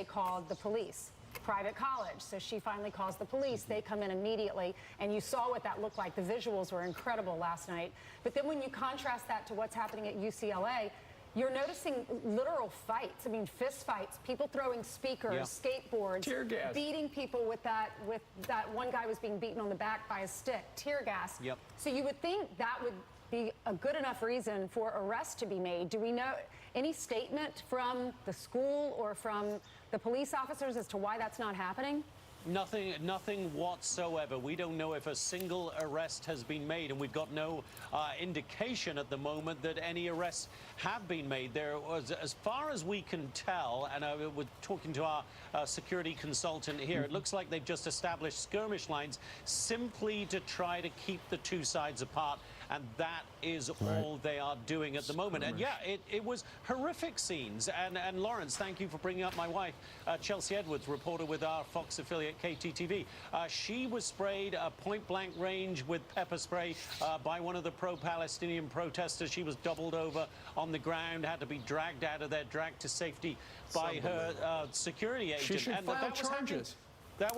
they called the police. Private college, so she finally calls the police. They come in immediately, and you saw what that looked like. The visuals were incredible last night. But then when you contrast that to what's happening at UCLA, you're noticing literal fights. I mean, fist fights, people throwing speakers, skateboards, tear gas, beating people with that one guy was being beaten on the back by a stick, tear gas. So you would think that would be a good enough reason for arrest to be made. Do we know any statement from the school or from the police officers as to why that's not happening? Nothing whatsoever. We don't know if a single arrest has been made, and we've got no indication at the moment that any arrests have been made. There was, as far as we can tell, and we're talking to our security consultant here, it looks like they've just established skirmish lines simply to try to keep the two sides apart, and that is all they are doing at the moment. And yeah, it was horrific scenes. And Lawrence, thank you for bringing up my wife, Chelsea Edwards, reporter with our Fox affiliate KTTV. She was sprayed point-blank range with pepper spray by one of the pro-Palestinian protesters. She was doubled over on the ground, had to be dragged out of there, dragged to safety by her security agent. She should file charges. That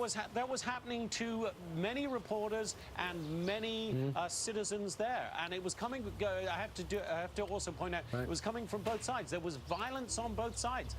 was happening to many reporters and many citizens there, and it was coming. I have to also point out it was coming from both sides. There was violence on both sides.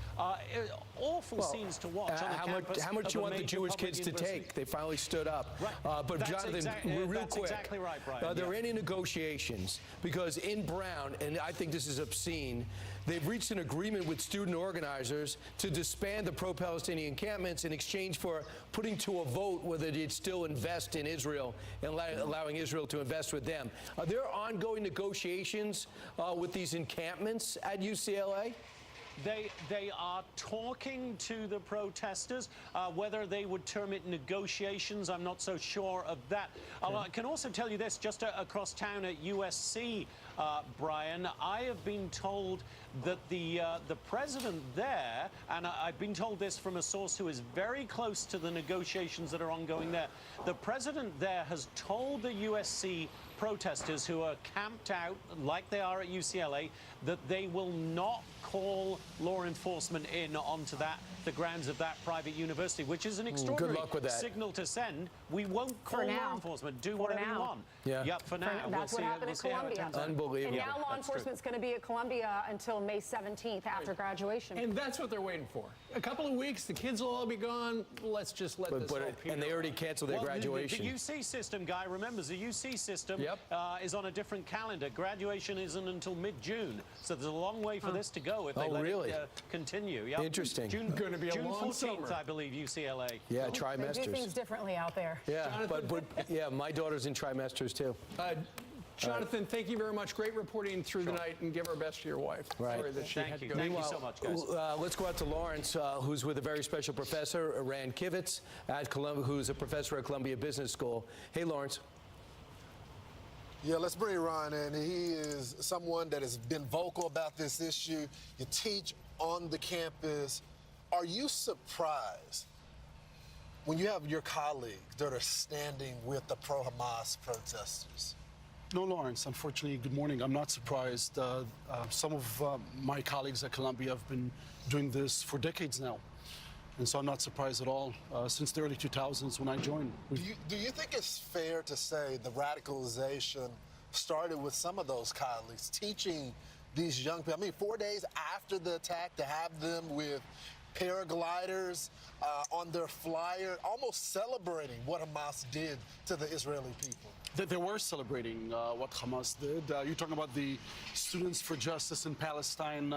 Awful scenes to watch. On the campus how much you want the Jewish kids to take? They finally stood up. But Jonathan, real quick, exactly right, Brian. There are any negotiations? Because in Brown, and I think this is obscene, they've reached an agreement with student organizers to disband the pro-Palestinian encampments in exchange for putting to a vote whether they'd still invest in Israel and allowing Israel to invest with them. Are there ongoing negotiations with these encampments at UCLA? They are talking to the protesters. Whether they would term it negotiations, I'm not so sure of that. I can also tell you this, just across town at USC, Brian, I have been told that the president there, and I've been told this from a source who is very close to the negotiations that are ongoing there, the president there has told the USC protesters who are camped out like they are at UCLA that they will not call law enforcement in onto the grounds of that private university, which is an extraordinary signal to send. We won't call law enforcement. Do whatever you want. Yep, for now. That's what happened at Columbia. Unbelievable. And now law enforcement's going to be at Columbia until May 17th after graduation. And that's what they're waiting for. A couple of weeks, the kids will all be gone. Let's just let this all peter. And they already canceled their graduation. The UC system, Guy, remembers the UC system is on a different calendar. Graduation isn't until mid-June, so there's a long way for this to go if they let it continue. Yep. Interesting. June going to be a long 14th, summer. I believe, UCLA. Yeah, trimesters. They do things differently out there. Yeah, but yeah, my daughter's in trimesters too. Jonathan, thank you very much. Great reporting through the night, and give our best to your wife. Sorry that she had to go. Thank you so much, guys. Let's go out to Lawrence, who's with a very special professor, Rand Kivitz, at who's a professor at Columbia Business School. Hey, Lawrence. Yeah, let's bring Ron in. He is someone that has been vocal about this issue. You teach on the campus. Are you surprised when you have your colleagues that are standing with the pro-Hamas protesters? No, Lawrence, unfortunately, good morning. I'm not surprised. Some of my colleagues at Columbia have been doing this for decades now. And so I'm not surprised at all since the early 2000s when I joined. Do you think it's fair to say the radicalization started with some of those colleagues teaching these young people? I mean, 4 days after the attack, to have them with paragliders on their flyer, almost celebrating what Hamas did to the Israeli people. They were celebrating what Hamas did. You're talking about the Students for Justice in Palestine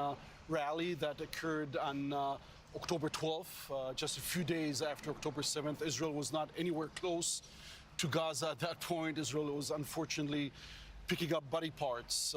rally that occurred on October 12th, just a few days after October 7th. Israel was not anywhere close to Gaza at that point. Israel was unfortunately picking up body parts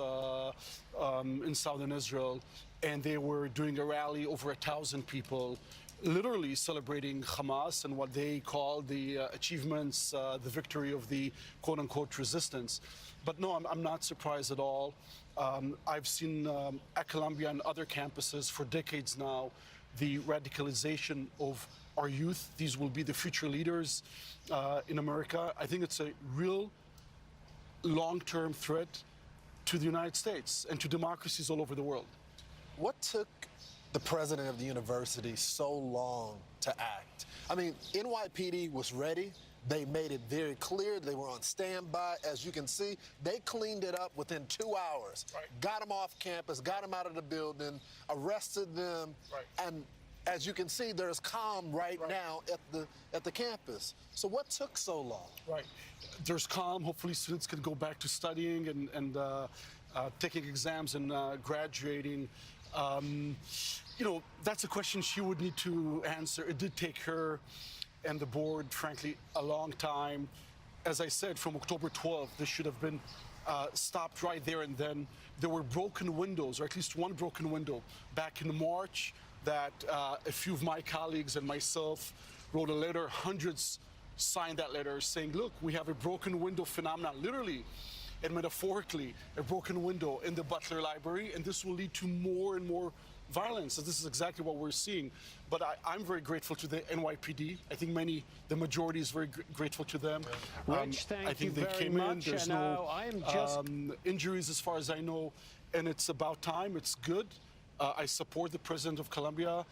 in southern Israel, and they were doing a rally, over 1,000 people, literally celebrating Hamas and what they call the achievements, the victory of the quote-unquote resistance. But no, I'm not surprised at all. I've seen at Columbia and other campuses for decades now the radicalization of our youth. These will be the future leaders in America. I think it's a real long-term threat to the United States and to democracies all over the world. What took the president of the university so long to act? I mean, NYPD was ready. They made it very clear they were on standby. As you can see, they cleaned it up within 2 hours. Right. Got them off campus, got them out of the building, arrested them, Right. and as you can see, there's calm right now at the campus. So what took so long? Right. There's calm. Hopefully students can go back to studying and taking exams and graduating. You know, that's a question she would need to answer. It did take her and the board, frankly, a long time. As I said, from October 12th, this should have been stopped right there and then. There were broken windows, or at least one broken window, back in March that a few of my colleagues and myself wrote a letter, hundreds signed that letter saying, look, we have a broken window phenomenon, literally and metaphorically, a broken window in the Butler Library, and this will lead to more and more violence. So this is exactly what we're seeing. But I'm very grateful to the NYPD. I think the majority is very grateful to them. Rich, thank I think you they very came much. in. There's And, no I am just injuries as far as I know, and it's about time. It's good. I support the President of Colombia,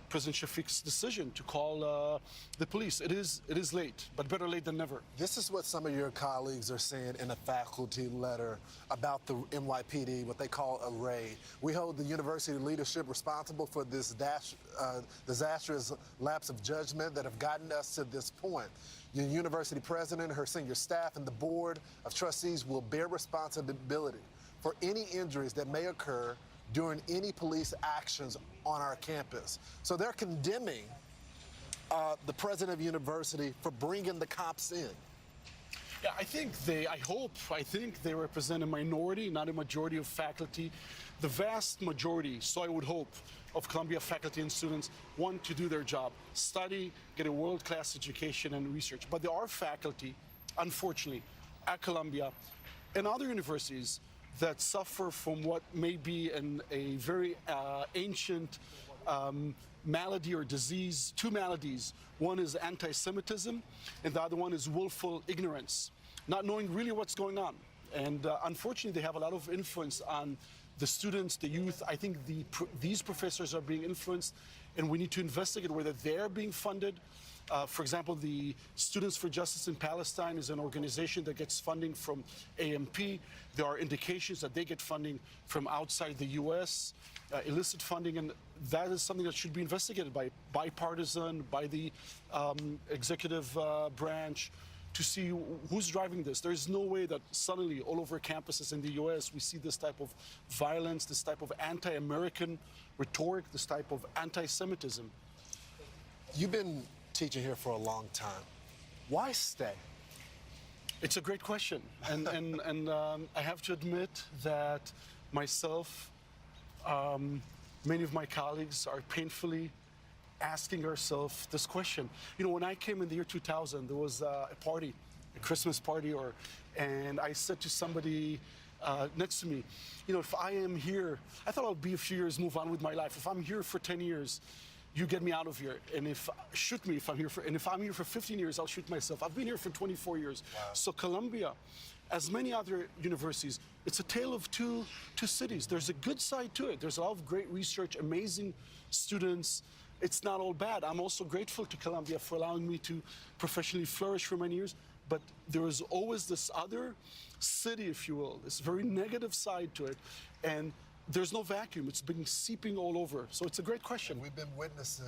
President Shafiq's decision to call the police. It is late, but better late than never. This is what some of your colleagues are saying in a faculty letter about the NYPD, what they call a raid. We hold the university leadership responsible for this disastrous lapse of judgment that have gotten us to this point. Your university president, her senior staff, and the board of trustees will bear responsibility for any injuries that may occur during any police actions on our campus. So they're condemning the president of the university for bringing the cops in. Yeah, I think they represent a minority, not a majority of faculty. The vast majority, so I would hope, of Columbia faculty and students want to do their job, study, get a world-class education and research. But there are faculty, unfortunately, at Columbia and other universities that suffer from what may be a very ancient malady or disease, two maladies. One is anti-Semitism, and the other one is willful ignorance, not knowing really what's going on. And unfortunately, they have a lot of influence on the students, the youth. I think these professors are being influenced, and we need to investigate whether they're being funded. For example, the Students for Justice in Palestine is an organization that gets funding from AMP. There are indications that they get funding from outside the U.S., illicit funding, and that is something that should be investigated by bipartisan, by the executive branch, to see who's driving this. There is no way that suddenly all over campuses in the U.S. we see this type of violence, this type of anti-American rhetoric, this type of anti-Semitism. You've been teaching here for a long time. Why stay? It's a great question, and I have to admit that myself, many of my colleagues are painfully asking ourselves this question. You know, when I came in the year 2000, there was a party, a Christmas party, and I said to somebody next to me, you know, if I am here, I thought I'll be a few years, move on with my life. If I'm here for 10 years, you get me out of here, and shoot me if I'm here and if I'm here for 15 years, I'll shoot myself. I've been here for 24 years. Wow. So Columbia, as many other universities, it's a tale of two cities. There's a good side to it. There's a lot of great research, amazing students. It's not all bad. I'm also grateful to Columbia for allowing me to professionally flourish for many years. But there is always this other city, if you will, this very negative side to it. And there's no vacuum. It's been seeping all over. So it's a great question. We've been witnessing.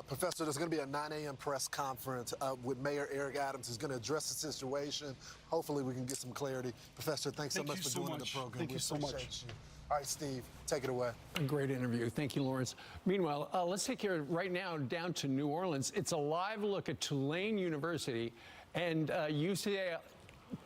Professor, there's going to be a 9 a.m. press conference with Mayor Eric Adams, who's going to address the situation. Hopefully we can get some clarity. Professor, thanks so much for doing the program. Thank you so much. You. All right, Steve, take it away. A great interview. Thank you, Lawrence. Meanwhile, let's take care right now down to New Orleans. It's a live look at Tulane University and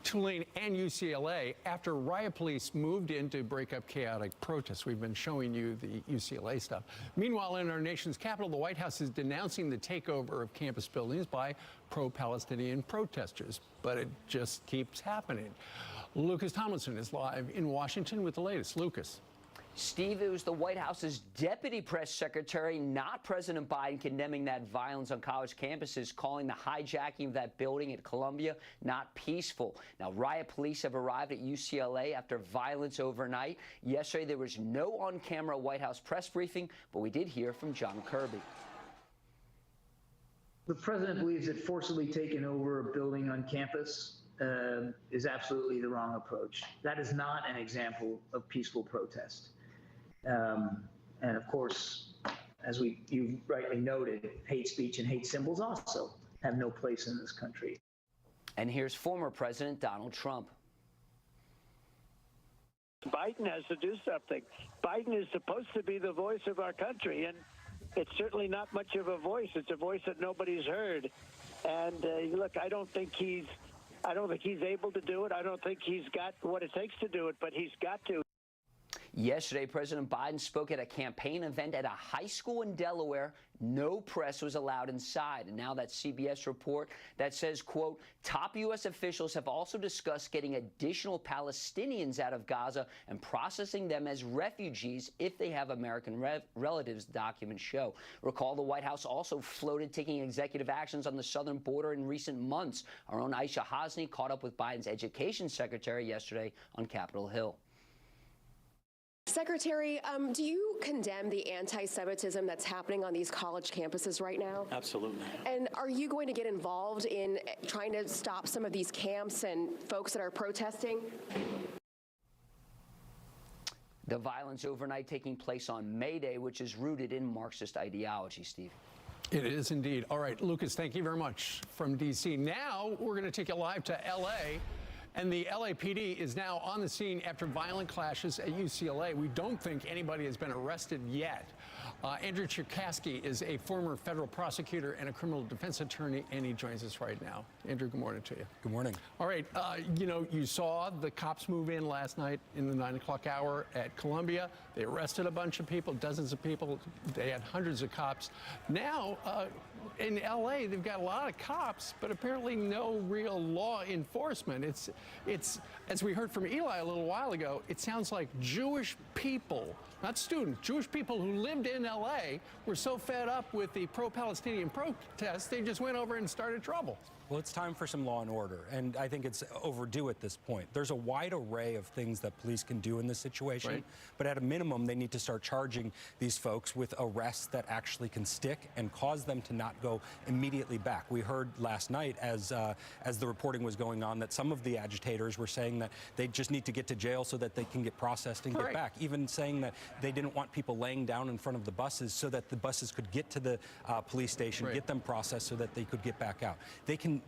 Tulane and UCLA after riot police moved in to break up chaotic protests. We've been showing you the UCLA stuff. Meanwhile, in our nation's capital, the White House is denouncing the takeover of campus buildings by pro-Palestinian protesters, but it just keeps happening. Lucas Tomlinson is live in Washington with the latest. Lucas. Steve, it was the White House's deputy press secretary, not President Biden, condemning that violence on college campuses, calling the hijacking of that building at Columbia not peaceful. Now, riot police have arrived at UCLA after violence overnight. Yesterday, there was no on-camera White House press briefing, but we did hear from John Kirby. The president believes that forcibly taking over a building on campus is absolutely the wrong approach. That is not an example of peaceful protest. And of course, as you rightly noted, hate speech and hate symbols also have no place in this country. And here's former President Donald Trump. Biden has to do something. Biden is supposed to be the voice of our country, and it's certainly not much of a voice. It's a voice that nobody's heard. And look, I don't think he's able to do it. I don't think he's got what it takes to do it, but he's got to. Yesterday, President Biden spoke at a campaign event at a high school in Delaware. No press was allowed inside. And now that CBS report that says, quote, top U.S. officials have also discussed getting additional Palestinians out of Gaza and processing them as refugees if they have American relatives, documents show. Recall the White House also floated taking executive actions on the southern border in recent months. Our own Aisha Hasni caught up with Biden's education secretary yesterday on Capitol Hill. Secretary, do you condemn the anti-Semitism that's happening on these college campuses right now? Absolutely. And are you going to get involved in trying to stop some of these camps and folks that are protesting? The violence overnight taking place on May Day, which is rooted in Marxist ideology, Steve. It is indeed. All right, Lucas, thank you very much from D.C. Now we're going to take you live to L.A., and the LAPD is now on the scene after violent clashes at UCLA. We don't think anybody has been arrested yet. Andrew Cherkasky is a former federal prosecutor and a criminal defense attorney, and he joins us right now. Andrew, good morning to you. Good morning. All right, you saw the cops move in last night in the 9 o'clock hour at Columbia. They arrested a bunch of people, dozens of people. They had hundreds of cops. Now, in L.A., they've got a lot of cops, but apparently no real law enforcement. It's as we heard from Eli a little while ago, it sounds like Jewish people, not students, Jewish people who lived in L.A. were so fed up with the pro-Palestinian protests, they just went over and started trouble. Well, it's time for some law and order, and I think it's overdue at this point. There's a wide array of things that police can do in this situation, right, but at a minimum, they need to start charging these folks with arrests that actually can stick and cause them to not go immediately back. We heard last night, as the reporting was going on, that some of the agitators were saying that they just need to get to jail so that they can get processed and get back, even saying that they didn't want people laying down in front of the buses so that the buses could get to the police station, get them processed so that they could get back out.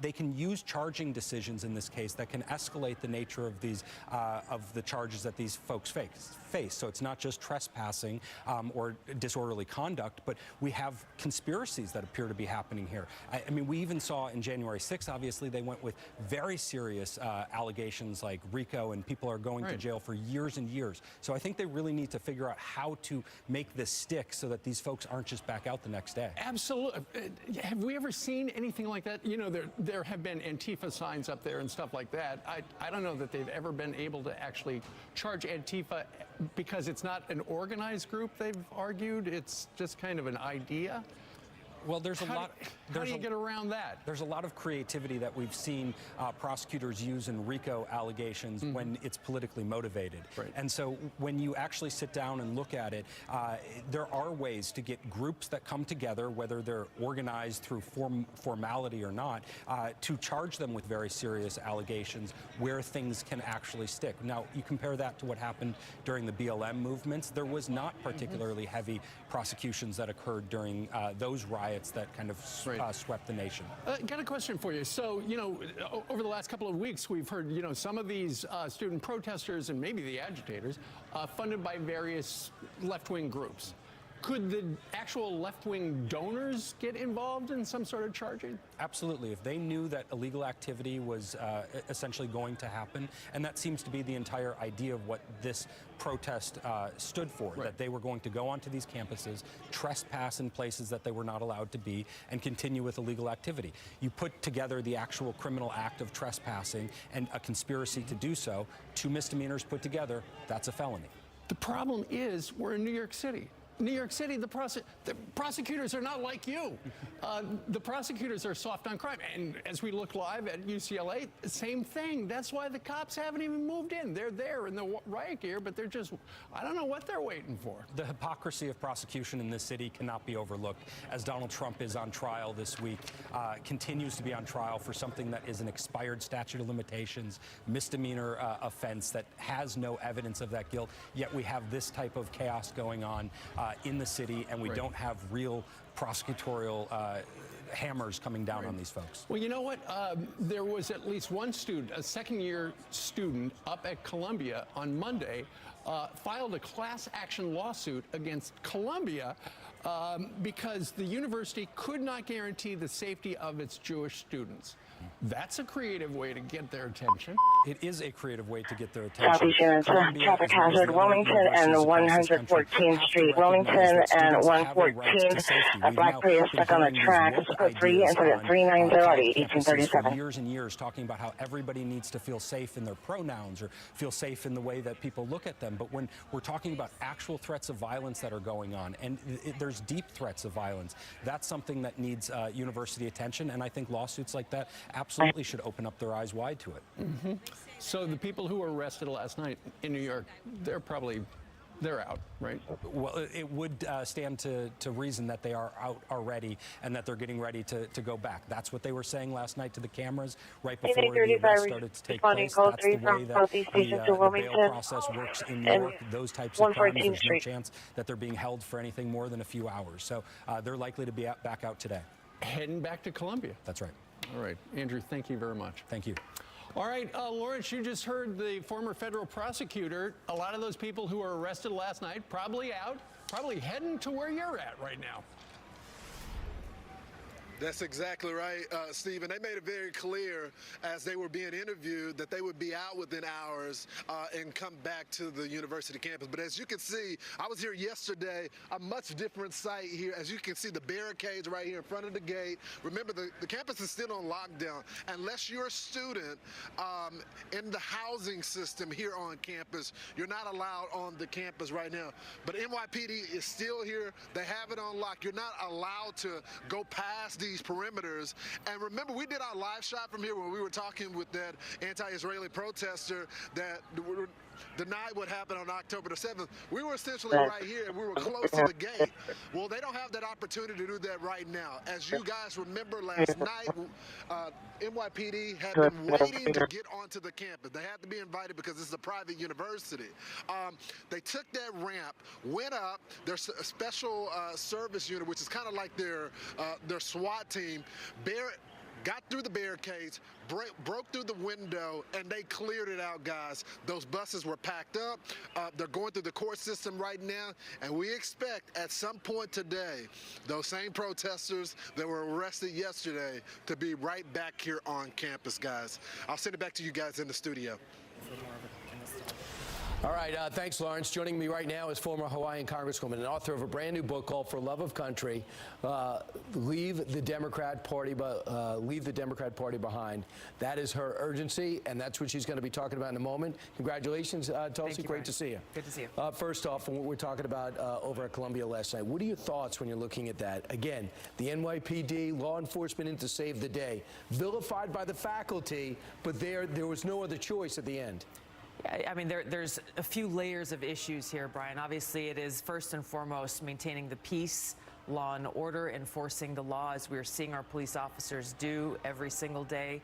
They can use charging decisions in this case that can escalate the nature of these of the charges that these folks face. So it's not just trespassing or disorderly conduct, but we have conspiracies that appear to be happening here. I mean, we even saw in January 6th, obviously, they went with very serious allegations like RICO, and people are going to jail for years and years. So I think they really need to figure out how to make this stick so that these folks aren't just back out the next day. Absolutely. Have we ever seen anything like that? You know, there have been Antifa signs up there and stuff like that. I don't know that they've ever been able to actually charge Antifa because it's not an organized group, they've argued. It's just kind of an idea. Well, there's a lot. How do you get around that? There's a lot of creativity that we've seen prosecutors use in RICO allegations when it's politically motivated. And so when you actually sit down and look at it, there are ways to get groups that come together, whether they're organized through formality or not, to charge them with very serious allegations where things can actually stick. Now, you compare that to what happened during the BLM movements. There was not particularly heavy prosecutions that occurred during those riots that kind of swept the nation. Got a question for you. So, you know, over the last couple of weeks, we've heard, you know, some of these student protesters and maybe the agitators funded by various left-wing groups. Could the actual left-wing donors get involved in some sort of charging? Absolutely. If they knew that illegal activity was essentially going to happen, and that seems to be the entire idea of what this protest stood for, that they were going to go onto these campuses, trespass in places that they were not allowed to be, and continue with illegal activity. You put together the actual criminal act of trespassing and a conspiracy to do so, 2 misdemeanors put together, that's a felony. The problem is we're in New York City. New York City, the prosecutors are not like you. The prosecutors are soft on crime. And as we look live at UCLA, same thing. That's why the cops haven't even moved in. They're there in the riot gear, but they're just, I don't know what they're waiting for. The hypocrisy of prosecution in this city cannot be overlooked, as Donald Trump is on trial this week, continues to be on trial for something that is an expired statute of limitations, misdemeanor offense that has no evidence of that guilt, yet we have this type of chaos going on in the city, and we don't have real prosecutorial hammers coming down on these folks. Well, you know what? There was at least one student, a second-year student up at Columbia on Monday, filed a class action lawsuit against Columbia because the university could not guarantee the safety of its Jewish students. That's a creative way to get their attention. It is a creative way to get their attention. Southeastern traffic hazard, Wilmington and 114th Street. Wilmington and 114. A black Prius stuck on the tracks. Code 3, incident 390 at 1837. For years and years talking about how everybody needs to feel safe in their pronouns or feel safe in the way that people look at them. But when we're talking about actual threats of violence that are going on, and there's deep threats of violence, that's something that needs university attention. And I think lawsuits like that absolutely should open up their eyes wide to it. Mm-hmm. So the people who were arrested last night in New York, they're out, right? Well, it would stand to reason that they are out already and that they're getting ready to go back. That's what they were saying last night to the cameras right before the arrest started to take place. That's the way that the bail process works in New York. Those types of crimes, there's no chance that they're being held for anything more than a few hours. So they're likely to be back out today. Heading back to Columbia. That's right. All right. Andrew, thank you very much. Thank you. All right, Lawrence, you just heard the former federal prosecutor. A lot of those people who were arrested last night probably out, probably heading to where you're at right now. That's exactly right, Stephen. They made it very clear as they were being interviewed that they would be out within hours and come back to the university campus. But as you can see, I was here yesterday, a much different sight here. As you can see, the barricades right here in front of the gate. Remember, the campus is still on lockdown. Unless you're a student in the housing system here on campus, you're not allowed on the campus right now. But NYPD is still here. They have it on lock. You're not allowed to go past these perimeters. And remember, we did our live shot from here when we were talking with that anti-Israeli protester that denied what happened on October the 7th. We were essentially right here, and we were close to the gate. Well, they don't have that opportunity to do that right now. As you guys remember last night, NYPD had been waiting to get onto the campus. They had to be invited because this is a private university. They took that ramp, went up. There's a special service unit, which is kind of like their SWAT team, got through the barricades, broke through the window, and they cleared it out, guys. Those buses were packed up. They're going through the court system right now, and we expect at some point today, those same protesters that were arrested yesterday to be right back here on campus, guys. I'll send it back to you guys in the studio. All right, thanks, Lawrence. Joining me right now is former Hawaiian Congresswoman and author of a brand new book called For Love of Country, Leave the Democrat Party Behind. That is her urgency, and that's what she's going to be talking about in a moment. Congratulations, Tulsi. Great to see you. Good to see you. First off, from what we're talking about over at Columbia last night, what are your thoughts when you're looking at that? Again, the NYPD, law enforcement in to save the day, vilified by the faculty, but there was no other choice at the end. I mean, there's a few layers of issues here, Brian. Obviously, it is first and foremost maintaining the peace, law and order, enforcing the law as we're seeing our police officers do every single day.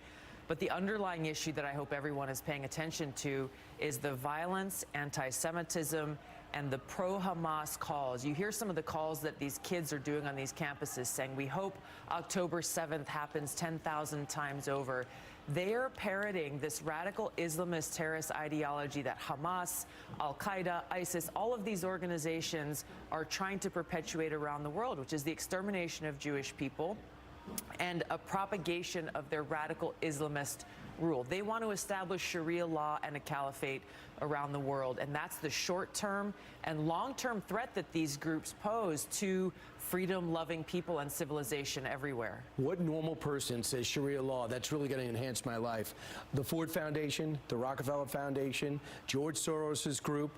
But the underlying issue that I hope everyone is paying attention to is the violence, anti-Semitism, and the pro-Hamas calls. You hear some of the calls that these kids are doing on these campuses saying, we hope October 7th happens 10,000 times over. They are parroting this radical Islamist terrorist ideology that Hamas, Al-Qaeda, ISIS, all of these organizations are trying to perpetuate around the world, which is the extermination of Jewish people and a propagation of their radical Islamist rule. They want to establish Sharia law and a caliphate around the world. And that's the short-term and long-term threat that these groups pose to freedom-loving people and civilization everywhere. What normal person says Sharia law, that's really going to enhance my life? The Ford Foundation, the Rockefeller Foundation, George Soros's group,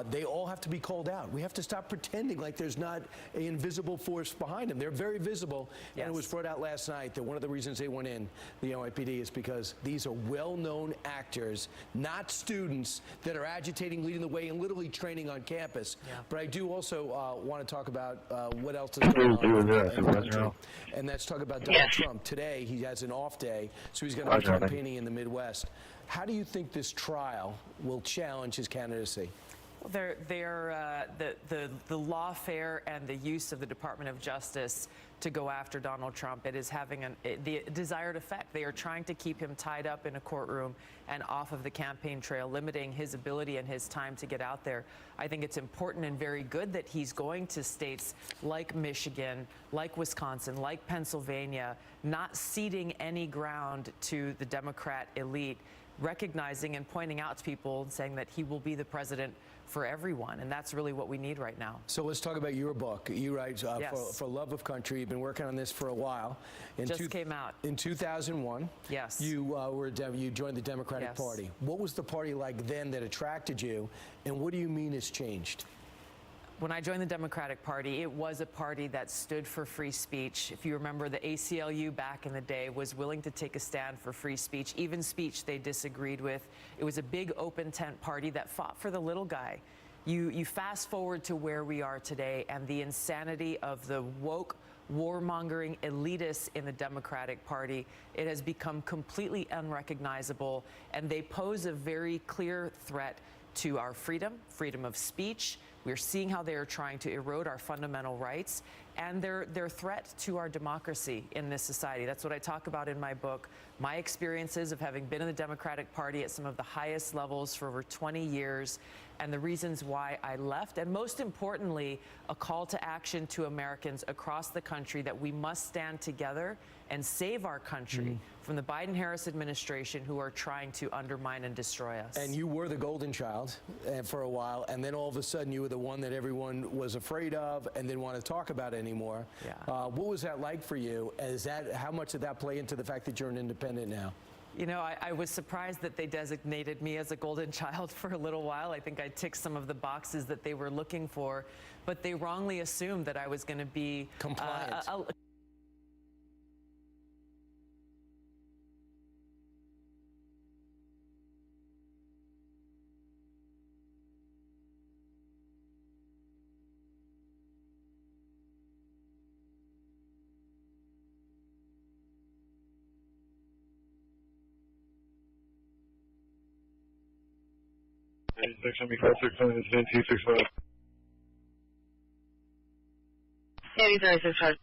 they all have to be called out. We have to stop pretending like there's not an invisible force behind them. They're very visible. Yes. And it was brought out last night that one of the reasons they went in, the LAPD, is because these are well-known actors, not students that are agitating, leading the way, and literally training on campus. Yeah. But I do also want to talk about what else is going on in the country. And let's talk about Donald Trump. Today, he has an off day, so he's going to be campaigning in the Midwest. How do you think this trial will challenge his candidacy? The lawfare and the use of the Department of Justice to go after Donald Trump, it is having the desired effect. They are trying to keep him tied up in a courtroom and off of the campaign trail, limiting his ability and his time to get out there. I think it's important and very good that he's going to states like Michigan, like Wisconsin, like Pennsylvania, not ceding any ground to the Democrat elite, recognizing and pointing out to people and saying that he will be the president for everyone, and that's really what we need right now. So let's talk about your book. You write Yes. for Love of Country. You've been working on this for a while. Just came out. In 2001. Yes. You joined the Democratic Yes. Party. What was the party like then that attracted you, and what do you mean has changed? When I joined the Democratic Party, it was a party that stood for free speech. If you remember, the ACLU back in the day was willing to take a stand for free speech, even speech they disagreed with. It was a big open tent party that fought for the little guy. You fast forward to where we are today, and the insanity of the woke, warmongering elitists in the Democratic Party, it has become completely unrecognizable, and they pose a very clear threat to our freedom of speech. We're seeing how they are trying to erode our fundamental rights and their threat to our democracy in this society. That's what I talk about in my book. My experiences of having been in the Democratic Party at some of the highest levels for over 20 years and the reasons why I left. And most importantly, a call to action to Americans across the country that we must stand together and save our country from the Biden-Harris administration who are trying to undermine and destroy us. And you were the golden child for a while, and then all of a sudden you were the one that everyone was afraid of and didn't want to talk about anymore. Yeah. What was that like for you? How much did that play into the fact that you're an independent now? You know, I was surprised that they designated me as a golden child for a little while. I think I ticked some of the boxes that they were looking for, but they wrongly assumed that I was going to be compliant. Section B569 is NT65. Yeah, B565.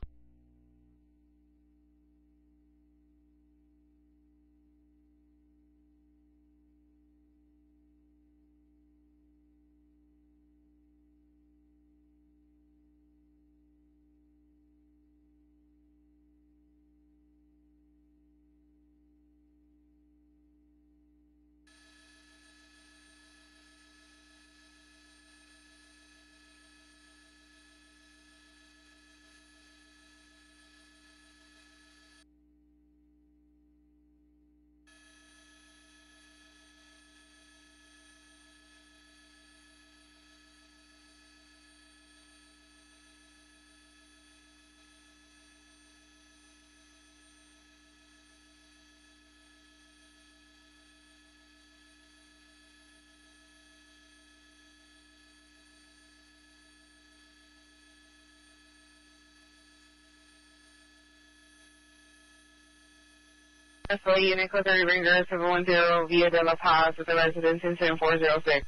Unit Code 30 Ranger 710 Via de La Paz with the residence in 7406.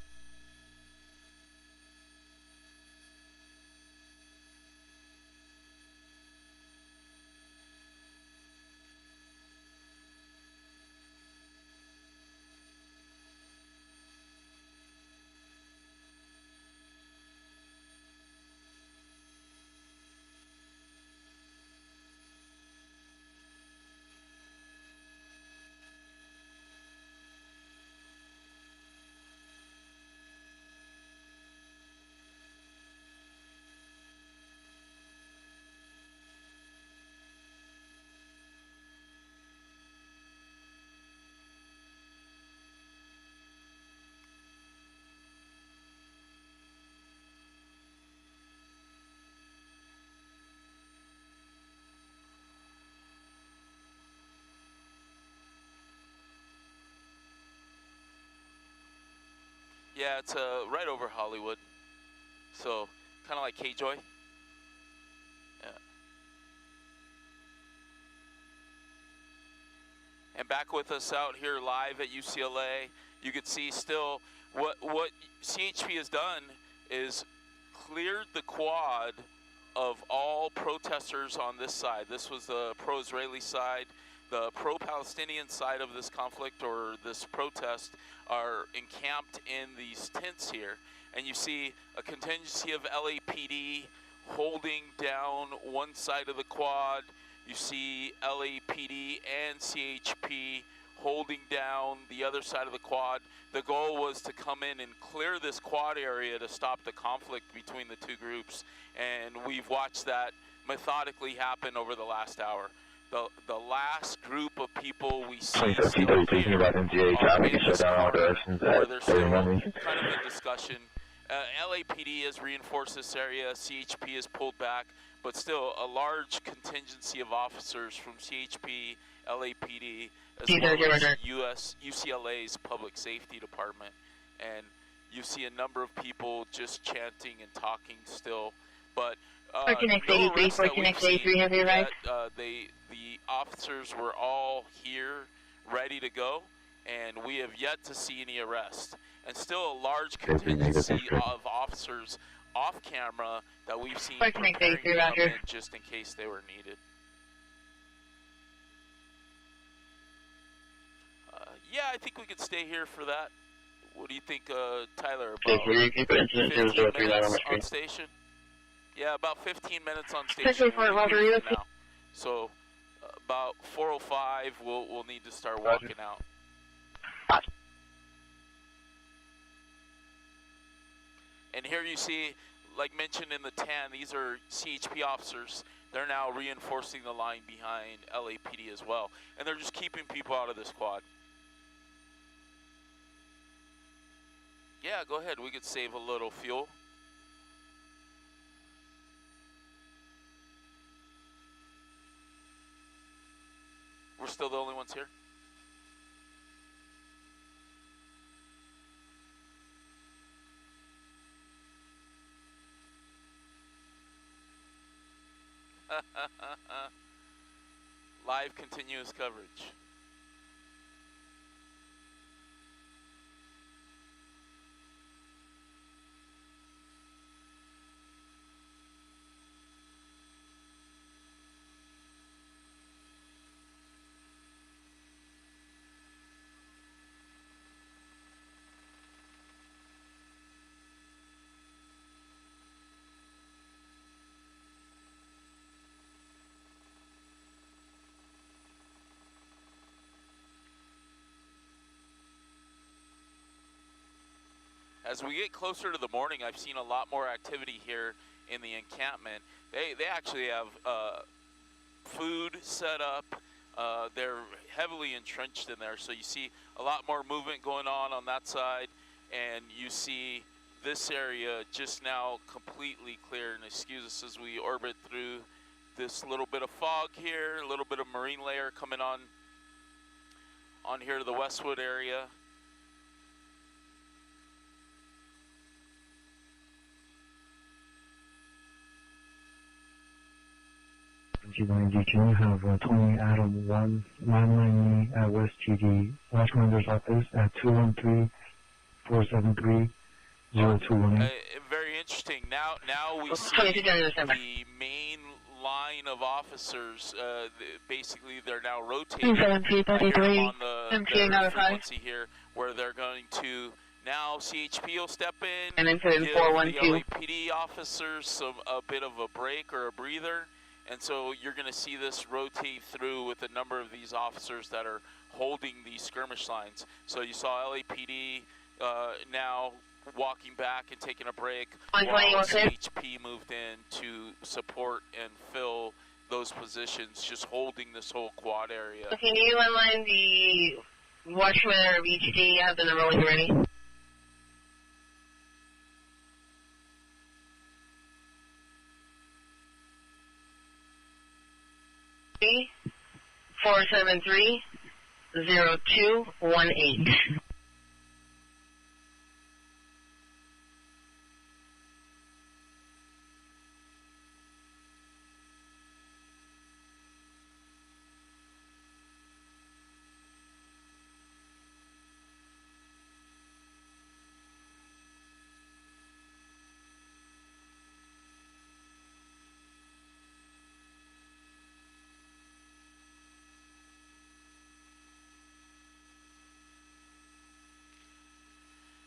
Yeah, it's right over Hollywood. So, kind of like K-Joy. Yeah. And back with us out here live at UCLA, you could see still what CHP has done is cleared the quad of all protesters on this side. This was the pro-Israeli side. The pro-Palestinian side of this conflict or this protest are encamped in these tents here. And you see a contingency of LAPD holding down one side of the quad. You see LAPD and CHP holding down the other side of the quad. The goal was to come in and clear this quad area to stop the conflict between the two groups. And we've watched that methodically happen over the last hour. The last group of people we see still here are in this corner where there's still kind of a discussion. LAPD has reinforced this area, CHP has pulled back, but still a large contingency of officers from CHP, LAPD, as well as UCLA's Public Safety Department. And you see a number of people just chanting and talking still. But no arrests that we've seen yet. The officers were all here, ready to go, and we have yet to see any arrests. And still a large contingency of officers off camera that we've seen preparing to come in just in case they were needed. Yeah, I think we could stay here for that. What do you think, Tyler? About 15 minutes on station? Yeah, about 15 minutes on station now. So about 4:05, we'll need to start walking out. And here you see, like mentioned in the tan, these are CHP officers. They're now reinforcing the line behind LAPD as well. And they're just keeping people out of this quad. Yeah, go ahead. We could save a little fuel. We're still the only ones here. Live continuous coverage. As we get closer to the morning, I've seen a lot more activity here in the encampment. They actually have food set up. They're heavily entrenched in there, so you see a lot more movement going on that side, and you see this area just now completely clear. And excuse us as we orbit through this little bit of fog here, a little bit of marine layer coming on here to the Westwood area. Can you have Tony Adam 199 at West TD Watch Commander's office at 213-473-0218? Very interesting. Now we see the main line of officers. Basically, they're now rotating here on the frequency here, where they're going to now CHP will step in, and then give the LAPD officers a bit of a break or a breather. And so you're going to see this rotate through with a number of these officers that are holding these skirmish lines. So you saw LAPD now walking back and taking a break, while CHP moved in to support and fill those positions, just holding this whole quad area. Okay, can you unline the Watchman or VTD? Have been rolling ready. 473-0218.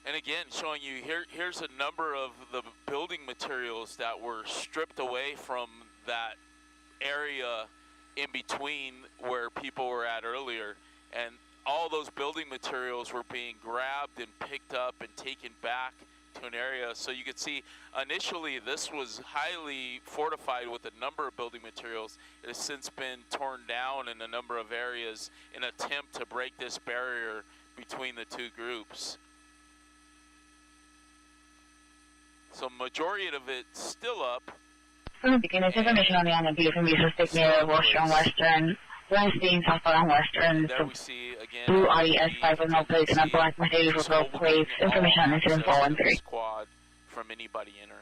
And again, showing you here's a number of the building materials that were stripped away from that area in between where people were at earlier. And all those building materials were being grabbed and picked up and taken back to an area. So you could see initially this was highly fortified with a number of building materials. It has since been torn down in a number of areas in an attempt to break this barrier between the two groups. So majority of it's still up. From the beginning, information on the island view from East Stick near Wilshire on Western. West being southbound on Western. There we see again. Blue Audi S5 with no plates and a black Mercedes with no plates. Information on incident 413. Squad from anybody entering.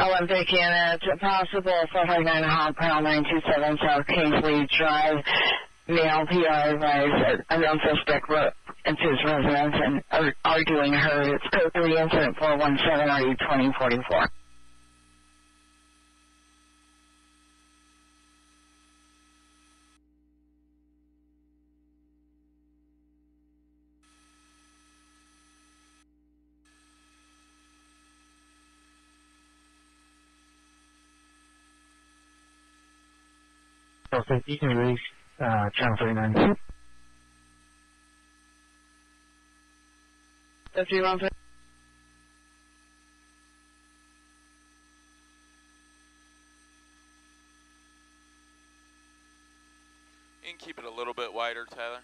I'm thinking it's possible 459 Hog Pound 927 South Kingsley Drive. Male PR advised an unsuspect wrote into his residence and arguing her. It's code 3 incident 417 RE 2044. Okay, you can release channel 39. That's you want to. You can keep it a little bit wider, Tyler.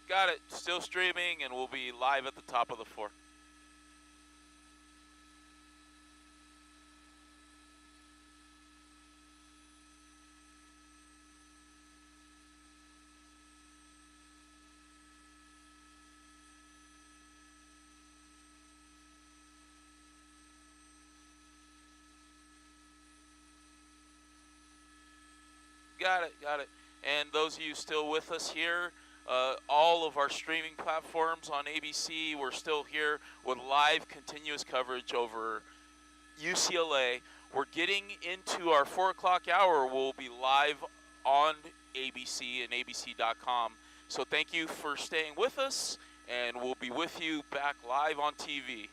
Got it. Still streaming, and we'll be live at the top of the 4. Got it, got it. And those of you still with us here, all of our streaming platforms on ABC, we're still here with live continuous coverage over UCLA. We're getting into our 4 o'clock hour. We'll be live on ABC and abc.com. So thank you for staying with us, and we'll be with you back live on TV.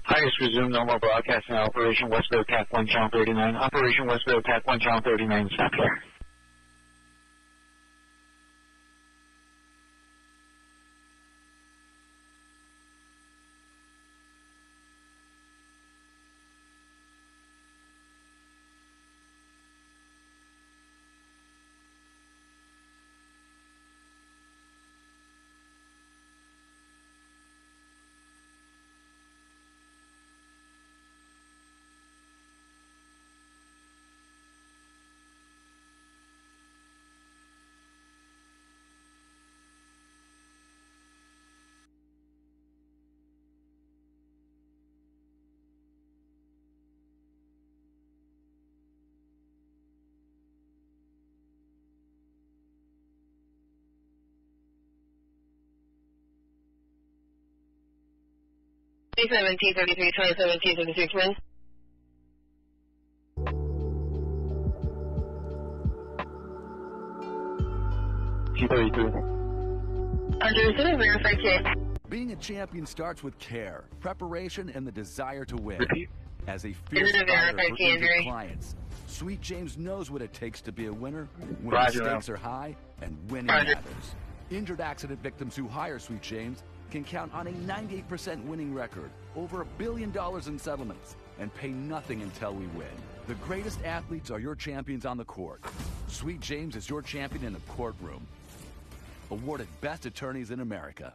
Highest resume normal broadcasting Operation Westville TAC 1 Channel 39. Operation Westville TAC 1 Channel 39 is not clear. 27 T33, 27 T36, man. T33. Understood, verify case. Being a champion starts with care, preparation, and the desire to win. As a Is fierce it a fighter verified for key injured injury? clients, Sweet James knows what it takes to be a winner when Roger, the stakes are high and winning Roger. matters. Injured accident victims who hire Sweet James can count on a 98% winning record, over $1 billion in settlements, and pay nothing until we win. The greatest athletes are your champions on the court. Sweet James is your champion in the courtroom. Awarded Best Attorneys in America.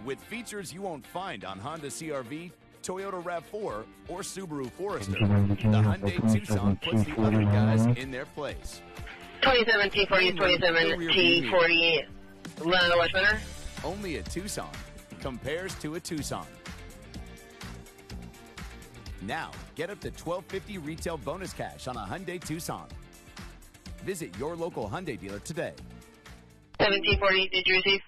With features you won't find on Honda CR-V, Toyota RAV4, or Subaru Forester, the Hyundai Tucson puts the other guys in their place. 27 T40, 27 T40, Lana Westminster. Only a Tucson compares to a Tucson. Now, get up to $1,250 retail bonus cash on a Hyundai Tucson. Visit your local Hyundai dealer today. 7 T40, did you receive?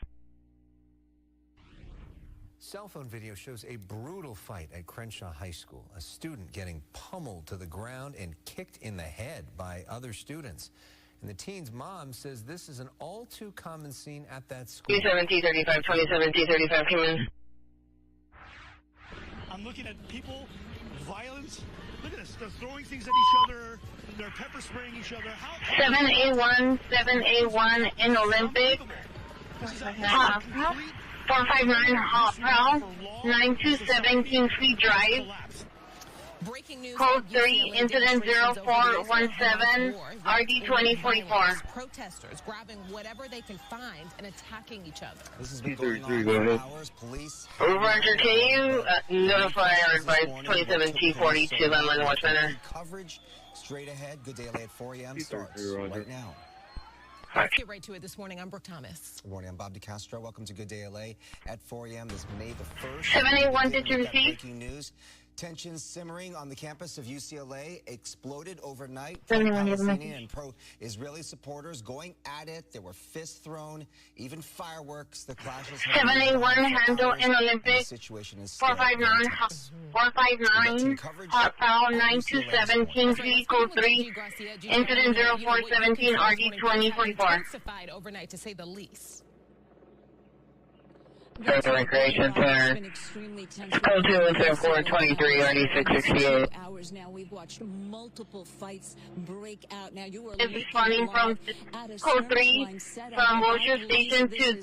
Cell phone video shows a brutal fight at Crenshaw High School. A student getting pummeled to the ground and kicked in the head by other students. And the teen's mom says this is an all too common scene at that school. 27 T35, 27 T35, come in. I'm looking at people, violence. Look at this. They're throwing things at each other. They're pepper spraying each other. 7A1 in Olympic. 459 Hall, 9217 Kingsley Drive. Breaking news. Code 3, incident 0417, RD 2044. Protesters grabbing whatever they can find and attacking each other. This has been going on for hours. Police. Roger, can you notify or advise 27 T42 Lemon Watch Center? Coverage straight ahead. Good Day LA at 4 a.m. starts right now. Let's get right to it this morning. I'm Brooke Thomas. Good morning. I'm Bob DeCastro. Welcome to Good Day LA at 4 a.m. this May the 1st. 781, did you receive? Breaking news. Tensions simmering on the campus of UCLA exploded overnight. 71, Pro-Palestinian and pro-Israeli supporters going at it. There were fists thrown, even fireworks. The clashes. 781 handle in Olympic. 459 Hot Foul 927 Kingsley Code 3. Incident 0417 RD 2044. Intensified overnight, to say the least. Recreation Center. Code 204 23 RD 668. Hours now, we've watched multiple fights break out. Now you are responding from Code 3 from Wilshire Station to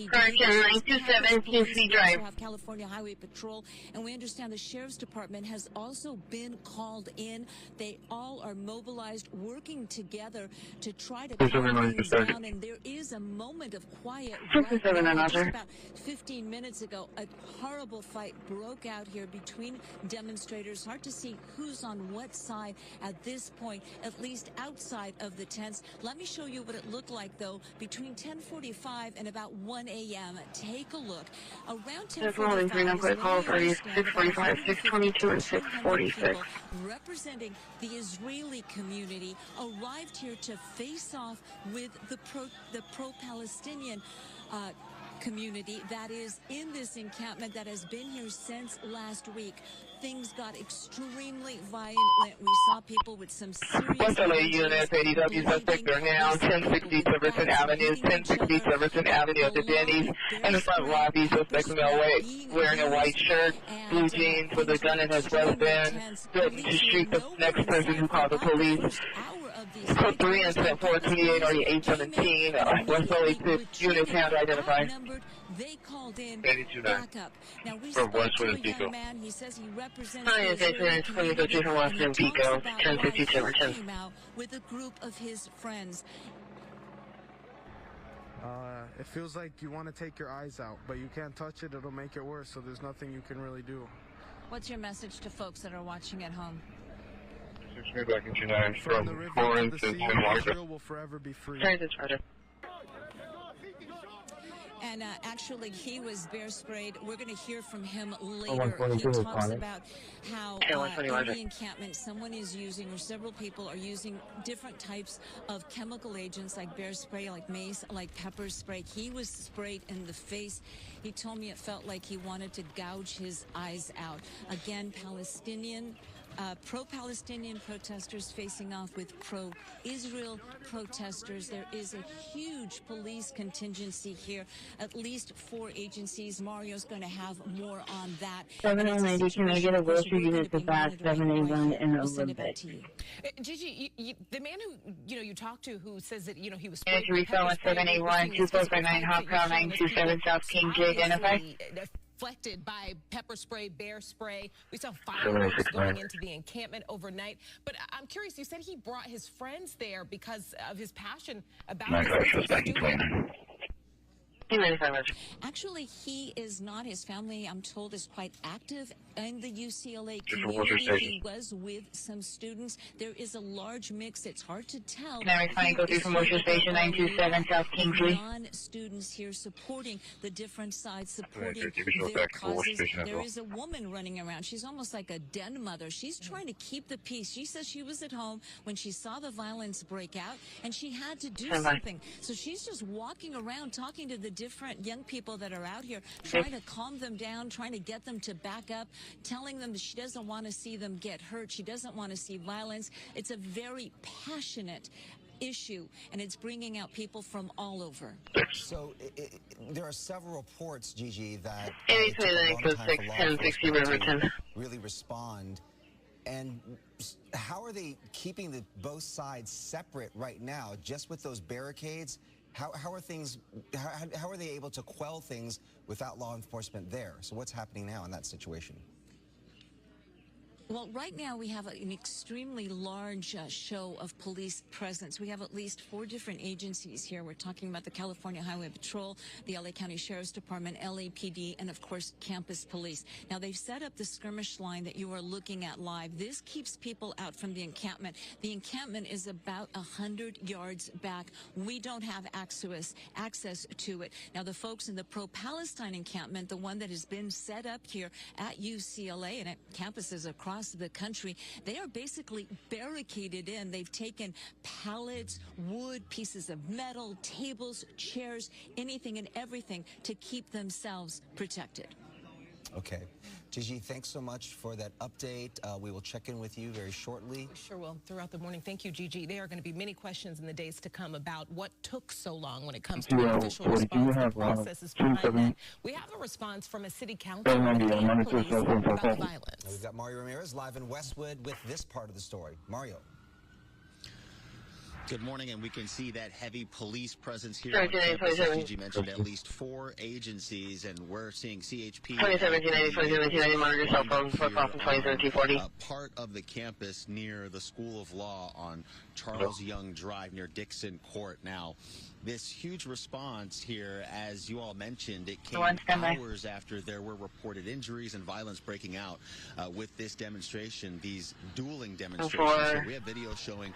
Correction 927 Kingsley Drive. California Highway Patrol, and we understand the Sheriff's Department has also been called in. They all are mobilized, working together to try to calm things down. And there is a moment of quiet right now. Just about 15 minutes ago, a horrible fight broke out here between demonstrators. Hard to see who's on what side at this point, at least outside of the tents. Let me show you what it looked like, though, between 10:45 and about 1 a.m. Take a look. Around 10:45, 645, 622, and 646. representing the Israeli community arrived here to face off with the pro-Palestinian community that is in this encampment that has been here since last week. Things got extremely violent. We saw people with some serious... What's the lady unit, ADW suspect are now 1060 Silverton Avenue, 1060 Silverton Avenue at the Denny's. In the front lobby, suspect male wearing a white shirt, blue jeans with a gun in his waistband, threatening to shoot the next person who called the police. Code 3 incident 428 or 817. West LA 6 unit count identified. They called in 82-9. backup. Now we From spoke West to a Pico. young man. He says he represents Hi, the it's Israeli community, from West and he Pico, talks about 1050 why Silverton. he came out with a group of his friends. It feels like you want to take your eyes out, but you can't touch it. It'll make it worse, so there's nothing you can really do. What's your message to folks that are watching at home? From the river to the sea, Israel will forever be free. Transit charter. And actually, he was bear sprayed. We're going to hear from him later. He talks about how in the encampment, someone is using, or several people are using different types of chemical agents like bear spray, like mace, like pepper spray. He was sprayed in the face. He told me it felt like he wanted to gouge his eyes out. Again, pro-Palestinian protesters facing off with pro-Israel protesters. There is a huge police contingency here, at least 4 agencies. Mario's going to have more on that. 790, can I get a grocery unit to fast 781 in Olympic? Gigi, the man who you talked to, who says that he was Refill 781 2459 Hot Crown 927 South King J identified. Affected by pepper spray, bear spray. We saw fireworks going into the encampment overnight. But I'm curious, you said he brought his friends there because of his passion about this. Actually, he is not. His family, I'm told, is quite active in the UCLA community. He was with some students. There is a large mix. It's hard to tell. Go through from Motion Station 927 South Kingsley. Non-students here supporting the different sides, supporting their causes. There is a woman running around. She's almost like a den mother. She's trying to keep the peace. She says she was at home when she saw the violence break out, and she had to do something. So she's just walking around talking to the different young people that are out here, trying to calm them down, trying to get them to back up, telling them that she doesn't want to see them get hurt. She doesn't want to see violence. It's a very passionate issue, and it's bringing out people from all over. So there are several reports, Gigi, that really respond. And how are they keeping both sides separate right now, just with those barricades? How are things? How are they able to quell things without law enforcement there? So what's happening now in that situation? Well, right now we have an extremely large show of police presence. We have at least 4 different agencies here. We're talking about the California Highway Patrol, the LA County Sheriff's Department, LAPD, and of course, campus police. Now, they've set up the skirmish line that you are looking at live. This keeps people out from the encampment. The encampment is about 100 yards back. We don't have access to it. Now, the folks in the pro-Palestine encampment, the one that has been set up here at UCLA and at campuses across the country, they are basically barricaded in. They've taken pallets, wood, pieces of metal, tables, chairs, anything and everything to keep themselves protected. Okay. Gigi, thanks so much for that update. We will check in with you very shortly. Sure will, throughout the morning. Thank you, Gigi. There are going to be many questions in the days to come about what took so long when it comes to an official response. The process is behind that. We have a response from a city council and police about the violence. We've got Mario Ramirez live in Westwood with this part of the story. Mario. Good morning, and we can see that heavy police presence here on campus. As Gigi mentioned, at least 4 agencies, and we're seeing CHP. 2017-90, monitor your cell phone, flip off in 2013-40. Part of the campus near the School of Law on Charles Young Drive near Dixon Court. Now, this huge response here, as you all mentioned, it came hours after there were reported injuries and violence breaking out with this demonstration, these dueling demonstrations. So we have video showing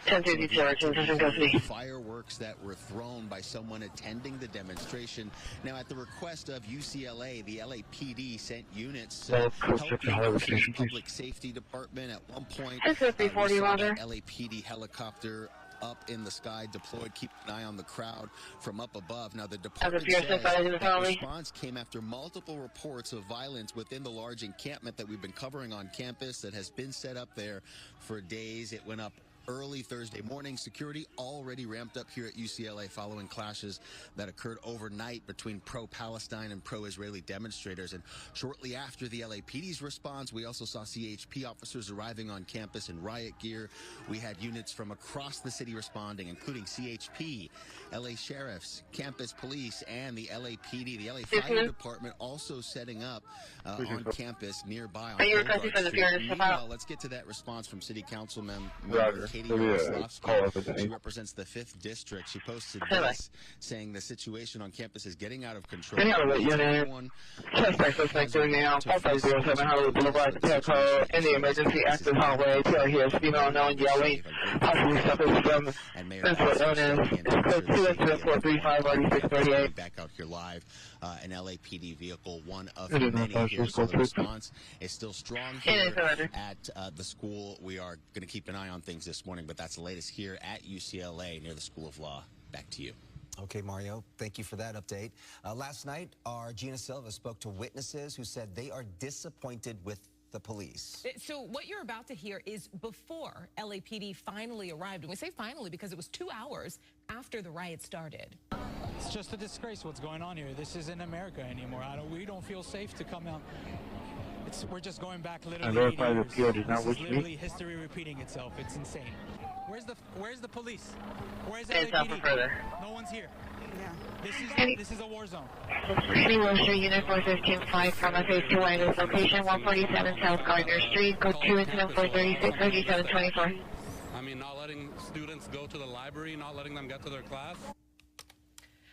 fireworks that were thrown by someone attending the demonstration. Now, at the request of UCLA, the LAPD sent units to help the public safety department. At one point, we saw the LAPD helicopter up in the sky, deployed, keep an eye on the crowd from up above. Now, the department says that response came after multiple reports of violence within the large encampment that we've been covering on campus that has been set up there for days. It went up early Thursday morning. Security already ramped up here at UCLA following clashes that occurred overnight between pro-Palestine and pro-Israeli demonstrators. And shortly after the LAPD's response, we also saw CHP officers arriving on campus in riot gear. We had units from across the city responding, including CHP, LA sheriffs, campus police, and the LAPD. The LA Fire Department also setting up on campus nearby on Bogart Street. Meanwhile, let's get to that response from City Council member Katie Yaroslavsky. She represents the 5th District. She posted this, saying the situation on campus is getting out of control. Suspect doing now. 5507 Hollywood Boulevard, Petco, in the emergency access hallway. Till he is female known yelling, possibly suffers from mental illness. Code 2 incident 435 4638. Back out here live. An LAPD vehicle, one of many here, so the response is still strong here at the school. We are going to keep an eye on things this morning, but that's the latest here at UCLA near the School of Law. Back to you. Okay, Mario, thank you for that update. Last night, our Gina Silva spoke to witnesses who said they are disappointed with the police. So what you're about to hear is before LAPD finally arrived. And we say finally because it was 2 hours after the riot started. It's just a disgrace what's going on here. This isn't America anymore. We don't feel safe to come out. We're just going back literally 80 years. This is literally history repeating itself. It's insane. Where's the police? Where's LAPD? No one's here. Yeah. This is a war zone. City Wilshire Unit 415 from a phase 2 wireless location 147 South Gardner Street. Code 2 incident 436 3724. I mean, not letting students go to the library, not letting them get to their class.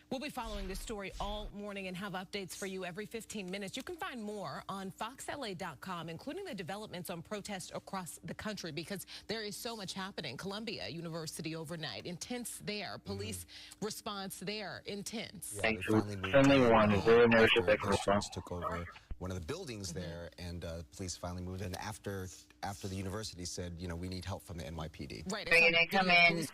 We'll be following this story all morning and have updates for you every 15 minutes. You can find more on foxla.com, including the developments on protests across the country, because there is so much happening. Columbia University overnight, intense there. Police response there, intense. Yeah, finally took over one of the buildings there, and police finally moved in after the university said, you know, we need help from the NYPD. Right. Come in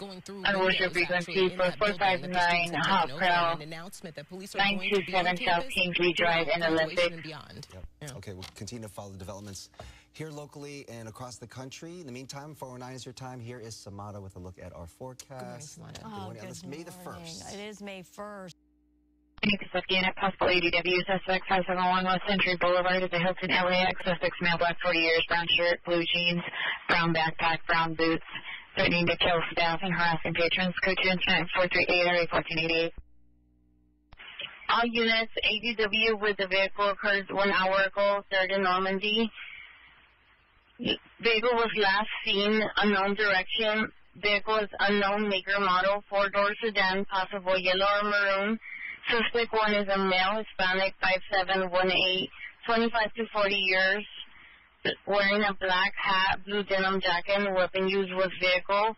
on worship frequency for 459 Hot Crow, 927 South Kingsley Drive in Olympic. Yep. Okay, we'll continue to follow the developments here locally and across the country. In the meantime, 409 is your time. Here is Samara with a look at our forecast. Good morning. It's May the 1st. It is May 1st. 15 at possible ADW, suspect 571 West Century Boulevard at the Hilton LAX, suspects male, black, 40 years, brown shirt, blue jeans, brown backpack, brown boots, threatening to kill staff and harassing patrons. Code 2 incident 438 area 1488. All units, ADW with the vehicle occurs 1 hour ago, 3rd and Normandy. Vehicle was last seen unknown direction. Vehicle is unknown maker model, 4-door sedan, possible yellow or maroon. Suspect 1 is a male, Hispanic, 5718, 25 to 40 years, wearing a black hat, blue denim jacket, and weapon used with vehicle.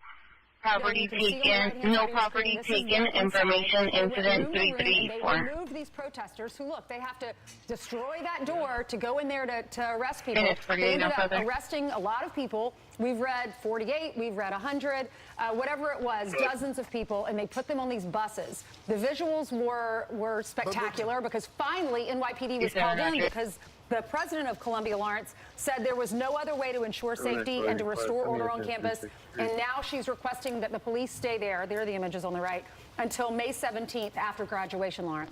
Property taken, no property taken, information incident 334. They removed these protesters who, look, they have to destroy that door to go in there to arrest people. They ended up arresting a lot of people. We've read 48, we've read 100, whatever it was, dozens of people, and they put them on these buses. The visuals were spectacular because finally NYPD was called in because the president of Columbia Lawrence said there was no other way to ensure safety and to restore order on campus, and now she's requesting that the police stay there. There are the images on the right until May 17th after graduation, Lawrence.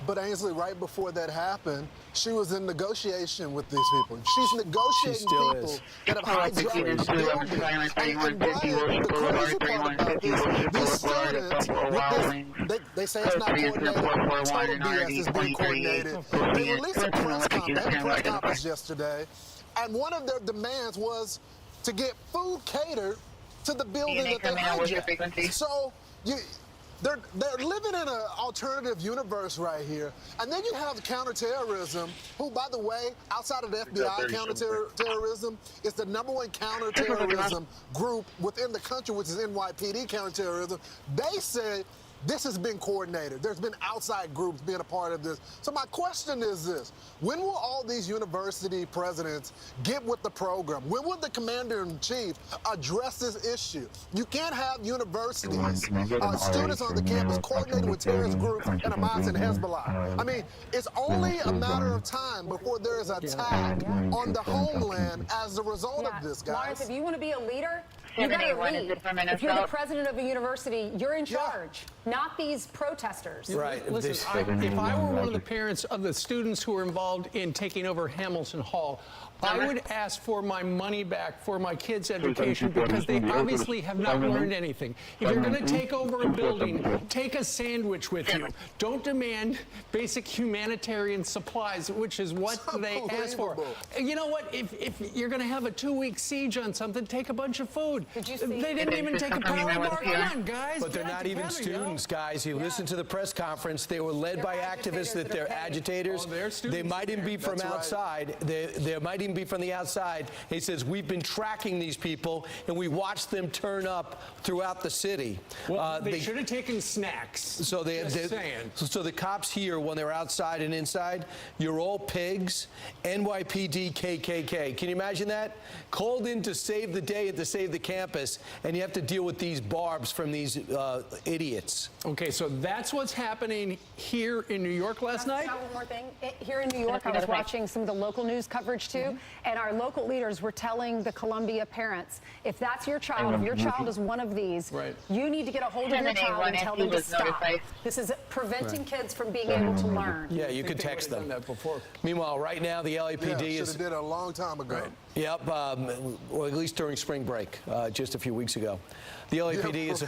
But Ainsley, right before that happened, she was in negotiation with these people. She's negotiating people that have hijacked the building. And Brian, the crazy part about this, these students, with this, they say it's not coordinated. Total BS is being coordinated. They released a press conference. They had a press conference yesterday, and one of their demands was to get food catered to the building that they hijacked. So they're living in an alternative universe right here. And then you have counterterrorism, who, by the way, outside of the FBI, counterterrorism is the #1 counterterrorism group within the country, which is NYPD counterterrorism. They said this has been coordinated. There's been outside groups being a part of this. So my question is this: when will all these university presidents get with the program? When will the commander-in-chief address this issue? You can't have universities, students on the campus coordinating with terrorist groups and Hamas and Hezbollah. I mean, it's only a matter of time before there is an attack on the homeland as a result of this, guys. Lawrence, if you want to be a leader, You got to lead. If you're the president of a university, you're in charge, not these protesters. Right. Listen, if I were one of the parents of the students who were involved in taking over Hamilton Hall, I would ask for my money back for my kids' education because they obviously have not learned anything. If you're going to take over a building, take a sandwich with you. Don't demand basic humanitarian supplies, which is what they asked for. You know what? If you're going to have a 2-week siege on something, take a bunch of food. They didn't even take a power bar. Come on, guys. But they're not even students, guys. You listen to the press conference. They were led by activists that they're agitators. They might even be from outside. They might even be from the outside. He says, we've been tracking these people, and we watched them turn up throughout the city. Well, they should have taken snacks. So so the cops here, when they're outside and inside, you're all pigs, NYPD, KKK. Can you imagine that? Called in to save the day and to save the campus, and you have to deal with these barbs from these idiots. Okay, so that's what's happening here in New York last night? One more thing. Here in New York, I was watching some of the local news coverage, too, and our local leaders were telling the Columbia parents, if that's your child, if your child is one of these, you need to get a hold of your child and tell them to stop. This is preventing kids from being able to learn. Yeah, you could text them. Meanwhile, right now, the LAPD is... should have did it a long time ago. Yep, or at least during spring break, just a few weeks ago. The LAPD is, the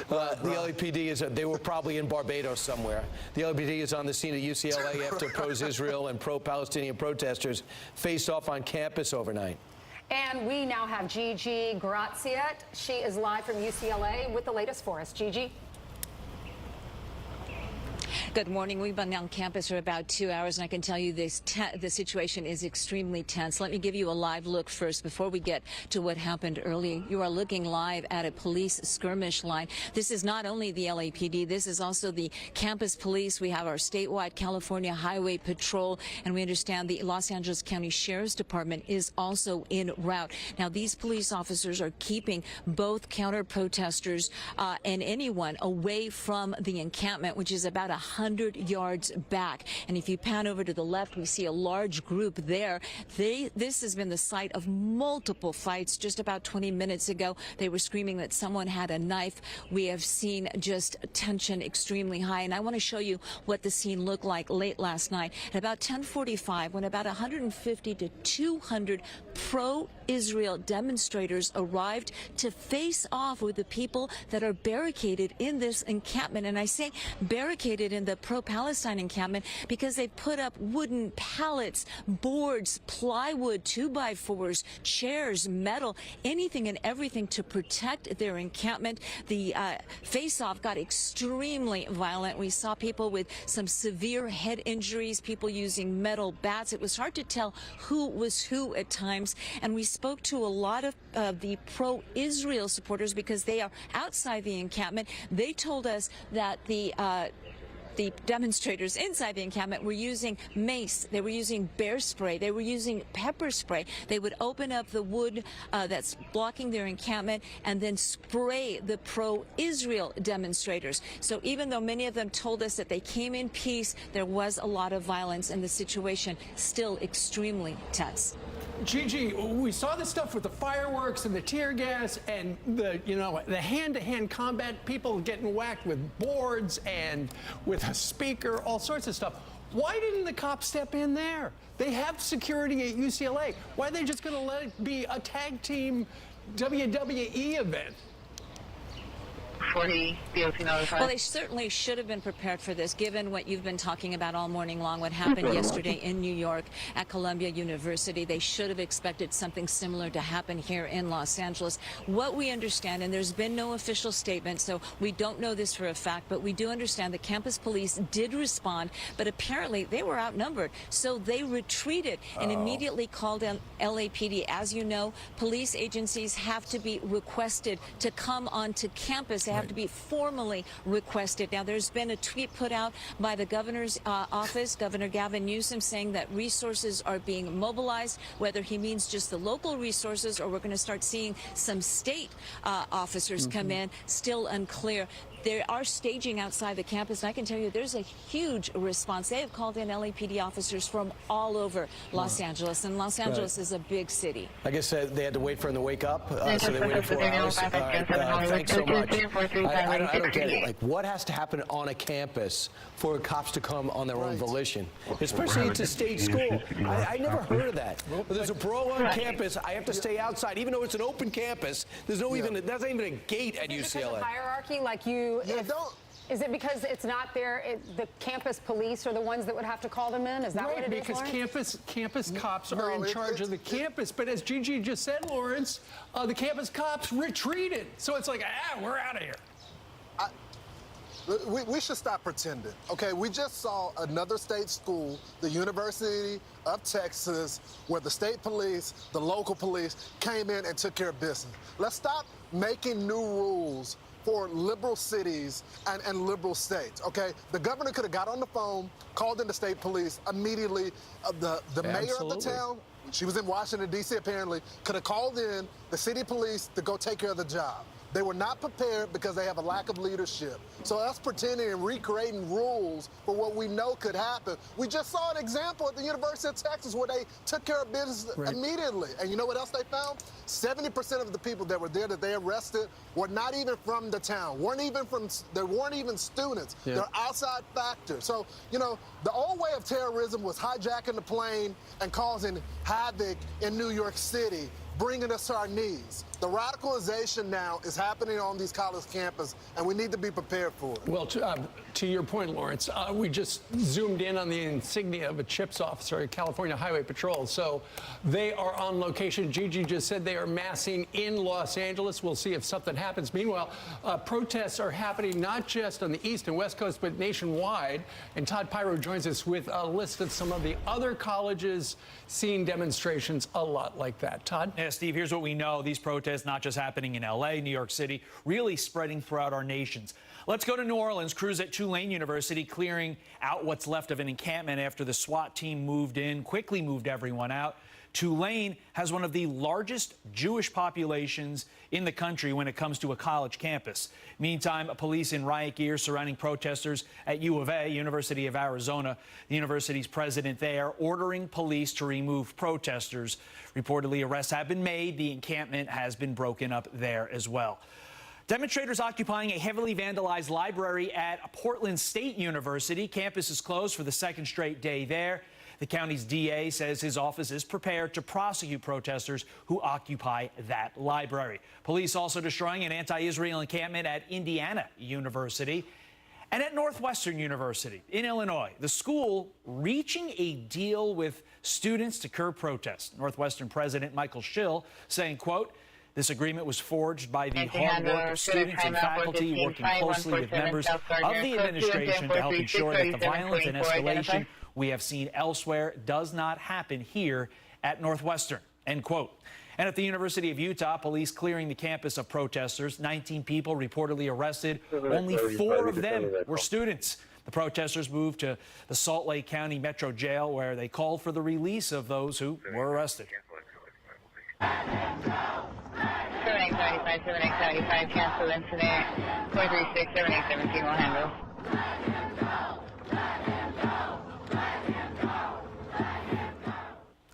LAPD is, they were probably in Barbados somewhere. The LAPD is on the scene at UCLA after pro-Israel and pro-Palestinian protesters faced off on campus overnight. And we now have Gigi Graziet. She is live from UCLA with the latest for us. Gigi. Good morning. We've been on campus for about 2 hours, and I can tell you the situation is extremely tense. Let me give you a live look first before we get to what happened early. You are looking live at a police skirmish line. This is not only the LAPD. This is also the campus police. We have our statewide California Highway Patrol, and we understand the Los Angeles County Sheriff's Department is also en route. Now, these police officers are keeping both counter-protesters and anyone away from the encampment, which is about 100 yards back. And if you pan over to the left, we see a large group there. This has been the site of multiple fights. Just about 20 minutes ago, they were screaming that someone had a knife. We have seen just tension extremely high. And I want to show you what the scene looked like late last night. At about 10:45, when about 150 to 200 pro-Israel demonstrators arrived to face off with the people that are barricaded in this encampment. And I say barricaded in the pro-Palestine encampment because they put up wooden pallets, boards, plywood, 2x4s, chairs, metal, anything and everything to protect their encampment. The face-off got extremely violent. We saw people with some severe head injuries, people using metal bats. It was hard to tell who was who at times. And we spoke to a lot of the pro-Israel supporters because they are outside the encampment. They told us that the demonstrators inside the encampment were using mace, they were using bear spray, they were using pepper spray. They would open up the wood that's blocking their encampment and then spray the pro-Israel demonstrators. So even though many of them told us that they came in peace, there was a lot of violence and the situation still extremely tense. Gigi, we saw this stuff with the fireworks and the tear gas and the hand-to-hand combat, people getting whacked with boards and with a speaker, all sorts of stuff. Why didn't the cops step in there? They have security at UCLA. Why are they just going to let it be a tag team WWE event? Well, they certainly should have been prepared for this, given what you've been talking about all morning long, what happened yesterday in New York at Columbia University. They should have expected something similar to happen here in Los Angeles. What we understand, and there's been no official statement, so we don't know this for a fact, but we do understand the campus police did respond, but apparently they were outnumbered, so they retreated and immediately called in LAPD. As you know, police agencies have to be requested to come onto campus. They have to be formally requested. Now, there's been a tweet put out by the governor's office, Governor Gavin Newsom, saying that resources are being mobilized, whether he means just the local resources or we're going to start seeing some state officers come in, still unclear. They are staging outside the campus, and I can tell you there's a huge response. They have called in LAPD officers from all over Los Angeles, and Los Angeles is a big city. I guess they had to wait for him to wake up, so they waited 4 hours. All right, thanks so much. I don't get it. Like, what has to happen on a campus for cops to come on their own volition? Especially it's a state school. I never heard of that. There's a brawl on campus. I have to stay outside, even though it's an open campus. There's no even there's not even a gate at UCLA. Because of hierarchy, like you. Is it because it's not there? The campus police are the ones that would have to call them in? Is that what it is, because campus cops are in charge of the campus. But as Gigi just said, Lawrence, the campus cops retreated. So it's like, we're out of here. We should stop pretending, okay? We just saw another state school, the University of Texas, where the state police, the local police came in and took care of business. Let's stop making new rules for liberal cities and liberal states, okay? The governor could have got on the phone, called in the state police immediately. The mayor of the town, she was in Washington, D.C. apparently, could have called in the city police to go take care of the job. They were not prepared because they have a lack of leadership. So us pretending and recreating rules for what we know could happen. We just saw an example at the University of Texas where they took care of business immediately. And you know what else they found? 70% of the people that were there that they arrested were not even from the town, they weren't even students. They're outside factors. So, you know, the old way of terrorism was hijacking the plane and causing havoc in New York City, bringing us to our knees. The radicalization now is happening on these college campuses, and we need to be prepared for it. Well, to your point, Lawrence, we just zoomed in on the insignia of a CHIPS officer at California Highway Patrol. So they are on location. Gigi just said they are massing in Los Angeles. We'll see if something happens. Meanwhile, protests are happening not just on the East and West Coast, but nationwide. And Todd Pyro joins us with a list of some of the other colleges seeing demonstrations a lot like that. Todd? Yeah, Steve, here's what we know. These protests not just happening in L.A., New York City, really spreading throughout our nations. Let's go to New Orleans. Crews at Tulane University clearing out what's left of an encampment after the SWAT team moved in, quickly moved everyone out. Tulane has one of the largest Jewish populations in the country when it comes to a college campus. Meantime, police in riot gear surrounding protesters at U of A, University of Arizona. The university's president there ordering police to remove protesters. Reportedly, arrests have been made. The encampment has been broken up there as well. Demonstrators occupying a heavily vandalized library at Portland State University. Campus is closed for the second straight day there. The county's DA says his office is prepared to prosecute protesters who occupy that library. Police also destroying an anti-Israel encampment at Indiana University. And at Northwestern University in Illinois, the school reaching a deal with students to curb protests. Northwestern President Michael Schill saying, quote, this agreement was forged by the hard work of students and faculty working closely with members of the administration to help ensure that the violence and escalation we have seen elsewhere does not happen here at Northwestern, end quote. And at the University of Utah, police clearing the campus of protesters. 19 people reportedly arrested. Only 4 of them were students. The protesters moved to the Salt Lake County Metro Jail, where they called for the release of those who were arrested. 7875, 7875, cancel incident. 436, 7817 will handle.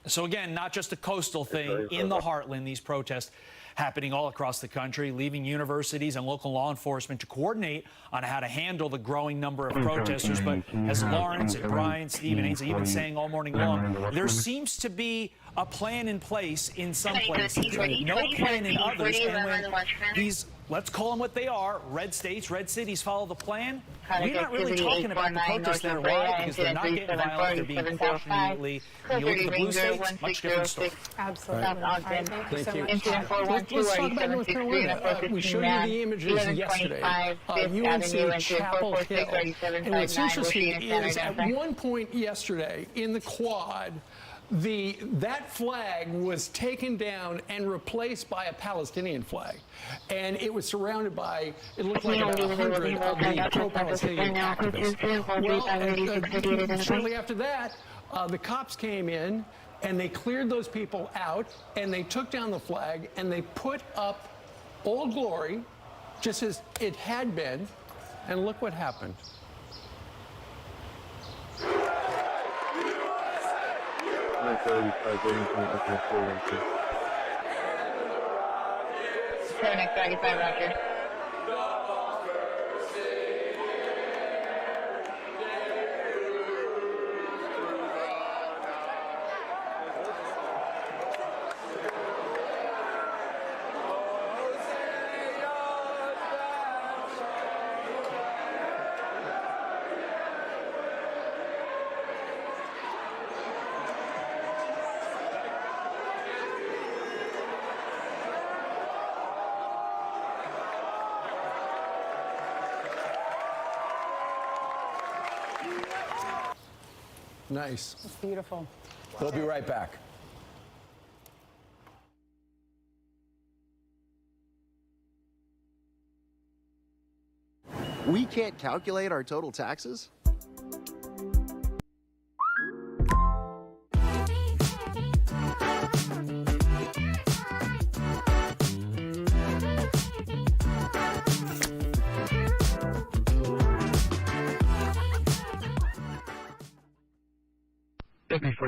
So again, not just a coastal thing. In the heartland, these protests happening all across the country, leaving universities and local law enforcement to coordinate on how to handle the growing number of protesters. But as Lawrence and Brian, Steve, and Ainsley have been saying all morning long, there seems to be a plan in place in some places, but no plan in others. And when these, let's call them what they are, red states, red cities follow the plan, we're not really talking about the protests that are wide because they're not getting violent, they're being cautioned immediately. When you look at the blue states, much different story. Absolutely. Right. Thank you so much. Let's talk about North Carolina. We showed you the images yesterday. UNC Chapel Hill. And what's interesting is at one point yesterday in the quad, that flag was taken down and replaced by a Palestinian flag. And it was surrounded by, it looked like about 100 of the pro-Palestinian activists. Well, shortly after that, the cops came in and they cleared those people out and they took down the flag and they put up Old Glory, just as it had been, And look what happened. Roger. Nice. It's beautiful. We'll be right back. We can't calculate our total taxes?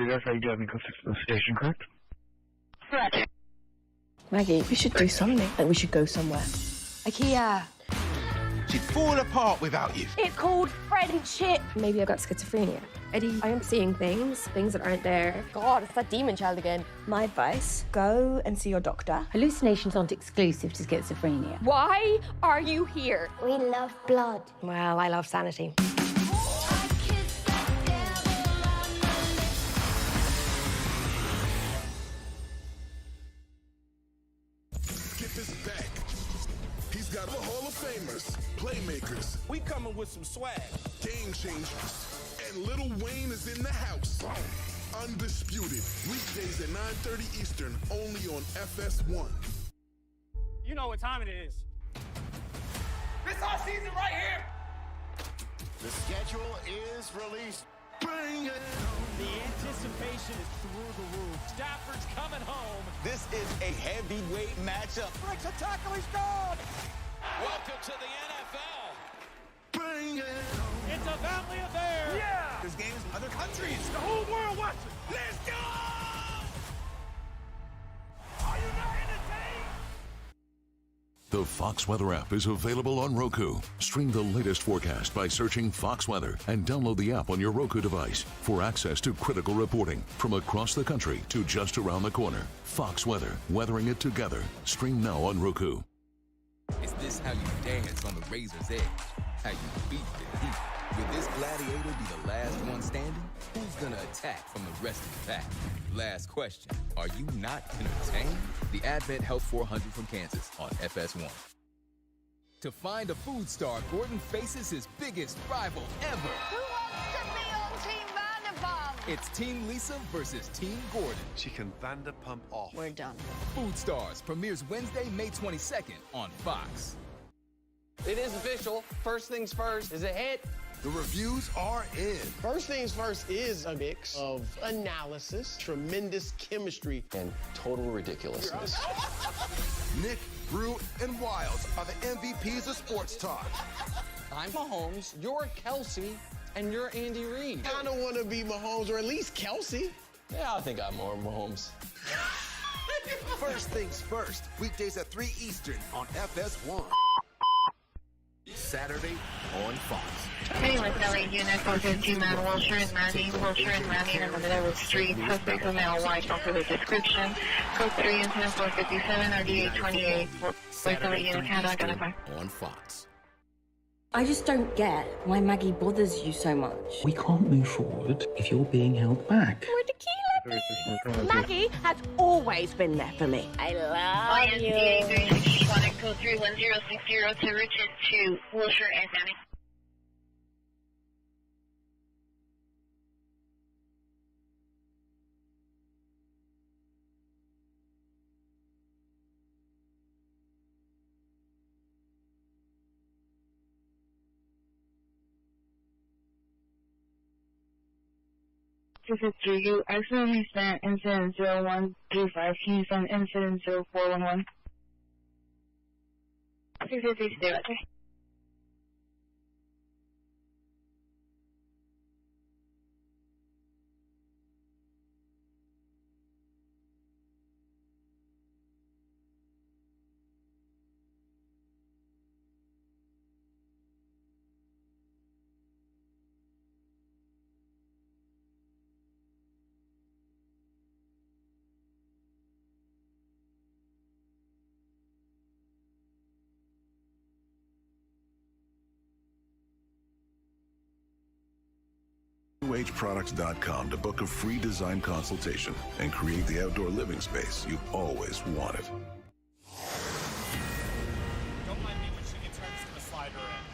That's how you do have me go to the station, correct? Roger. Maggie, we should do something. Like, we should go somewhere. IKEA. She'd fall apart without you. It's called friendship. Maybe I've got schizophrenia. Eddie, I am seeing things that aren't there. God, it's that demon child again. My advice, go and see your doctor. Hallucinations aren't exclusive to schizophrenia. Why are you here? We love blood. Well, I love sanity. Got the Hall of Famers, playmakers. We coming with some swag. Game changers. And Lil Wayne is in the house. Undisputed. Weekdays at 9:30 Eastern, only on FS1. You know what time it is. This our season right here. The schedule is released. Bring it. The anticipation is through the roof. Stafford's coming home. This is a heavyweight matchup. Breaks a tackle, he's gone. Welcome to the NFL. Bring it. It's a family affair. Yeah. There's games in other countries. The whole world watching. Let's go. Are you not entertained? The Fox Weather app is available on Roku. Stream the latest forecast by searching Fox Weather and download the app on your Roku device for access to critical reporting from across the country to just around the corner. Fox Weather, weathering it together. Stream now on Roku. Is this how you dance on the razor's edge? How you beat the heat? Will this gladiator be the last one standing? Who's gonna attack from the rest of the pack? Last question. Are you not entertained? The Advent Health 400 from Kansas on FS1. To find a food star, Gordon faces his biggest rival ever. Who wants to be on Team Vanderpump? It's Team Lisa versus Team Gordon. She can Vanderpump off. We're done. Food Stars premieres Wednesday, May 22nd on Fox. It is official. First Things First is a hit. The reviews are in. First Things First is a mix of analysis, tremendous chemistry, and total ridiculousness. Nick, Brew, and Wiles are the MVPs of sports talk. I'm Mahomes, you're Kelsey, and you're Andy Reid. I don't want to be Mahomes, or at least Kelsey. Yeah, I think I'm more Mahomes. First Things First, weekdays at 3 Eastern on FS1. Saturday on Fox. Hey, with LA Unit 415 man, Wilshire and Manning in the middle of the street. Suspect of male white for the description. Code 3 and 10457 RDA 28. With LA Unit can't identify. On Fox. I just don't get why Maggie bothers you so much. We can't move forward if you're being held back. We're tequila, please. Maggie has always been there for me. I love you. INCA 361 code 31060 to Richard to Wilshire and Manning. You accidentally sent incident 0135. Can you send incident 0411? 653, okay. UHProducts.com to book a free design consultation and create the outdoor living space you've always wanted.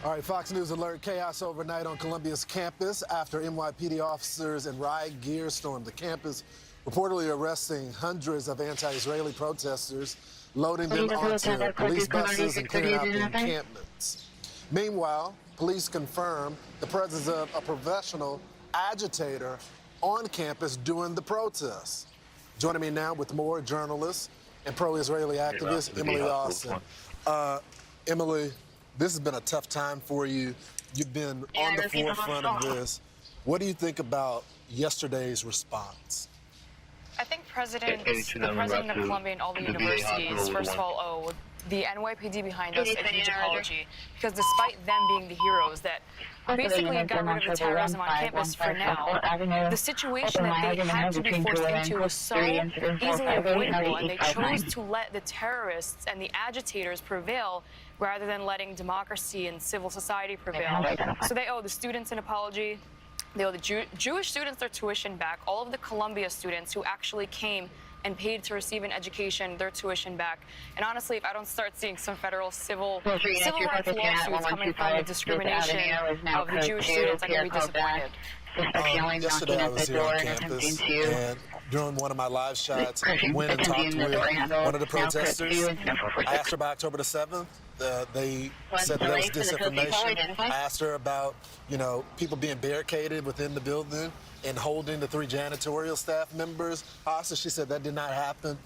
All right, Fox News alert. Chaos overnight on Columbia's campus after NYPD officers in riot gear stormed the campus, reportedly arresting hundreds of anti-Israeli protesters, loading them onto police buses and clearing out the encampments. Meanwhile, police confirm the presence of a professional agitator on campus during the protests. Joining me now with more, journalist and pro-Israeli activist Emily Austin. Emily, this has been a tough time for you. You've been on the forefront of this. What do you think about yesterday's response? I think the president of Columbia and all the universities, first of all, owe the NYPD behind us a huge apology, because despite them being the heroes that basically got rid of the terrorism on campus for now, the situation that they had to be forced into was so easily avoidable, and they chose to let the terrorists and the agitators prevail rather than letting democracy and civil society prevail. So they owe the students an apology. They owe the Jewish students their tuition back. All of the Columbia students who actually came and paid to receive an education, their tuition back. And honestly, if I don't start seeing some federal civil rights lawsuits coming from the discrimination of the Jewish students, I'm going to be disappointed. Yesterday I was here on campus, and during one of my live shots, went and talked with one of the protesters. I asked her about October the 7th. They said that was disinformation. I asked her about, people being barricaded within the building and holding the 3 janitorial staff members hostage. She said that did not happen.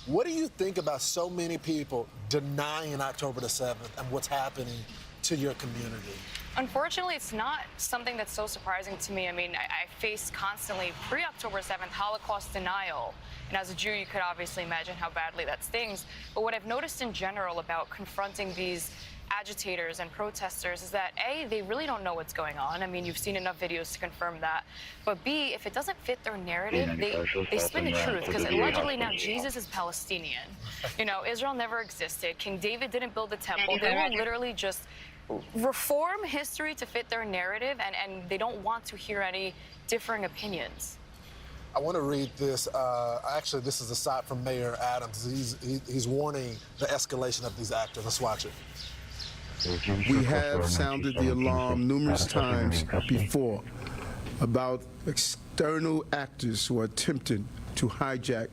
What do you think about so many people denying October the 7th and what's happening to your community? Unfortunately, it's not something that's so surprising to me. I mean, I face constantly pre-October 7th Holocaust denial. And as a Jew, you could obviously imagine how badly that stings. But what I've noticed in general about confronting these agitators and protesters is that, A, they really don't know what's going on. I mean, you've seen enough videos to confirm that. But B, if it doesn't fit their narrative, they spin the truth, because allegedly now Jesus is Palestinian. Israel never existed. King David didn't build the temple. They will literally just reform history to fit their narrative, and they don't want to hear any differing opinions. I want to read this. Actually, this is a side from Mayor Adams. He's warning the escalation of these actors. Let's watch it. We have sounded the alarm numerous times before about external actors who are attempting to hijack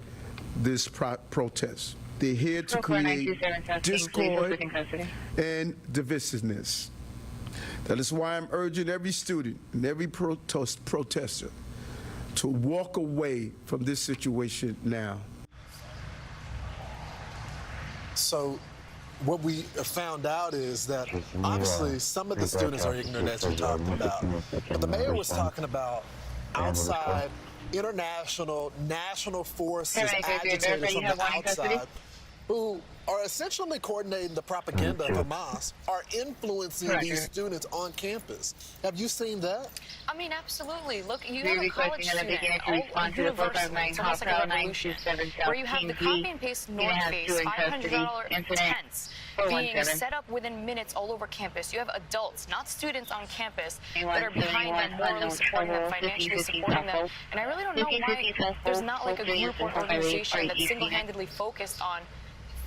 this protest. They're here to create discord and divisiveness. That is why I'm urging every student and every protester to walk away from this situation now. So what we found out is that obviously some of the students are ignorant, as you talked about. But the mayor was talking about outside, international, national forces, agitators from the outside who are essentially coordinating the propaganda of Hamas, are influencing these students on campus. Have you seen that? I mean, absolutely. Look, you have a college student, universally, it's almost like a revolution, where you have the copy and paste North Face $500 tents being set up within minutes all over campus. You have adults, not students on campus, that are behind them, morally supporting them, financially supporting them. And I really don't know why there's not like a group or organization that's single-handedly focused on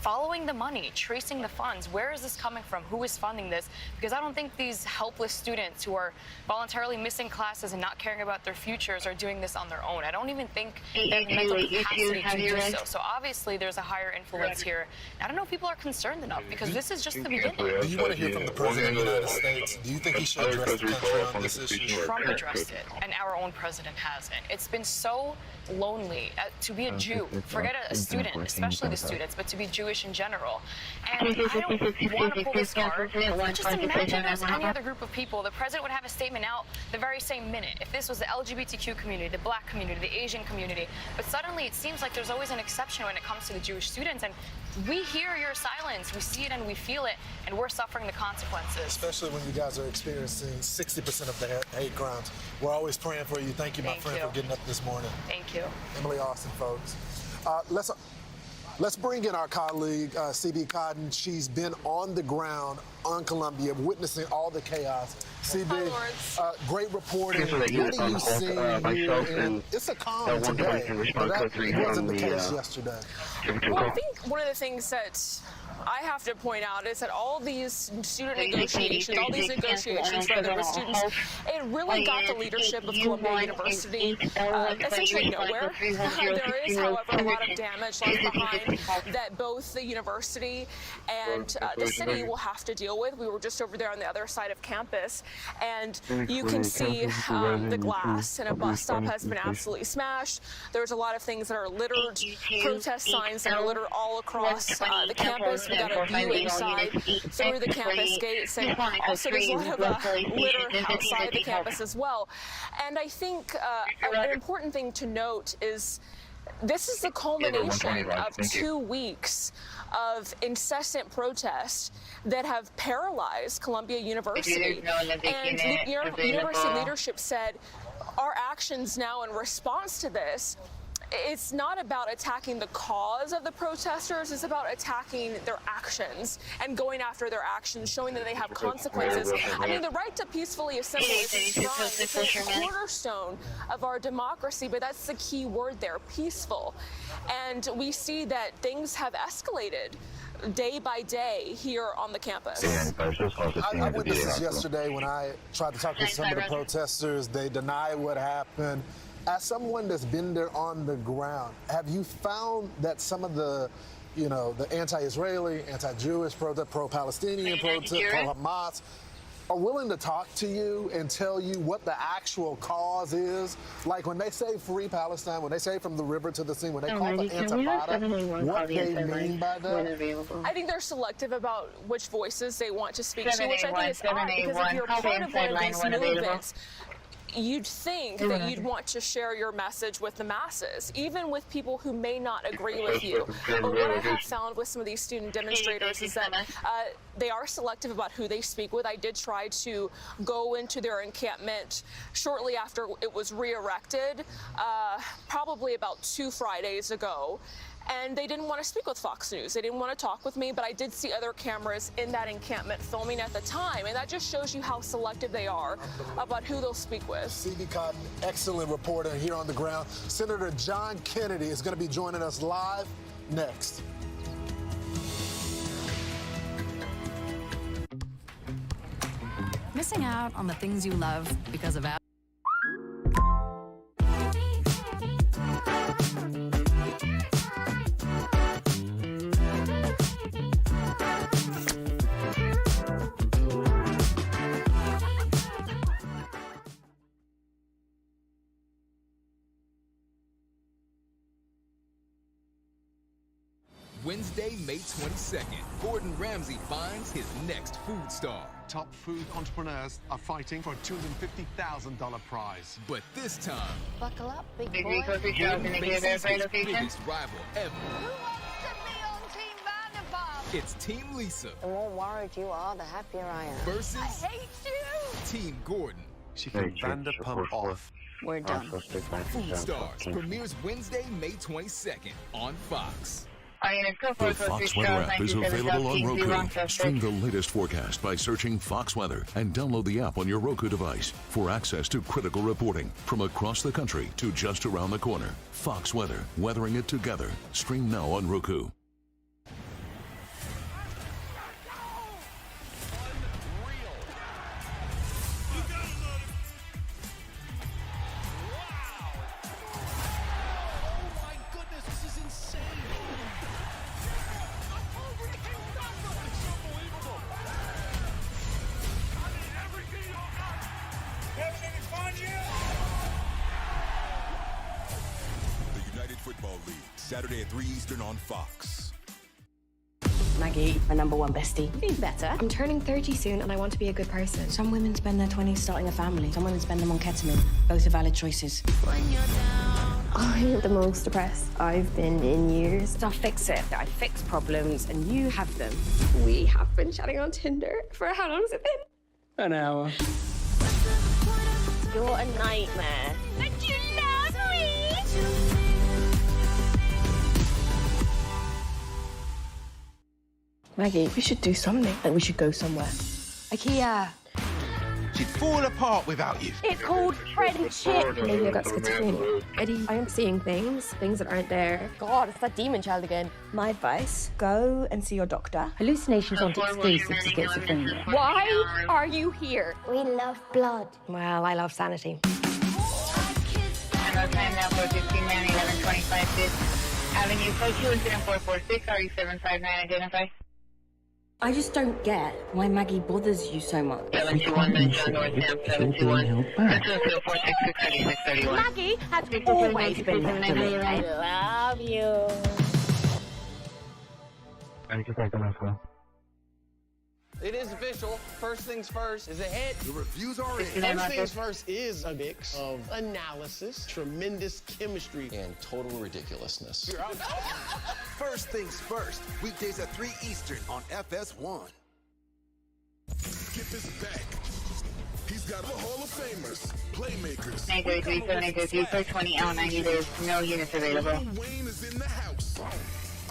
following the money, tracing the funds. Where is this coming from? Who is funding this? Because I don't think these helpless students who are voluntarily missing classes and not caring about their futures are doing this on their own. I don't even think they have mental capacity to do so. So obviously there's a higher influence here. I don't know if people are concerned enough, because this is just the beginning. Do you want to hear from the President of the United States? Do you think he should address the country on this issue? Trump addressed it, and our own president hasn't. It's been so lonely to be a Jew. Forget a student, especially the students, but to be Jewish in general. And I don't want to pull this card. Just imagine there's any other group of people. The president would have a statement out the very same minute. If this was the LGBTQ community, the black community, the Asian community. But suddenly it seems like there's always an exception when it comes to the Jewish students. And we hear your silence, we see it and we feel it, and we're suffering the consequences. Especially when you guys are experiencing 60% of the hate crimes. We're always praying for you. Thank you, my friend, for getting up this morning. Thank you. Emily Austin, folks. Let's bring in our colleague, CB Cotton. She's been on the ground on Columbia, witnessing all the chaos. CB, great reporting. What are you seeing here? And it's a calm today, but that wasn't the case yesterday. Well, I think one of the things that I have to point out is that all these student negotiations, all these negotiations, whether with students, it really got the leadership of Columbia University essentially nowhere. There is, however, a lot of damage left behind that both the university and the city will have to deal with. We were just over there on the other side of campus, and you can see the glass, and a bus stop has been absolutely smashed. There's a lot of things that are littered, protest signs that are littered all across the campus. We got a viewing side through the campus gates, and also there's a lot of litter outside the campus as well. And I think an important thing to note is this is the culmination of 2 weeks of incessant protests that have paralyzed Columbia University. And university leadership said, our actions now in response to this, it's not about attacking the cause of the protesters, it's about attacking their actions and going after their actions, showing that they have consequences. I mean, the right to peacefully assemble is strong. It's a cornerstone of our democracy, but that's the key word there, peaceful. And we see that things have escalated day by day here on the campus. I witnessed this yesterday when I tried to talk to some of the protesters. They deny what happened. As someone that's been there on the ground, have you found that some of the, the anti-Israeli, anti-Jewish protest, pro-Palestinian protest, pro-Hamas, are willing to talk to you and tell you what the actual cause is? Like when they say free Palestine, when they say from the river to the sea, when they call the Intifada, what they mean by that? I think they're selective about which voices they want to speak to, which I think is odd, because if you're part of one of these movements, you'd think that you'd want to share your message with the masses, even with people who may not agree with you. But what I have found with some of these student demonstrators is that they are selective about who they speak with. I did try to go into their encampment shortly after it was re-erected, probably about 2 Fridays ago. And they didn't want to speak with Fox News. They didn't want to talk with me, but I did see other cameras in that encampment filming at the time, and that just shows you how selective they are about who they'll speak with. CB Cotton, excellent reporter here on the ground. Senator John Kennedy is going to be joining us live next. Missing out on the things you love because of Wednesday, May 22nd, Gordon Ramsay finds his next food star. Top food entrepreneurs are fighting for a $250,000 prize. But this time, buckle up, big boy. Gordon faces his biggest rival ever. Who wants to be on Team Vanderpump? It's Team Lisa. The more worried you are, the happier I am. Versus I hate you. Team Gordon. She can Vanderpump off. We're done. Food Stars premieres Wednesday, May 22nd on Fox. The Fox Weather app is available on Roku. Stream the latest forecast by searching Fox Weather and download the app on your Roku device for access to critical reporting from across the country to just around the corner. Fox Weather, weathering it together. Stream now on Roku. Saturday at 3 Eastern on Fox. Maggie, my #1 bestie. Be better. I'm turning 30 soon and I want to be a good person. Some women spend their 20s starting a family. Some women spend them on ketamine. Both are valid choices. When you're down. I'm the most depressed I've been in years. I'll fix it. I fix problems and you have them. We have been chatting on Tinder for how long has it been? An hour. You're a nightmare. But you love me. Maggie, we should do something. Like, we should go somewhere. IKEA. She'd fall apart without you. It's called friendship. Maybe I've got schizophrenia. Eddie, I am seeing things that aren't there. God, it's that demon child again. My advice, go and see your doctor. Hallucinations aren't exclusive to schizophrenia. Why are you here? We love blood. Well, I love sanity. Time now for 15-man, 1125 Fifth Avenue, code 2 incident 446, RE759, identify. I just don't get why Maggie bothers you so much. 721 Mitchell, North Dam, 721. Maggie has always been there for me. I love you. It is official. First things first is a hit. The reviews are in. First things first is a mix of analysis, tremendous chemistry, and total ridiculousness. You're out. First things first. Weekdays at 3 Eastern on FS1. Skip is back. He's got the Hall of Famers, playmakers. 933 for 20 L90. There's no units available. Wayne is in the house.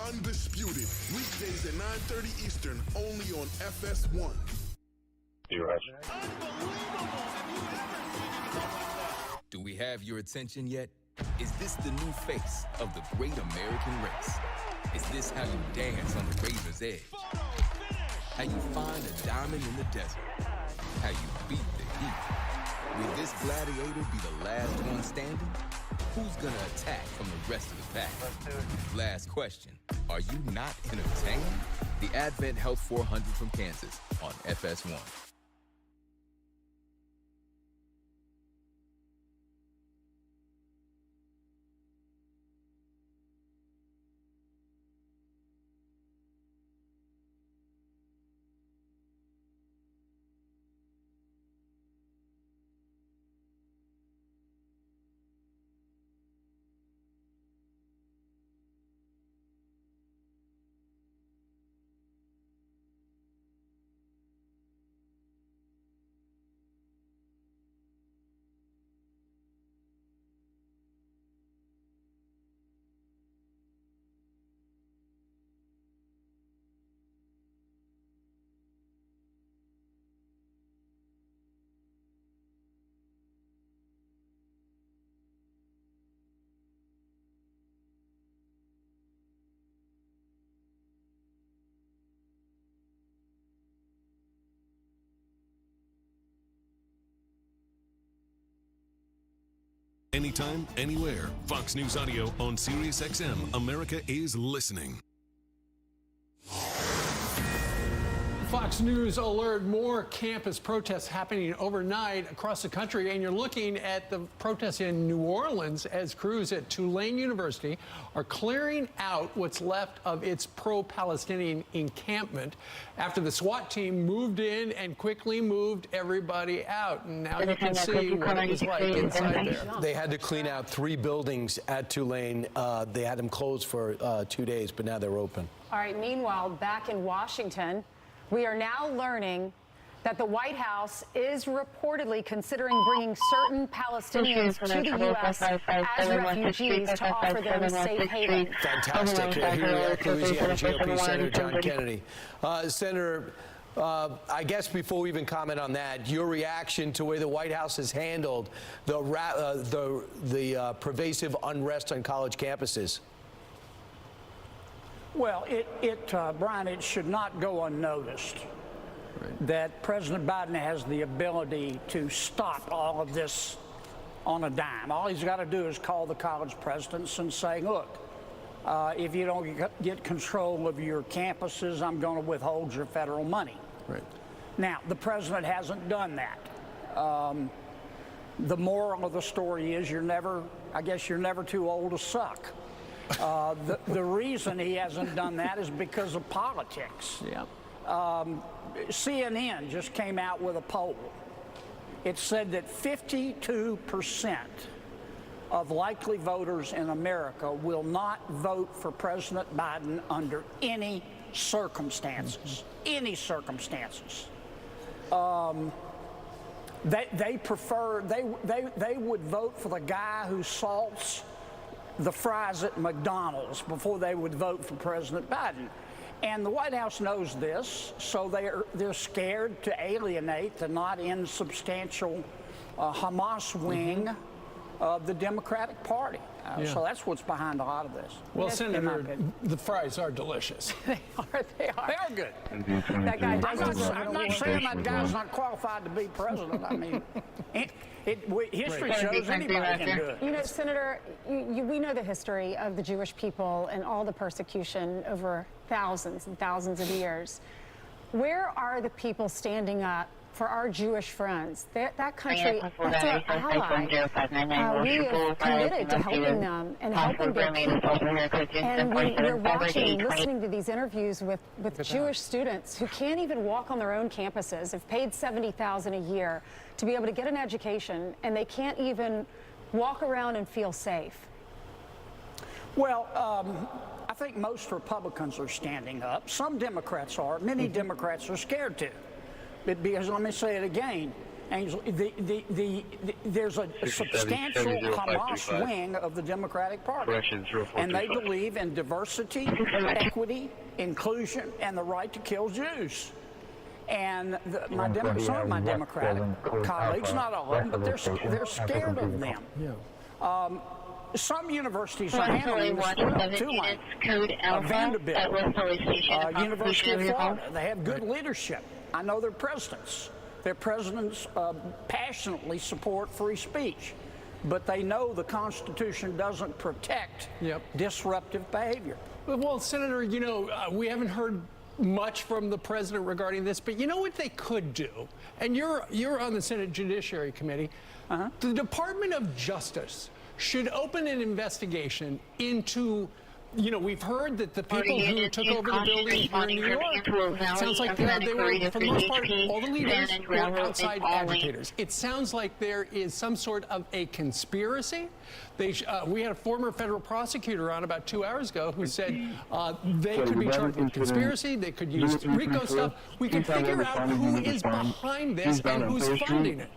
Undisputed. Weekdays at 9:30 Eastern, only on FS1. Do we have your attention yet? Is this the new face of the great American race? Is this how you dance on the razor's edge? How you find a diamond in the desert? How you beat the heat? Will this gladiator be the last one standing? Who's gonna attack from the rest of the pack? Last question. Are you not entertained? The Advent Health 400 from Kansas on FS1. Anytime, anywhere. Fox News Audio on Sirius XM. America is listening. Fox News alert, more campus protests happening overnight across the country, and you're looking at the protests in New Orleans as crews at Tulane University are clearing out what's left of its pro-Palestinian encampment after the SWAT team moved in and quickly moved everybody out. And now you can see what it was like inside there. They had to clean out 3 buildings at Tulane. They had them closed for 2 days, but now they're open. All right, meanwhile, back in Washington, we are now learning that the White House is reportedly considering bringing certain Palestinians to the U.S. as refugees to offer them a safe haven. Fantastic. Here we are, Louisiana GOP Senator John Kennedy. Senator, I guess before we even comment on that, your reaction to the way the White House has handled the pervasive unrest on college campuses. Well, Brian, it should not go unnoticed that President Biden has the ability to stop all of this on a dime. All he's got to do is call the college presidents and say, look, if you don't get control of your campuses, I'm going to withhold your federal money. Right. Now, the president hasn't done that. The moral of the story is you're never too old to suck. The reason he hasn't done that is because of politics. Yep. CNN just came out with a poll. It said that 52% of likely voters in America will not vote for President Biden under any circumstances. Any circumstances. They would vote for the guy who salts the fries at McDonald's before they would vote for President Biden. And the White House knows this, so they're scared to alienate the not insubstantial Hamas wing of the Democratic Party. So that's what's behind a lot of this. Well, Senator, the fries are delicious. They are good. That guy does I'm not saying that guy's not qualified to be president. I mean, history shows anybody can do it. You know, Senator, we know the history of the Jewish people and all the persecution over thousands and thousands of years. Where are the people standing up for our Jewish friends? That country, that's our ally. We are committed to helping them and helping their people. And we're watching and listening to these interviews with Jewish students who can't even walk on their own campuses, have paid $70,000 a year to be able to get an education, and they can't even walk around and feel safe. Well, I think most Republicans are standing up. Some Democrats are. Many Democrats are scared to. Because let me say it again, Angel, there's a substantial Hamas wing of the Democratic Party, and they believe in diversity, equity, inclusion, and the right to kill Jews. And some of my Democratic colleagues, not all of them, but they're scared of them. Some universities are handling this well. Tulane, Vanderbilt, University of Florida, they have good leadership. I know their presidents. Their presidents passionately support free speech, but they know the Constitution doesn't protect disruptive behavior. Well, Senator, you know, we haven't heard much from the president regarding this, but you know what they could do? And you're on the Senate Judiciary Committee. The Department of Justice should open an investigation into, you know, we've heard that the people who took over the building here in New York, sounds like they were, for the most part, all the leaders were outside agitators. It sounds like there is some sort of a conspiracy. We had a former federal prosecutor on about 2 hours ago who said they could be charged with conspiracy, they could use RICO stuff. We could figure out who is behind this and who's funding it.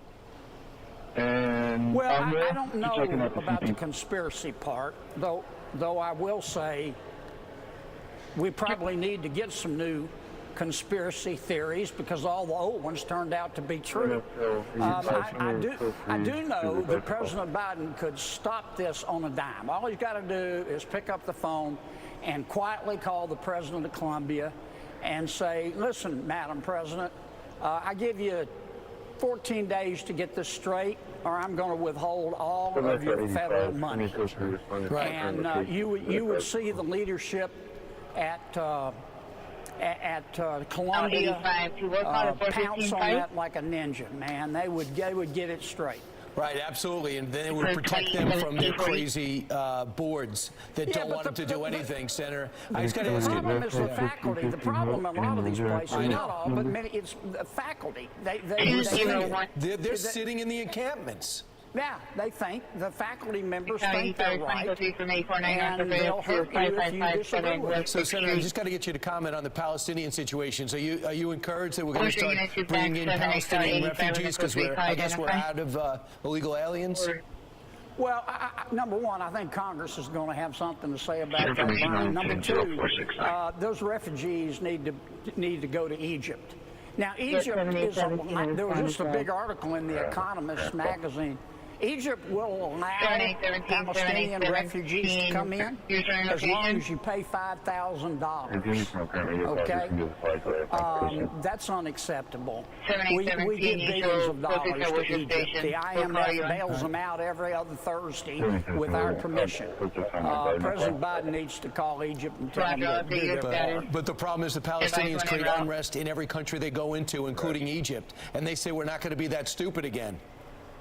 Well, I don't know about the conspiracy part, though I will say we probably need to get some new conspiracy theories because all the old ones turned out to be true. I do know that President Biden could stop this on a dime. All he's got to do is pick up the phone and quietly call the President of Colombia and say, listen, Madam President, I give you 14 days to get this straight, or I'm going to withhold all of your federal money. And you would see the leadership at Columbia pounce on that like a ninja, man. They would get it straight. Right, absolutely, and then it would protect them from their crazy boards that don't want them to do anything, Senator. I just got to ask you. The problem is the faculty. The problem in a lot of these places, not all, but many, it's the faculty. They're sitting in the encampments. Yeah, they think, the faculty members think they're right, and they'll hurt you if you disagree with it. So, Senator, I just got to get you to comment on the Palestinian situation. So are you encouraged that we're going to start bringing in Palestinian refugees because I guess we're out of illegal aliens? Well, number one, I think Congress is going to have something to say about that. Number two, those refugees need to go to Egypt. Now, Egypt is, there was just a big article in The Economist magazine. Egypt will allow Palestinian refugees to come in as long as you pay $5,000. Okay? That's unacceptable. We give billions of dollars to Egypt. The IMF bails them out every other Thursday with our permission. President Biden needs to call Egypt and tell them to do their part. But the problem is the Palestinians create unrest in every country they go into, including Egypt. And they say we're not going to be that stupid again.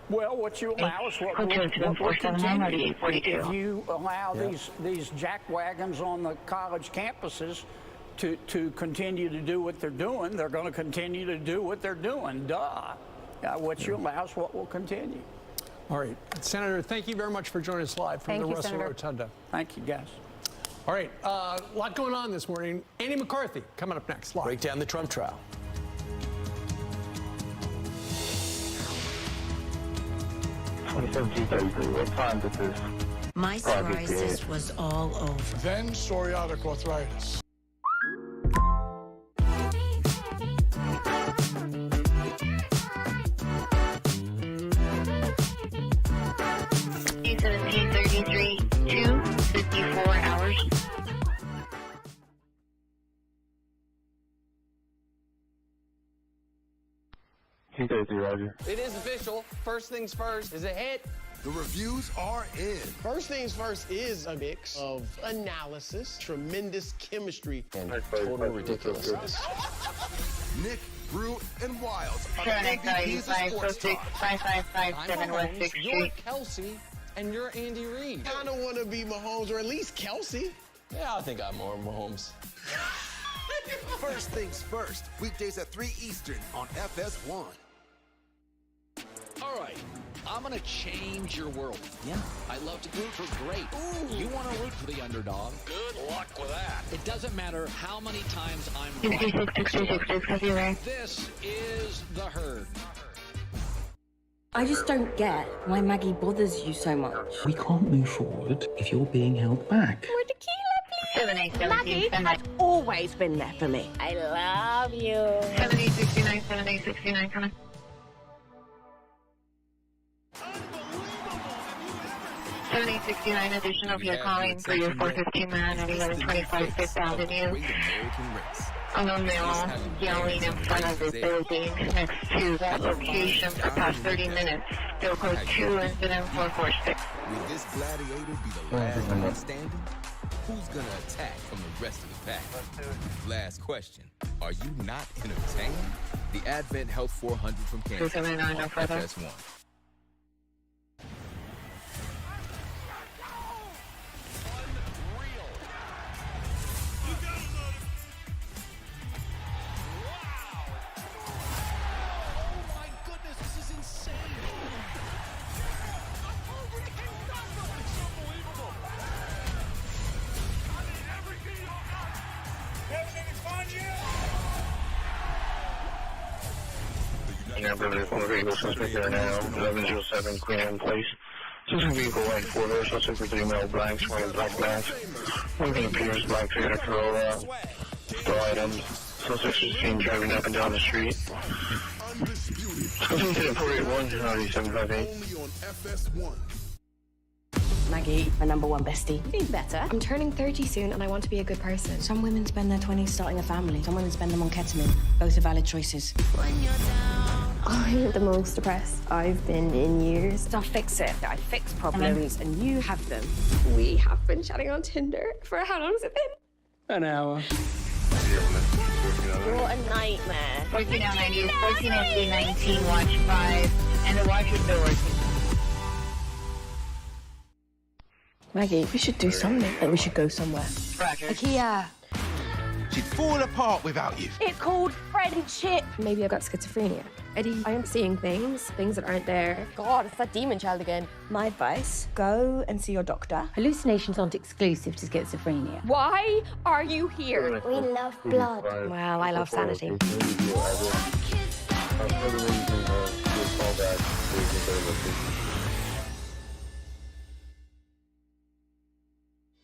Well, what you allow is what will continue. If you allow these jackwagons on the college campuses to continue to do what they're doing, they're going to continue to do what they're doing. Duh. What you allow is what will continue. All right. Senator, thank you very much for joining us live from the Russell Rotunda. Thank you, guys. All right. A lot going on this morning. Andy McCarthy coming up next. Live. Break down the Trump trial. My psoriasis was all over. Then psoriatic arthritis. 233, Roger. It is official. First things first is a hit. The reviews are in. First things first is a mix of analysis, tremendous chemistry, and total ridiculousness. Nick, Brew, and Wiles are the 7835, MVPs of sports talk. 5557 West 6th You're Street. Kelsey, and you're Andy Reid. I kind of want to be Mahomes, or at least Kelsey. Yeah, I think I'm more Mahomes. First things first. Weekdays at 3 Eastern on FS1. All right, I'm gonna change your world. Yeah, I love to root for great. Ooh. You want to root for the underdog? Good luck with that. It doesn't matter how many times I'm right. This is the herd. I just don't get why Maggie bothers you so much. We can't move forward if you're being held back. More tequila, please. Maggie has always been there for me. I love you. 7869, 7869, come on. 7869 additional, if you're calling for your 415 man at 1125 Fifth Avenue. A male yelling in front of the building next to that location for past 30 minutes. Still code 2 incident 446. Will this gladiator be the last one standing? Who's gonna attack from the rest of the pack? Last question. Are you not entertained? The Advent Health 400 from Kansas. FS1. Suspect there now, 1107 Queen Anne Place. Suspect vehicle white 4-door, suspect for 3 male blacks wearing black masks. One thing appears black Toyota Corolla, store items. Suspects is seen driving up and down the street. Suspect to 481, 758. Only on FS1. Maggie, my number one bestie. Be better. I'm turning 30 soon and I want to be a good person. Some women spend their 20s starting a family. Some women spend them on ketamine. Both are valid choices. When you're down. I'm the most depressed I've been in years. I'll fix it. I fix problems and you have them. We have been chatting on Tinder for how long has it been? An hour. What a nightmare. 1490, 1450, 19, watch 5, and the watch is still working. Maggie, we should do something. Like we should go somewhere. Roger. IKEA. She'd fall apart without you. It's called friendship. Maybe I got schizophrenia. Eddie, I am seeing things that aren't there. God, it's that demon child again. My advice, go and see your doctor. Hallucinations aren't exclusive to schizophrenia. Why are you here? We love blood. Well, I love sanity.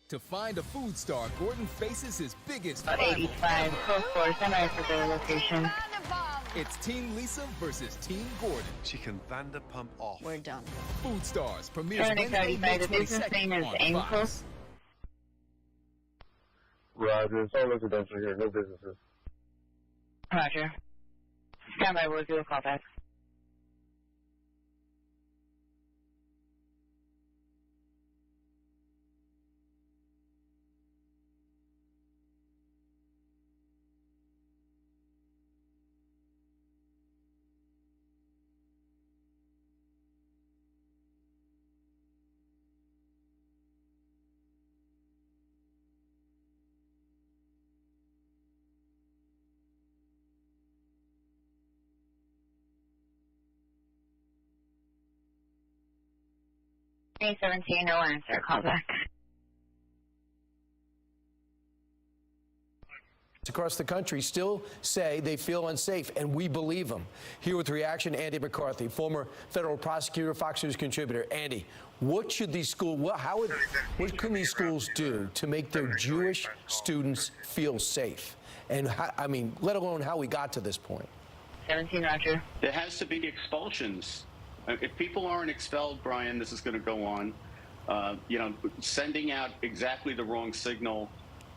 To find a food star, Gordon faces his biggest 85, code 4, semi for the location. It's Team Lisa versus Team Gordon. She can Vanderpump off. We're done. Food Stars premieres 7035, Wednesday, the business name is Ankle. Fox. Roger, it's all residential here, no businesses. Roger. Standby, we'll do a call back. A17, no answer. Call back. Across the country still say they feel unsafe, and we believe them. Here with reaction, Andy McCarthy, former federal prosecutor, Fox News contributor. Andy, what should these schools, what can these schools do to make their Jewish students feel safe? And I mean, let alone how we got to this point. 17, Roger. There has to be expulsions. If people aren't expelled, Brian, this is going to go on. You know, sending out exactly the wrong signal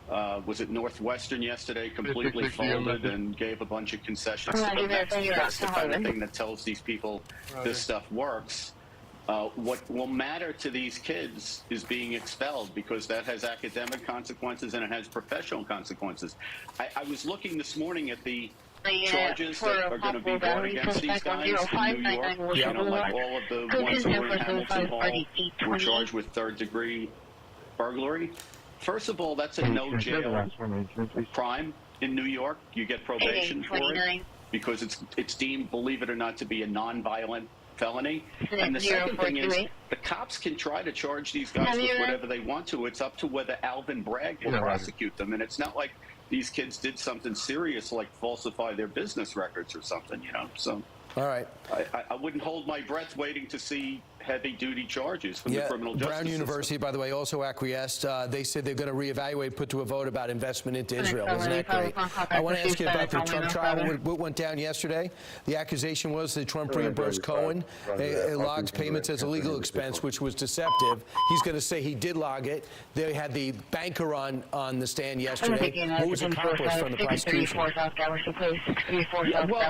was it Northwestern yesterday, completely folded and gave a bunch of concessions. That's the kind of thing that tells these people this stuff works. What will matter to these kids is being expelled, because that has academic consequences and it has professional consequences. I was looking this morning at the charges that are going to be brought against these guys in New York. You know, like all of the ones that were in Hamilton Hall were charged with third-degree burglary. First of all, that's a no-jail crime in New York. You get probation for it because it's deemed, believe it or not, to be a non-violent felony. And the second thing is, the cops can try to charge these guys with whatever they want to. It's up to whether Alvin Bragg will prosecute them. And it's not like these kids did something serious like falsify their business records or something, you know. So, all right, I wouldn't hold my breath waiting to see heavy-duty charges from the criminal justice Brown University, system. by the way, also acquiesced. They said they're going to reevaluate, put to a vote about investment into Israel. Isn't that great? I want to ask you about the Trump trial. What went down yesterday? The accusation was that Trump reimbursed Cohen, logged payments as a legal expense, which was deceptive. He's going to say he did log it. They had the banker on the stand yesterday. What was accomplished from the prosecution? Well,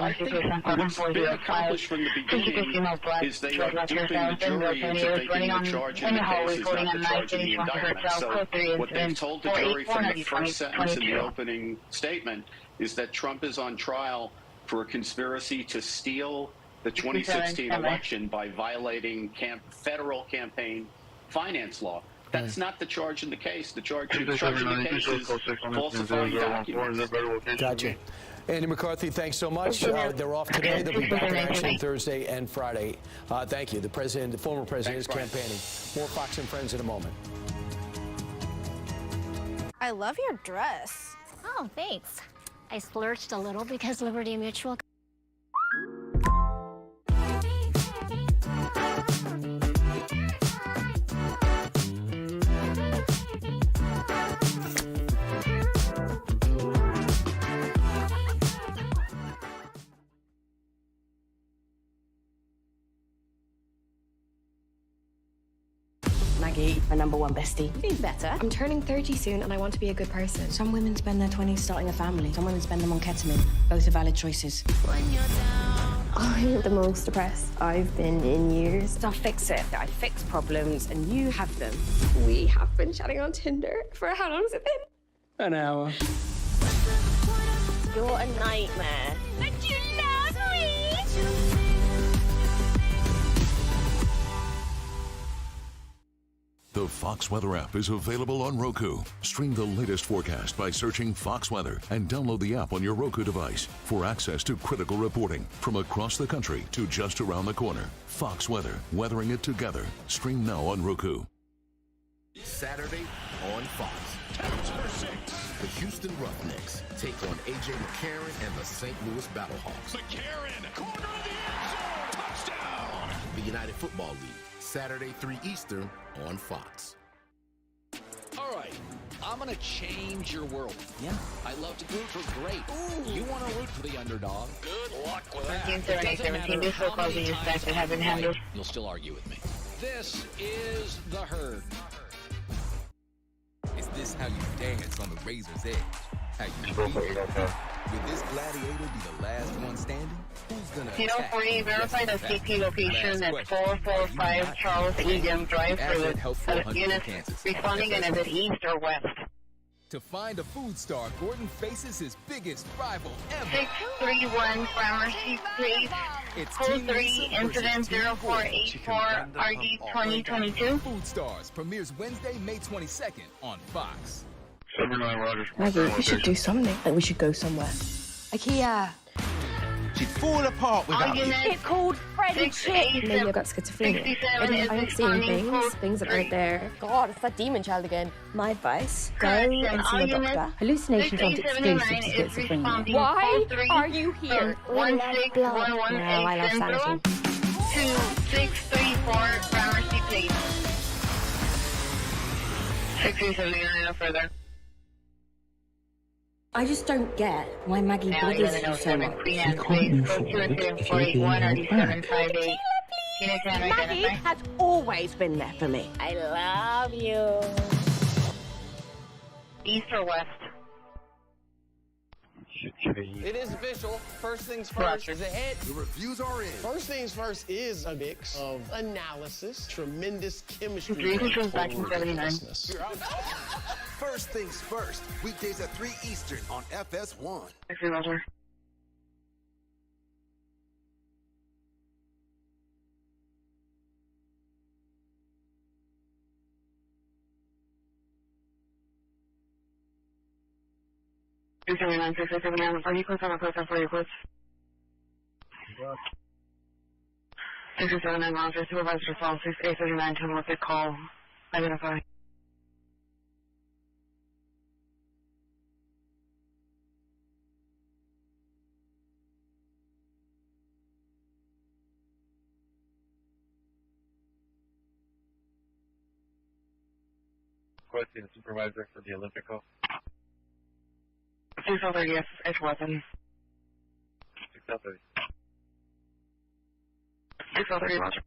I think what's been accomplished from the beginning is they are duping the jury into thinking the charge in the case is not the charge in the indictment. So what they've told the jury from the first sentence in the opening statement is that Trump is on trial for a conspiracy to steal the 2016 election by violating federal campaign finance law. That's not the charge in the case. The charge in the case is falsifying documents. Gotcha. Andy McCarthy, thanks so much. They're off today. They'll be back in action Thursday and Friday. Thank you. The former president, is campaigning. More Fox and Friends in a moment. I love your dress. Oh, thanks. I splurged a little because Liberty Mutual. Maggie, my #1 bestie. Be better. I'm turning 30 soon and I want to be a good person. Some women spend their 20s starting a family. Some women spend them on ketamine. Both are valid choices. I'm the most depressed I've been in years. I'll fix it. I fix problems and you have them. We have been chatting on Tinder for how long has it been? An hour. You're a nightmare. But you love me! The Fox Weather app is available on Roku. Stream the latest forecast by searching Fox Weather and download the app on your Roku device for access to critical reporting from across the country to just around the corner. Fox Weather, weathering it together. Stream now on Roku. Saturday on Fox. The Houston Roughnecks take on A.J. McCarron and the St. Louis Battlehawks. McCarron, corner of the end zone, touchdown! The United Football League, Saturday 3 Eastern on Fox. All right, I'm going to change your world. Yeah, I love to root for great. You want to root for the underdog. Good luck with that. It doesn't matter how many times I'm right, you'll still argue with me. This is The Herd. Is this how you dance on the razor's edge? How you beat it? Will this gladiator be the last one standing? Who's gonna attack? 3, verify the CP location at 445 Charles Egan Drive for the units responding in either east or west. To find a food star, Gordon faces his biggest rival ever. 631 Gramercy, please. It's Code Team 3, Lisa incident versus 0484 RD 2022. Food Stars premieres Wednesday, May 22nd on Fox. 79 Rogers. Maggie, we should do something. Like we should go somewhere. IKEA. She'd fall apart without you. It's called friendship. Maybe I've got schizophrenia. I'm seeing things that aren't there. God, it's that demon child again. My advice, go and see a doctor. Hallucinations aren't exclusive to schizophrenia. Why are you here? 16118 No, I love sanity. 2634 Gramercy, please. 6379 no further. I just don't get why Maggie bothers you so much. You can't move forward if you're being held back. Maggie has always been there for me. I love you. East or west? It is official. First things first is a hit. The reviews are in. First things first is a mix of analysis, tremendous chemistry. Greece was back in 79. First things first. Weekdays at 3 Eastern on FS1. Okay, Roger. Are you close on a protest for your quotes? 679 Roger, supervisor response, 6839, 10 look at call, identify. Question supervisor for the Olympic call. 630, yes, it's weapon. 630. 630, Roger.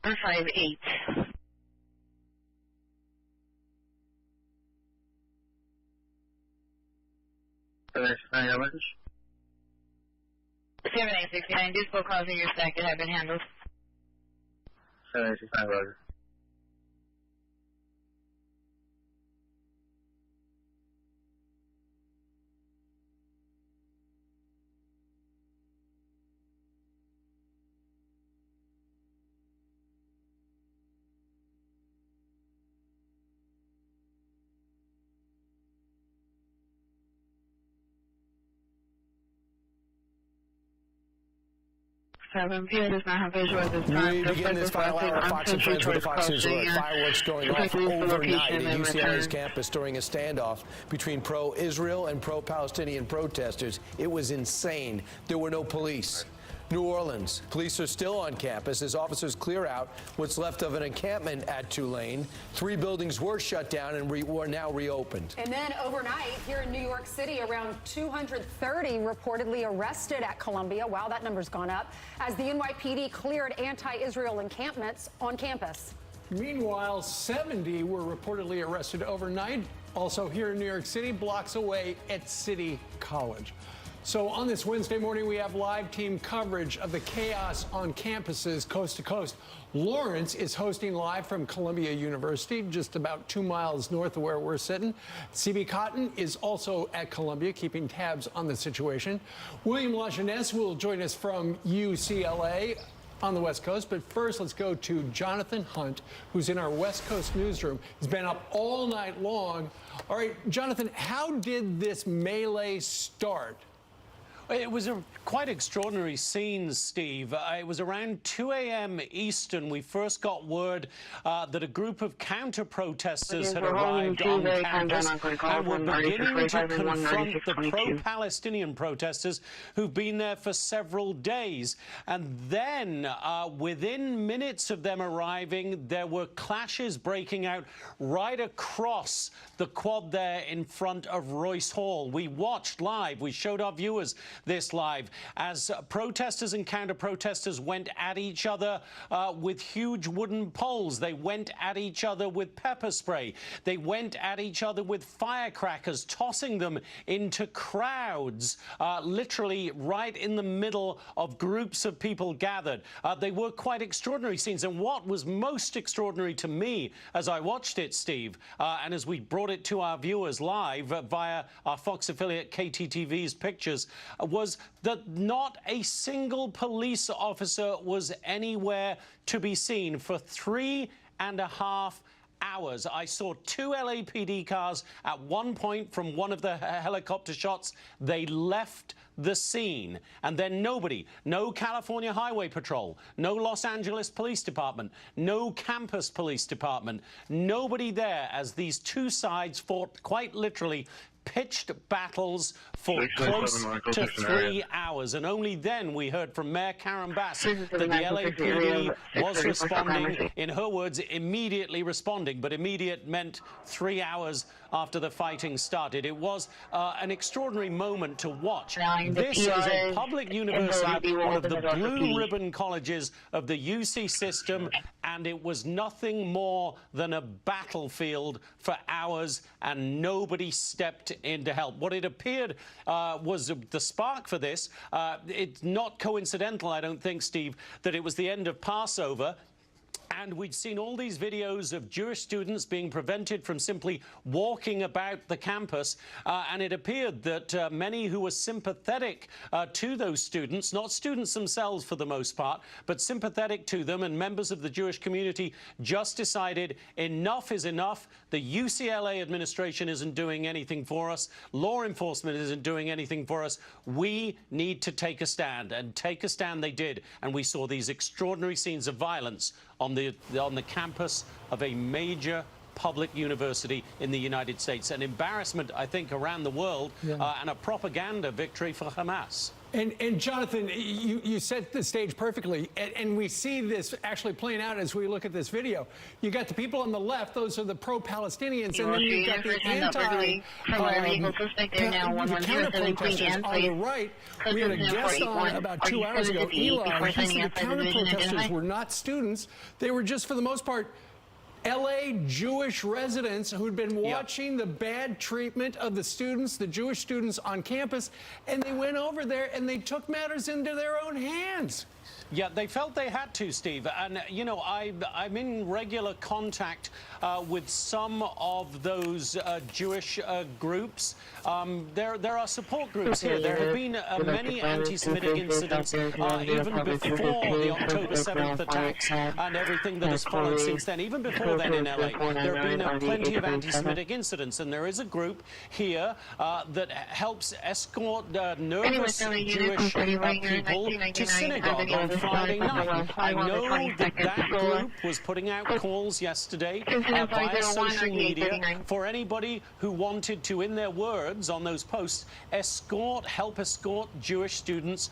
58. Finish 9 Roger. 7869, dispo causing your stack to have been handled. 769 Roger. We begin this final hour of Fox and Friends with the Fox News Alert. Fireworks going off overnight at UCLA's campus during a standoff between pro-Israel and pro-Palestinian protesters. It was insane. There were no police. New Orleans, police are still on campus as officers clear out what's left of an encampment at Tulane. 3 buildings were shut down and were now reopened. And then overnight, here in New York City, around 230 reportedly arrested at Columbia. Wow, that number's gone up, as the NYPD cleared anti-Israel encampments on campus. Meanwhile, 70 were reportedly arrested overnight. Also here in New York City, blocks away at City College. So on this Wednesday morning, we have live team coverage of the chaos on campuses coast to coast. Lawrence is hosting live from Columbia University, just about 2 miles north of where we're sitting. CB Cotton is also at Columbia, keeping tabs on the situation. William LaJeunesse will join us from UCLA on the West Coast. But first, let's go to Jonathan Hunt, who's in our West Coast newsroom. He's been up all night long. All right, Jonathan, how did this melee start? It was a quite extraordinary scene, Steve. It was around 2 a.m. Eastern. We first got word that a group of counter-protesters had arrived on campus and were beginning to confront the pro-Palestinian protesters who've been there for several days. And then, within minutes of them arriving, there were clashes breaking out right across the quad there in front of Royce Hall. We watched live. We showed our viewers this live as protesters and counter-protesters went at each other with huge wooden poles. They went at each other with pepper spray. They went at each other with firecrackers, tossing them into crowds, literally right in the middle of groups of people gathered. They were quite extraordinary scenes. And what was most extraordinary to me as I watched it, Steve, and as we brought it to our viewers live via our Fox affiliate KTTV's pictures, was that not a single police officer was anywhere to be seen for 3.5 hours. I saw 2 LAPD cars at one point from one of the helicopter shots. They left the scene, and then nobody, no California Highway Patrol, no Los Angeles Police Department, no campus police department, nobody there as these two sides fought quite literally pitched battles for close to 3 hours. And only then we heard from Mayor Karen Bass that the LAPD was responding, in her words, immediately responding. But immediate meant 3 hours after the fighting started. It was an extraordinary moment to watch. This is a public university, one of the blue ribbon colleges of the UC system, and it was nothing more than a battlefield for hours, and nobody stepped in to help. What it appeared was the spark for this. It's not coincidental, I don't think, Steve, that it was the end of Passover. And we'd seen all these videos of Jewish students being prevented from simply walking about the campus. And it appeared that many who were sympathetic to those students, not students themselves for the most part, but sympathetic to them and members of the Jewish community, just decided enough is enough. The UCLA administration isn't doing anything for us. Law enforcement isn't doing anything for us. We need to take a stand. And take a stand they did. And we saw these extraordinary scenes of violence on the campus of a major public university in the United States. An embarrassment, I think, around the world, and a propaganda victory for Hamas. And Jonathan, you set the stage perfectly, and we see this actually playing out as we look at this video. You got the people on the left; those are the pro-Palestinians, and then you got the counter-protesters on the right. We had a guest on about 2 hours ago, Eli. He said the counter-protesters were not students; they were just, for the most part, LA Jewish residents who'd been watching the bad treatment of the students, the Jewish students on campus, and they went over there and they took matters into their own hands. Yeah, they felt they had to, Steve. And, you know, I'm in regular contact with some of those Jewish groups. There are support groups here. There have been many anti-Semitic incidents even before the October 7th attacks and everything that has followed since then. Even before then in LA, there have been plenty of anti-Semitic incidents. And there is a group here that helps escort nervous Jewish people to synagogue on Friday night. I know that group was putting out calls yesterday via social media for anybody who wanted to, in their words on those posts, help escort Jewish students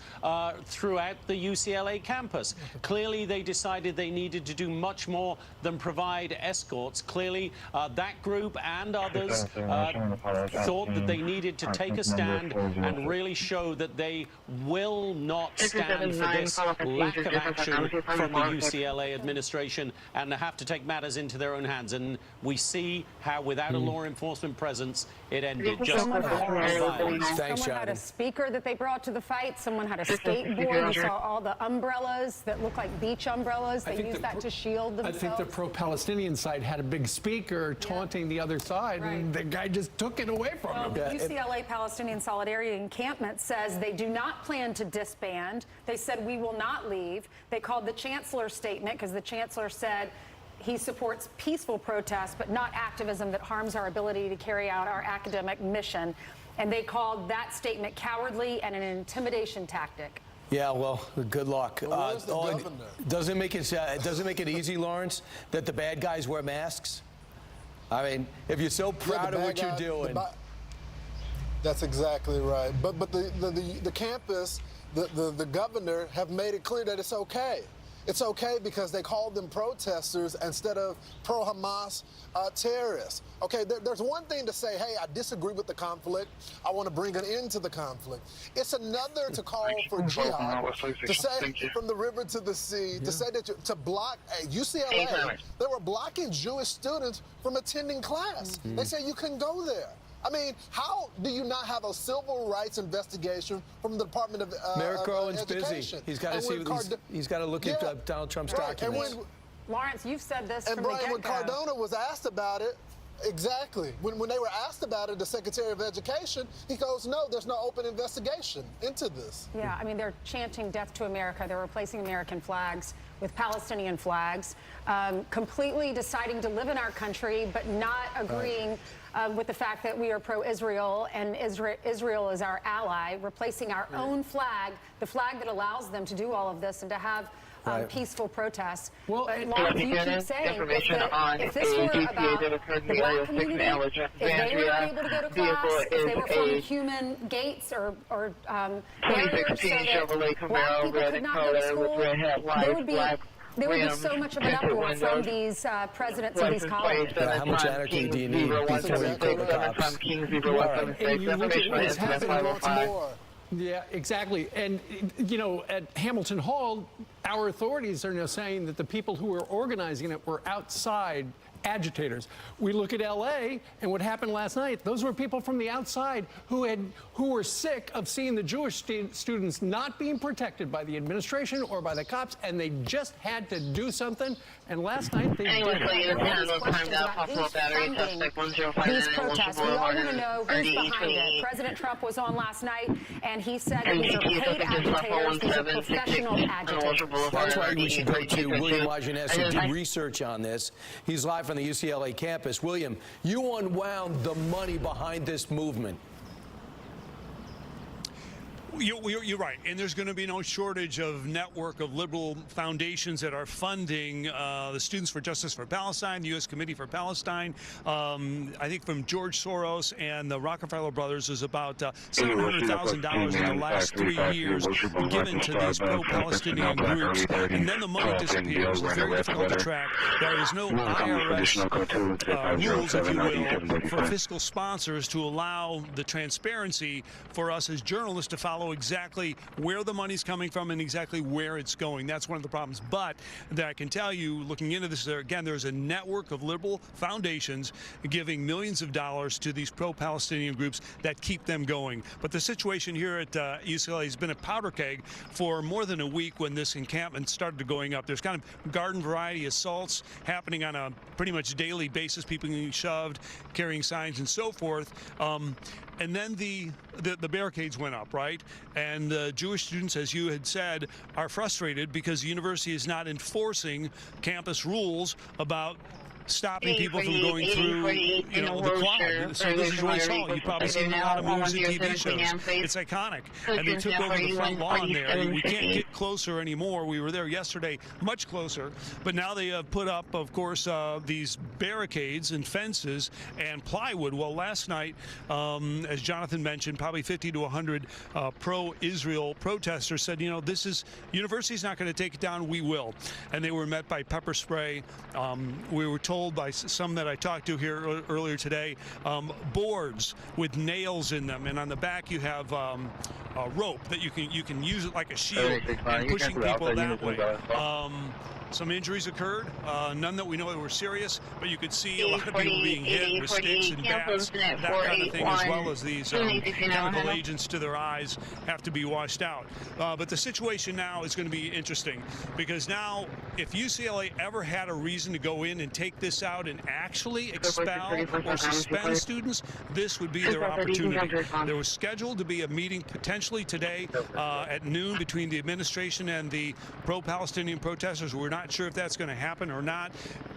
throughout the UCLA campus. Clearly, they decided they needed to do much more than provide escorts. Clearly, that group and others thought that they needed to take a stand and really show that they will not stand for this lack of action from the UCLA administration and have to take matters into their own hands. And we see how, without a law enforcement presence, it ended. Just someone had a speaker that they brought to the fight. Someone had a skateboard. You saw all the umbrellas that look like beach umbrellas. They used that to shield themselves. I think the pro-Palestinian side had a big speaker taunting the other side, and the guy just took it away from him. UCLA Palestinian Solidarity Encampment says they do not plan to disband. They said, we will not leave. They called the chancellor's statement because the chancellor said he supports peaceful protests, but not activism that harms our ability to carry out our academic mission. And they called that statement cowardly and an intimidation tactic. Yeah, well, good luck. Doesn't make it easy, Lawrence, that the bad guys wear masks. I mean, if you're so proud of what you're doing. That's exactly right. But the campus, the governor have made it clear that it's okay. It's okay because they called them protesters instead of pro-Hamas terrorists. Okay, there's one thing to say, hey, I disagree with the conflict. I want to bring an end to the conflict. It's another to call for jihad, to say from the river to the sea, to say that to block UCLA. They were blocking Jewish students from attending class. They said you couldn't go there. I mean, how do you not have a civil rights investigation from the Department of Merrick Garland's Education? Busy. He's got to see. He's got to look at Donald Trump's documents. Lawrence, you've said this and from Brian, the get-go. When Cardona was asked about it, exactly. When they were asked about it, the Secretary of Education, he goes, no, there's no open investigation into this. Yeah, I mean, they're chanting death to America. They're replacing American flags with Palestinian flags, completely deciding to live in our country, but not agreeing with the fact that we are pro-Israel and Israel is our ally, replacing our own flag, the flag that allows them to do all of this and to have peaceful protests. Well, but Lawrence, you keep saying if this were about the black community, if they were able to go to class, if they were from human gates or barriers so that black people could not go to school, there would be so much of an uproar from these presidents of these colleges. How much anarchy do you need before you call the cops? And you look at what's happening in Baltimore. Yeah, exactly. And, you know, at Hamilton Hall, our authorities are now saying that the people who were organizing it were outside agitators. We look at LA and what happened last night. Those were people from the outside who were sick of seeing the Jewish students not being protected by the administration or by the cops, and they just had to do something. And last night they did. These protests, we all want to know who's behind it. President Trump was on last night, and he said that these are paid agitators. These are professional agitators. That's why we should go to William Wajaness, who did research on this. He's live from the UCLA campus. William, you unwound the money behind this movement. You're right, and there's going to be no shortage of network of liberal foundations that are funding the Students for Justice for Palestine, the U.S. Committee for Palestine. I think from George Soros and the Rockefeller brothers is about $700,000 in the last 3 years given to these pro-Palestinian groups, and then the money disappears. It's very difficult to track. There is no IRS rules, if you will, for fiscal sponsors to allow the transparency for us as journalists to follow exactly where the money's coming from and exactly where it's going. That's one of the problems. But that I can tell you, looking into this, again, there's a network of liberal foundations giving millions of dollars to these pro-Palestinian groups that keep them going. But the situation here at UCLA has been a powder keg for more than a week when this encampment started going up. There's kind of garden variety assaults happening on a pretty much daily basis, people getting shoved, carrying signs and so forth. And then the barricades went up, right? And the Jewish students, as you had said, are frustrated because the university is not enforcing campus rules about stopping people from going through, you know, the quad. So this is what we saw. You've probably seen a lot of movies and TV shows. It's iconic. And they took over the front lawn there. We can't get closer anymore. We were there yesterday, much closer. But now they have put up, of course, these barricades and fences and plywood. Well, last night, as Jonathan mentioned, probably 50 to 100 pro-Israel protesters said, you know, this is, university's not going to take it down, we will. And they were met by pepper spray. We were told by some that I talked to here earlier today, boards with nails in them, and on the back you have a rope that you can use it like a shield and pushing people that way. Some injuries occurred, none that we know that were serious, but you could see a lot of people being hit with sticks and bats, that kind of thing, as well as these chemical agents to their eyes have to be washed out. But the situation now is going to be interesting, because now if UCLA ever had a reason to go in and take this out and actually expel or suspend students, this would be their opportunity. There was scheduled to be a meeting potentially today at noon between the administration and the pro-Palestinian protesters. We're not sure if that's going to happen or not.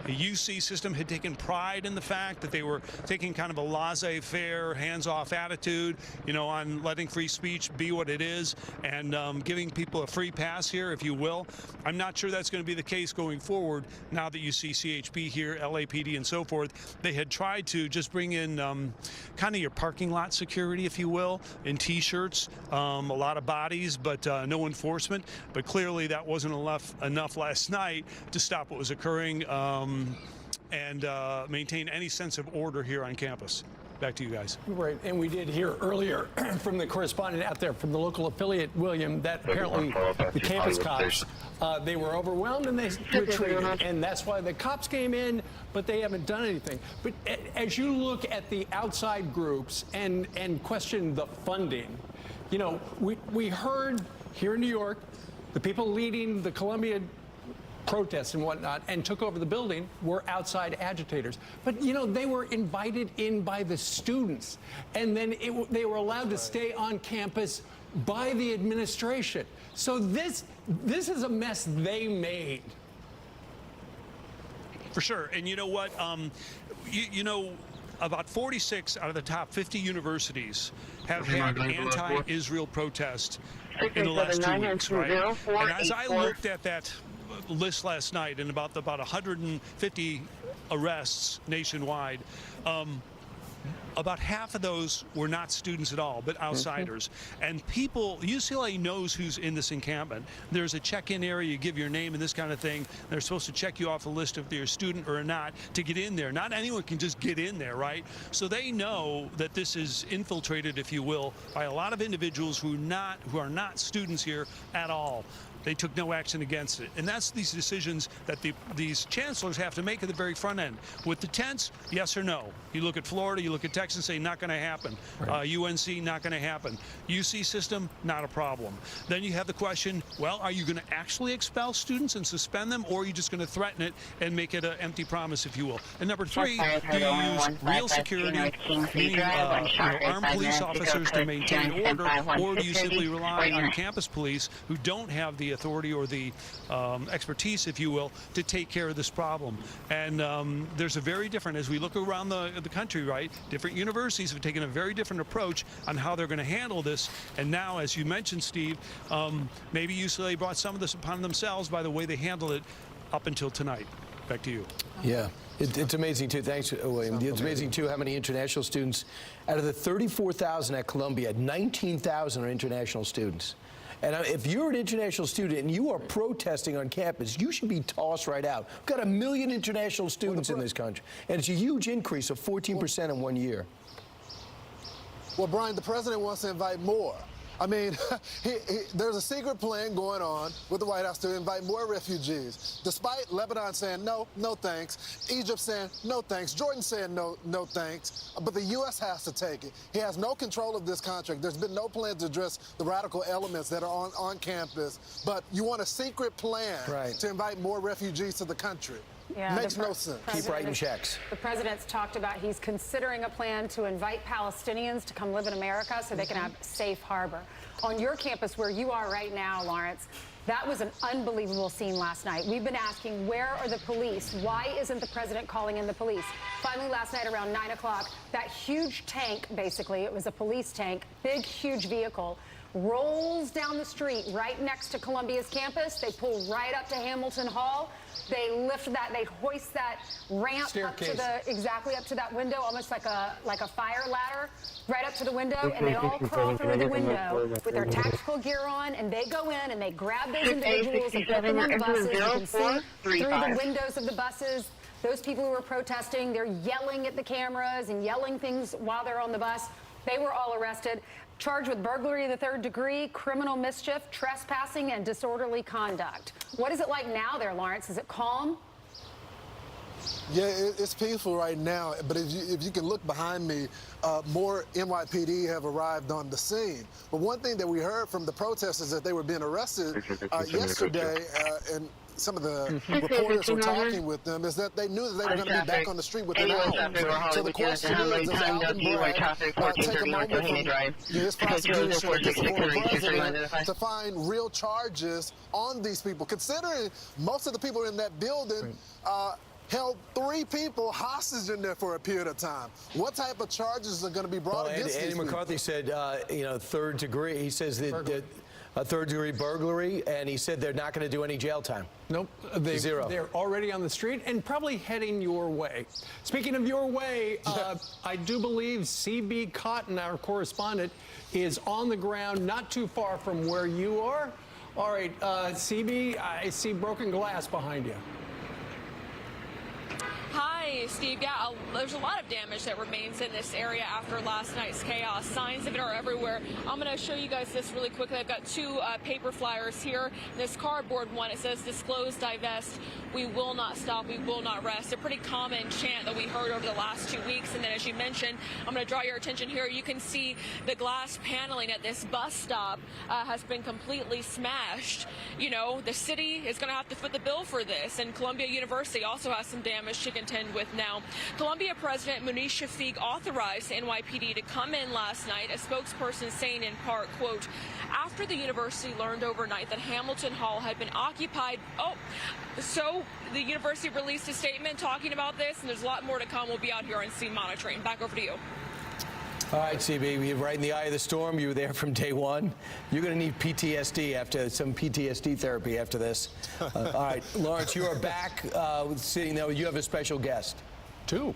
The UC system had taken pride in the fact that they were taking kind of a laissez-faire, hands-off attitude, you know, on letting free speech be what it is and giving people a free pass here, if you will. I'm not sure that's going to be the case going forward now that you see CHP here, LAPD, and so forth. They had tried to just bring in kind of your parking lot security, if you will, in T-shirts, a lot of bodies, but no enforcement. But clearly that wasn't enough last night to stop what was occurring and maintain any sense of order here on campus. Back to you guys. Right, and we did hear earlier from the correspondent out there from the local affiliate, William, that apparently the campus cops, they were overwhelmed and they retreated, and that's why the cops came in, but they haven't done anything. But as you look at the outside groups and question the funding, you know, we heard here in New York, the people leading the Columbia protests and whatnot and took over the building were outside agitators. But, you know, they were invited in by the students, and then they were allowed to stay on campus by the administration. So this is a mess they made. For sure. And you know what? You know, about 46 out of the top 50 universities have had anti-Israel protests in the last 2 weeks, right? And as I looked at that list last night, and about 150 arrests nationwide, about half of those were not students at all, but outsiders. And people, UCLA knows who's in this encampment. There's a check-in area, you give your name and this kind of thing. They're supposed to check you off the list if you're a student or not to get in there. Not anyone can just get in there, right? So they know that this is infiltrated, if you will, by a lot of individuals who are not students here at all. They took no action against it. And that's these decisions that these chancellors have to make at the very front end. With the tents, yes or no. You look at Florida, you look at Texas, say not going to happen. Right. UNC, not going to happen. UC system, not a problem. Then you have the question, well, are you going to actually expel students and suspend them, or are you just going to threaten it and make it an empty promise, if you will? And number three, do you use real security, meaning armed police officers to maintain order, or do you simply rely on campus police who don't have the authority or the expertise, if you will, to take care of this problem? And there's a very different, as we look around the country, right, different universities have taken a very different approach on how they're going to handle this. And now, as you mentioned, Steve, maybe UCLA brought some of this upon themselves by the way they handled it up until tonight. Back to you. Yeah. It's amazing, too. Thanks, William. It's amazing, too, how many international students, out of the 34,000 at Columbia, 19,000 are international students. And if you're an international student and you are protesting on campus, you should be tossed right out. We've got 1 million international students in this country, and it's a huge increase of 14% in 1 year. Well, Brian, the president wants to invite more. I mean, there's a secret plan going on with the White House to invite more refugees, despite Lebanon saying no, no thanks, Egypt saying no thanks, Jordan saying no, no thanks, but the U.S. has to take it. He has no control of this contract. There's been no plan to address the radical elements that are on campus, but you want a secret plan to invite more refugees to the country. Yeah, makes no sense. Keep writing checks. The president's talked about he's considering a plan to invite Palestinians to come live in America so they can have safe harbor. On your campus where you are right now, Lawrence, that was an unbelievable scene last night. We've been asking, where are the police? Why isn't the president calling in the police? Finally, last night around 9 o'clock, that huge tank, basically, it was a police tank, big, huge vehicle, rolls down the street right next to Columbia's campus. They pull right up to Hamilton Hall. They lift that, they hoist that ramp Staircase. up to the, exactly up to that window, almost like a fire ladder, right up to the window, and they all crawl through the window with their tactical gear on, and they go in and they grab those individuals and put them on the buses. You can see through the windows of the buses. Those people who were protesting, they're yelling at the cameras and yelling things while they're on the bus. They were all arrested, charged with burglary of the third degree, criminal mischief, trespassing, and disorderly conduct. What is it like now there, Lawrence? Is it calm? Yeah, it's peaceful right now, but if you can look behind me, more NYPD have arrived on the scene. But one thing that we heard from the protesters that they were being arrested yesterday, and some of the reporters were talking with them, is that they knew that they were going to be back on the street within hours. So the question is, does Alvin Bragg take a moment from his prosecution to support the president to find real charges on these people, considering most of the people in that building held 3 people hostage in there for a period of time? What type of charges are going to be brought against these people? Andy McCarthy said, third degree. He says that a third-degree burglary, and he said they're not going to do any jail time. Nope. Zero. They're already on the street and probably heading your way. Speaking of your way, I do believe CB Cotton, our correspondent, is on the ground not too far from where you are. All right, CB, I see broken glass behind you. Hi, Steve. Yeah, there's a lot of damage that remains in this area after last night's chaos. Signs of it are everywhere. I'm going to show you guys this really quickly. I've got 2 paper flyers here. This cardboard one, it says, "Disclose, divest. We will not stop. We will not rest." A pretty common chant that we heard over the last 2 weeks. And then, as you mentioned, I'm going to draw your attention here. You can see the glass paneling at this bus stop has been completely smashed. You know, the city is going to have to foot the bill for this. And Columbia University also has some damage to contend with now. Columbia President Munish Shafiq authorized the NYPD to come in last night, a spokesperson saying in part, quote, "After the university learned overnight that Hamilton Hall had been occupied." So the university released a statement talking about this, and there's a lot more to come. We'll be out here on scene monitoring. Back over to you. All right, CB, you're right in the eye of the storm. You were there from day one. You're going to need PTSD after some PTSD therapy after this. All right, Lawrence, you are back sitting there. You have a special guest. 2.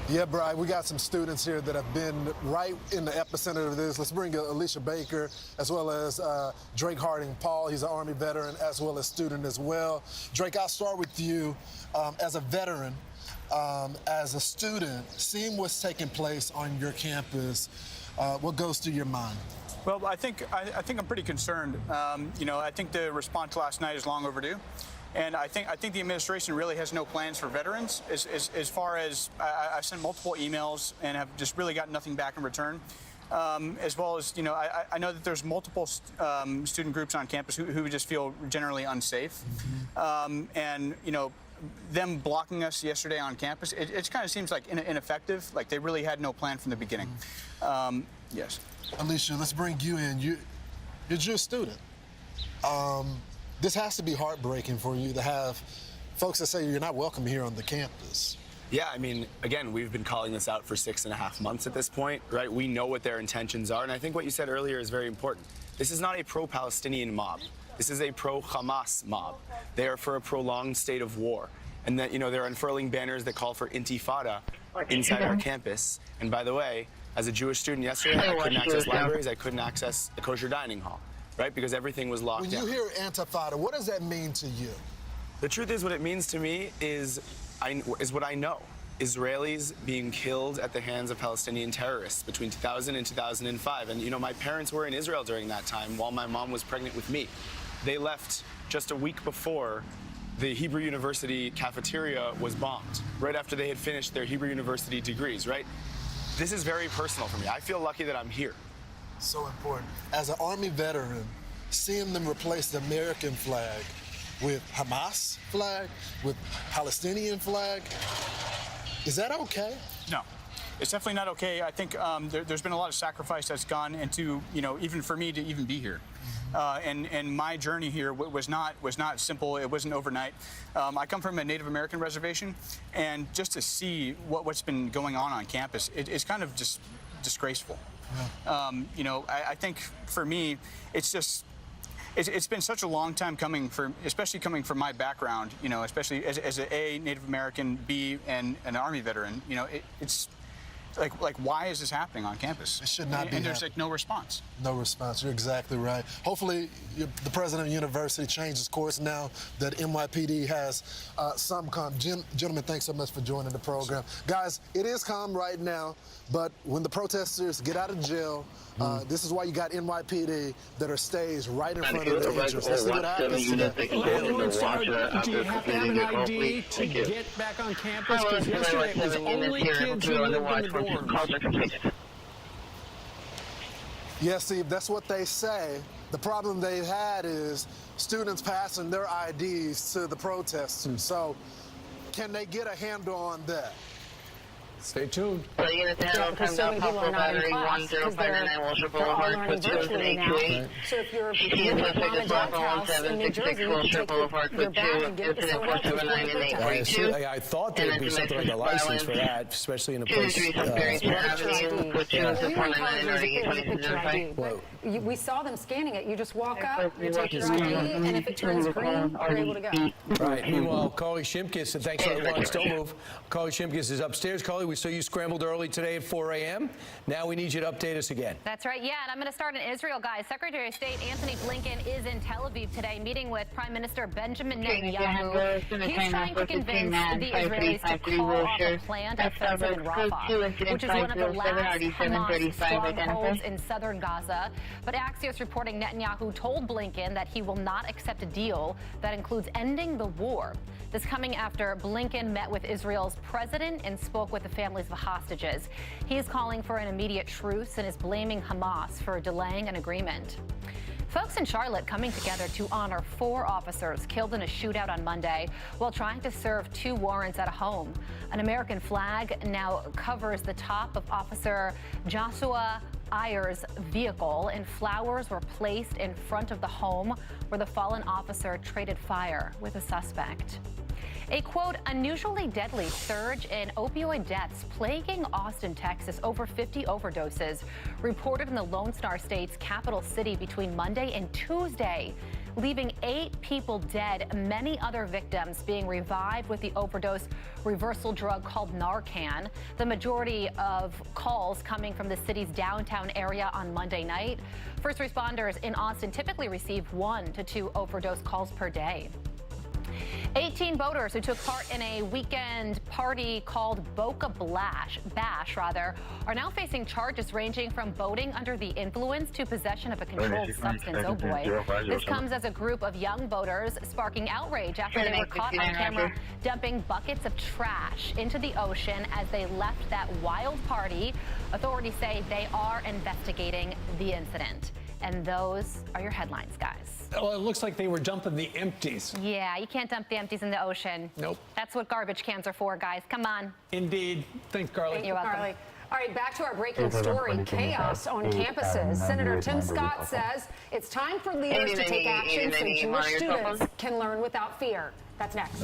Yeah, Brian, we got some students here that have been right in the epicenter of this. Let's bring Alicia Baker, as well as Drake Harding-Paul. He's an Army veteran, as well as student as well. Drake, I'll start with you. As a veteran, as a student, seeing what's taking place on your campus, what goes through your mind? Well, I think I'm pretty concerned. I think the response last night is long overdue. And I think the administration really has no plans for veterans. As far as I've sent multiple emails and have just really got nothing back in return. As well as, I know that there's multiple student groups on campus who just feel generally unsafe. And them blocking us yesterday on campus, it kind of seems like ineffective. Like they really had no plan from the beginning. Yes. Alicia, let's bring you in. You're just a student. This has to be heartbreaking for you to have folks that say you're not welcome here on the campus. Yeah, I mean, again, we've been calling this out for 6.5 months at this point, right? We know what their intentions are, and I think what you said earlier is very important. This is not a pro-Palestinian mob. This is a pro-Hamas mob. They are for a prolonged state of war, and that, they're unfurling banners that call for intifada inside our campus. And by the way, as a Jewish student yesterday, I couldn't access libraries, I couldn't access the kosher dining hall. Right? Because everything was locked down. When you hear intifada, what does that mean to you? The truth is, what it means to me is what I know. Israelis being killed at the hands of Palestinian terrorists between 2000 and 2005. And, my parents were in Israel during that time while my mom was pregnant with me. They left just a week before the Hebrew University cafeteria was bombed, right after they had finished their Hebrew University degrees, right? This is very personal for me. I feel lucky that I'm here. So important. As an Army veteran, seeing them replace the American flag with Hamas flag, with Palestinian flag, is that okay? No, it's definitely not okay. I think there's been a lot of sacrifice that's gone into, even for me to even be here. And my journey here was not simple. It wasn't overnight. I come from a Native American reservation, and just to see what's been going on campus, it's kind of just disgraceful. Yeah. I think for me, it's been such a long time coming, especially coming from my background, especially as a Native American, B, and an Army veteran. It's like why is this happening on campus? It should not be. And there's no response. No response. You're exactly right. Hopefully, the president of the university changes course now that NYPD has some calm. Gentlemen, thanks so much for joining the program. Guys, it is calm right now, but when the protesters get out of jail, this is why you got NYPD that are staged right in front of the entrance. Let's see what happens today. Do you have to have an ID to get back on campus? Because yesterday it was only kids who lived in the dorms. Yes, Steve, that's what they say. The problem they've had is students passing their IDs to the protesters. So can they get a handle on that? Stay tuned. So units handle timed out, Poplar Battery 1059 Wilshire Boulevard, with 20828. So if you're CTS mom and dad's house in New Jersey, you can take your bag and give it to someone else who's going to protest. I thought there'd be something like a license for that, especially in a place. We saw them scanning it. You just walk up, you take your ID, and if it turns green, you're able to go. Right. Meanwhile, Carly Shimkus, and thanks for the lunch. Don't move. Carly Shimkus is upstairs. Carly, we saw you scrambled early today at 4 a.m. Now we need you to update us again. That's right. Yeah, and I'm going to start in Israel, guys. Secretary of State Anthony Blinken is in Tel Aviv today, meeting with Prime Minister Benjamin Netanyahu. He's trying to convince the Israelis to call off a planned offensive in Rafah, which is one of the last Hamas strongholds in southern Gaza. But Axios reporting Netanyahu told Blinken that he will not accept a deal that includes ending the war. This coming after Blinken met with Israel's president and spoke with the families of hostages. He is calling for an immediate truce and is blaming Hamas for delaying an agreement. Folks in Charlotte coming together to honor 4 officers killed in a shootout on Monday while trying to serve 2 warrants at a home. An American flag now covers the top of Officer Joshua Ayer's vehicle, and flowers were placed in front of the home where the fallen officer traded fire with a suspect. A, quote, unusually deadly surge in opioid deaths plaguing Austin, Texas. Over 50 overdoses reported in the Lone Star State's capital city between Monday and Tuesday, leaving 8 people dead, many other victims being revived with the overdose reversal drug called Narcan. The majority of calls coming from the city's downtown area on Monday night. First responders in Austin typically receive 1 to 2 overdose calls per day. 18 boaters who took part in a weekend party called Boca Bash, are now facing charges ranging from boating under the influence to possession of a controlled substance. Oh boy. This comes as a group of young boaters sparking outrage after they were caught on camera dumping buckets of trash into the ocean as they left that wild party. Authorities say they are investigating the incident. And those are your headlines, guys. Oh, it looks like they were dumping the empties. Yeah, you can't dump the empties in the ocean. Nope. That's what garbage cans are for, guys. Come on. Indeed. Thanks, Carly. You're welcome. Carly. All right, back to our breaking story, chaos on campuses. Senator Tim Scott says it's time for leaders to take action so Jewish students can learn without fear. That's next.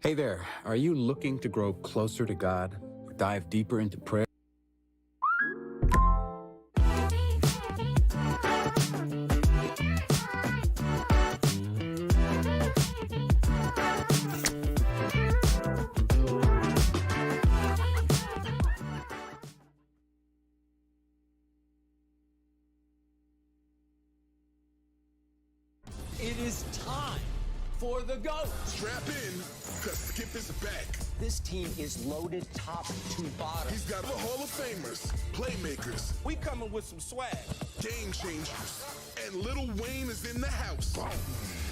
Hey there, are you looking to grow closer to God? Dive deeper into prayer? It is time for the GOAT. Strap in, because Skip is back. This team is loaded top to bottom. He's got the Hall of Famers, playmakers. We coming with some swag. Game changers. And Lil Wayne is in the house.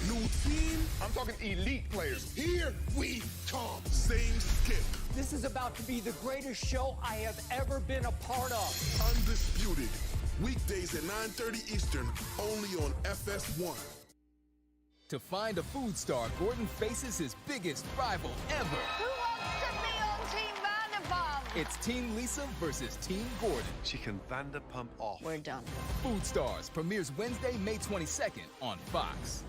New team. I'm talking elite players. Here we come. Same Skip. This is about to be the greatest show I have ever been a part of. Undisputed. Weekdays at 9:30 Eastern, only on FS1. To find a food star, Gordon faces his biggest rival ever. Who wants to be on Team Vanderpump? It's Team Lisa versus Team Gordon. She can Vanderpump off. We're done. Food Stars premieres Wednesday, May 22nd on Fox.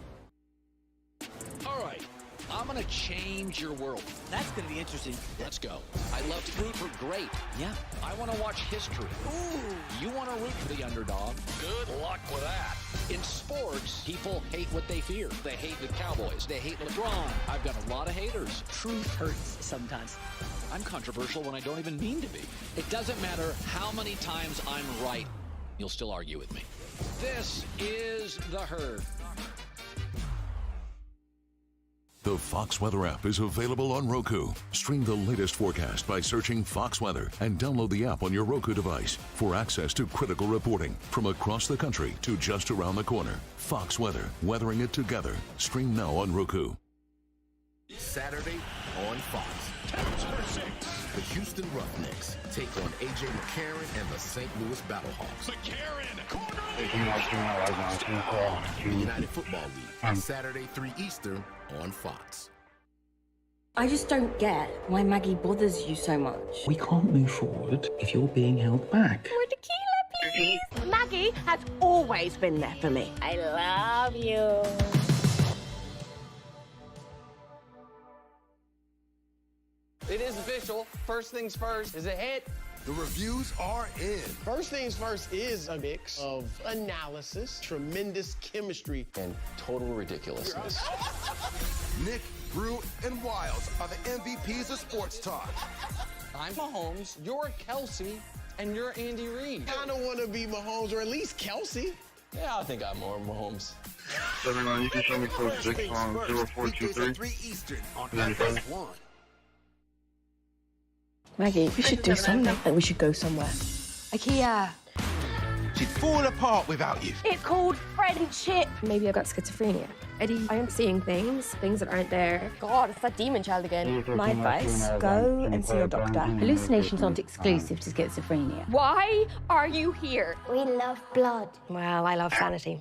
All right, I'm gonna change your world. That's gonna be interesting. Let's go. I love to root for great. Yeah. I want to watch history. Ooh. You want to root for the underdog? Good luck with that. In sports, people hate what they fear. They hate the Cowboys. They hate LeBron. I've got a lot of haters. Truth hurts sometimes. I'm controversial when I don't even mean to be. It doesn't matter how many times I'm right. You'll still argue with me. This is The Herd. The Fox Weather app is available on Roku. Stream the latest forecast by searching Fox Weather and download the app on your Roku device for access to critical reporting from across the country to just around the corner. Fox Weather, weathering it together. Stream now on Roku. Saturday on Fox. The Houston Roughnecks take on AJ McCarron and the St. Louis Battlehawks. The United Football League, Saturday 3 Eastern on Fox. I just don't get why Maggie bothers you so much. We can't move forward if you're being held back. More tequila, please. Maggie has always been there for me. I love you. It is official. First things first is a hit. The reviews are in. First Things First is a mix of analysis, tremendous chemistry, and total ridiculousness. Nick, Brew, and Wiles are the MVPs of sports talk. I'm Mahomes, you're Kelsey, and you're Andy Reid. I don't want to be Mahomes, or at least Kelsey. Yeah, I think I'm more Mahomes. You can show me code 6 on 0423. 3 Eastern on FS1. Maggie, we should do something. Like we should go somewhere. IKEA. She'd fall apart without you. It's called friendship. Maybe I've got schizophrenia. Eddie, I am seeing things that aren't there. God, it's that demon child again. My advice, go and see your doctor. Hallucinations aren't exclusive to schizophrenia. Why are you here? We love blood. Well, I love sanity.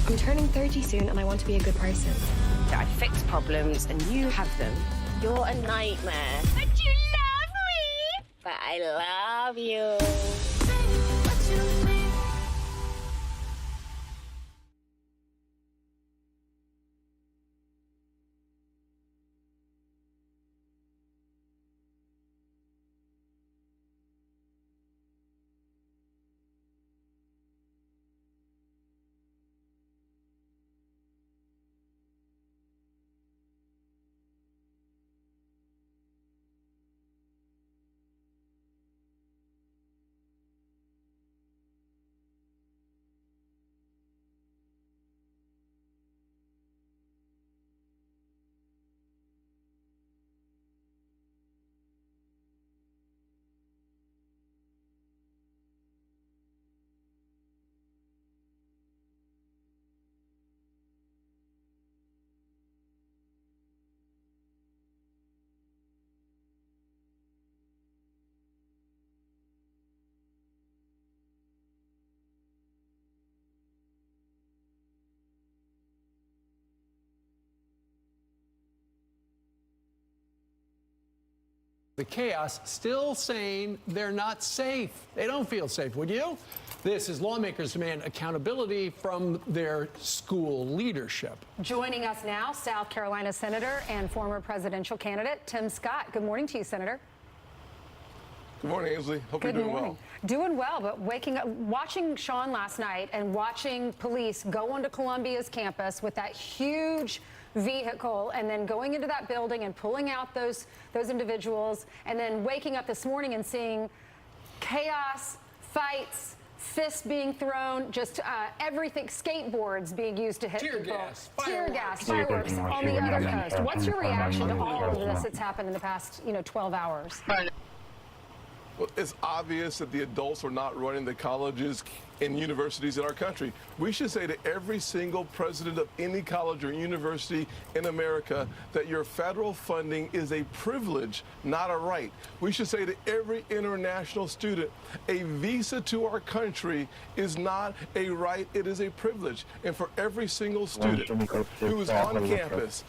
I'm turning 30 soon and I want to be a good person. I fix problems and you have them. You're a nightmare. But you love me! But I love you. The chaos, still saying they're not safe. They don't feel safe, would you? This is lawmakers demand accountability from their school leadership. Joining us now, South Carolina Senator and former presidential candidate Tim Scott. Good morning to you, Senator. Good morning, Ainsley. Hope you're doing well. Doing well, but waking up, watching Sean last night and watching police go onto Columbia's campus with that huge vehicle and then going into that building and pulling out those individuals, and then waking up this morning and seeing chaos, fights, fists being thrown, just everything, skateboards being used to hit tear people. gas, fireworks on the other coast. What's your reaction to all of this that's happened in the past, 12 hours? Well, it's obvious that the adults are not running the colleges and universities in our country. We should say to every single president of any college or university in America that your federal funding is a privilege, not a right. We should say to every international student, a visa to our country is not a right, it is a privilege. And for every single student who is on campus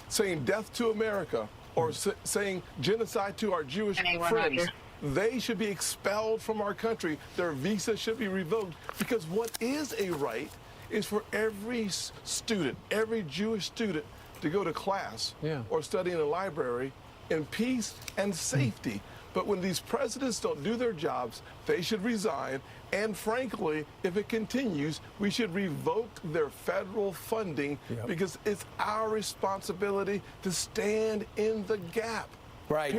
saying death to America or saying genocide to our Jewish friends, they should be expelled from our country. Their visa should be revoked, because what is a right is for every student, every Jewish student, to go to class or study in a library in peace and safety. But when these presidents don't do their jobs, they should resign. And frankly, if it continues, we should revoke their federal funding, because it's our responsibility to stand in the gap. Right.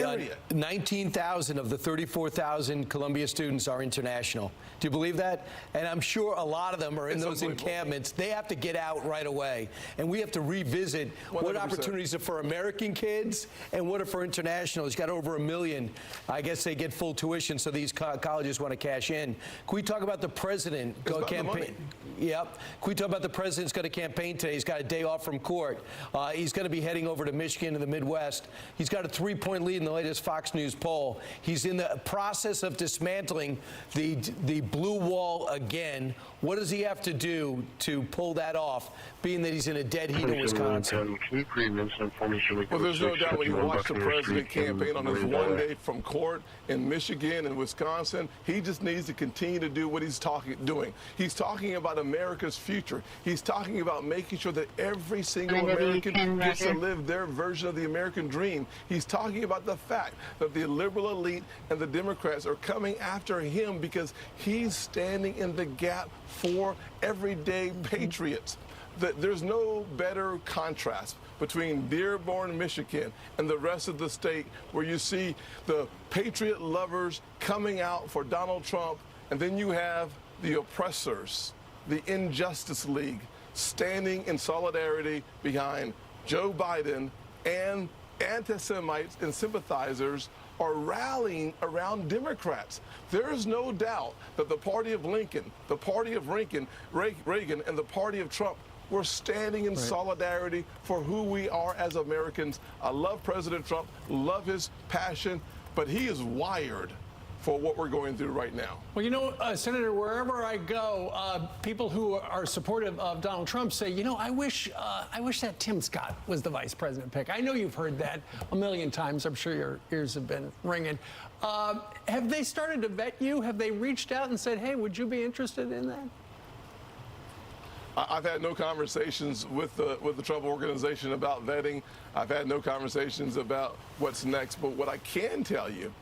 19,000 of the 34,000 Columbia students are international. Do you believe that? And I'm sure a lot of them are in those encampments. They have to get out right away. And we have to revisit 100%. What opportunities are for American kids and what are for internationals. You got over 1 million. I guess they get full tuition, so these colleges want to cash in. Can we talk about the president campaign? Yep. Can we talk about the president's got a campaign today? He's got a day off from court. He's going to be heading over to Michigan and the Midwest. He's got a 3-point lead in the latest Fox News poll. He's in the process of dismantling the blue wall again. What does he have to do to pull that off, being that he's in a dead heat in Wisconsin? Well, there's no doubt when you watch the president campaign on his one day from court in Michigan and Wisconsin, he just needs to continue to do what he's doing. He's talking about America's future. He's talking about making sure that every single American gets to live their version of the American dream. He's talking about the fact that the liberal elite and the Democrats are coming after him because he's standing in the gap for everyday patriots. There's no better contrast between Dearborn, Michigan, and the rest of the state, where you see the patriot lovers coming out for Donald Trump, and then you have the oppressors, the Injustice League, standing in solidarity behind Joe Biden, and anti-Semites and sympathizers are rallying around Democrats. There is no doubt that the party of Lincoln, the party of Reagan, and the party of Trump were standing in solidarity for who we are as Americans. I love President Trump, love his passion, but he is wired for what we're going through right now. Well, Senator, wherever I go, people who are supportive of Donald Trump say, I wish that Tim Scott was the vice president pick. I know you've heard that a million times. I'm sure your ears have been ringing. Have they started to vet you? Have they reached out and said, hey, would you be interested in that? I've had no conversations with the Trump organization about vetting. I've had no conversations about what's next. But what I can tell you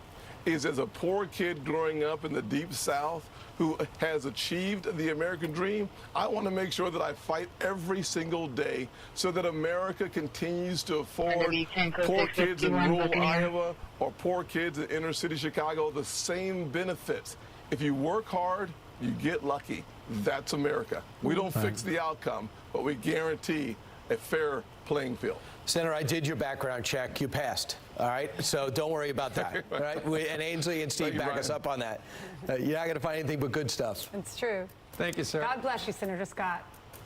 is, as a poor kid growing up in the Deep South who has achieved the American dream, I want to make sure that I fight every single day so that America continues to afford poor kids in rural Iowa or poor kids in inner city Chicago the same benefits. If you work hard, you get lucky. That's America. We don't fix the outcome, but we guarantee a fair playing field. Senator, I did your background check. You passed. All right? So don't worry about that. All right? And Ainsley and Steve back us up on that. You're not going to find anything but good stuff. It's true. Thank you, sir. God bless you, Senator Scott.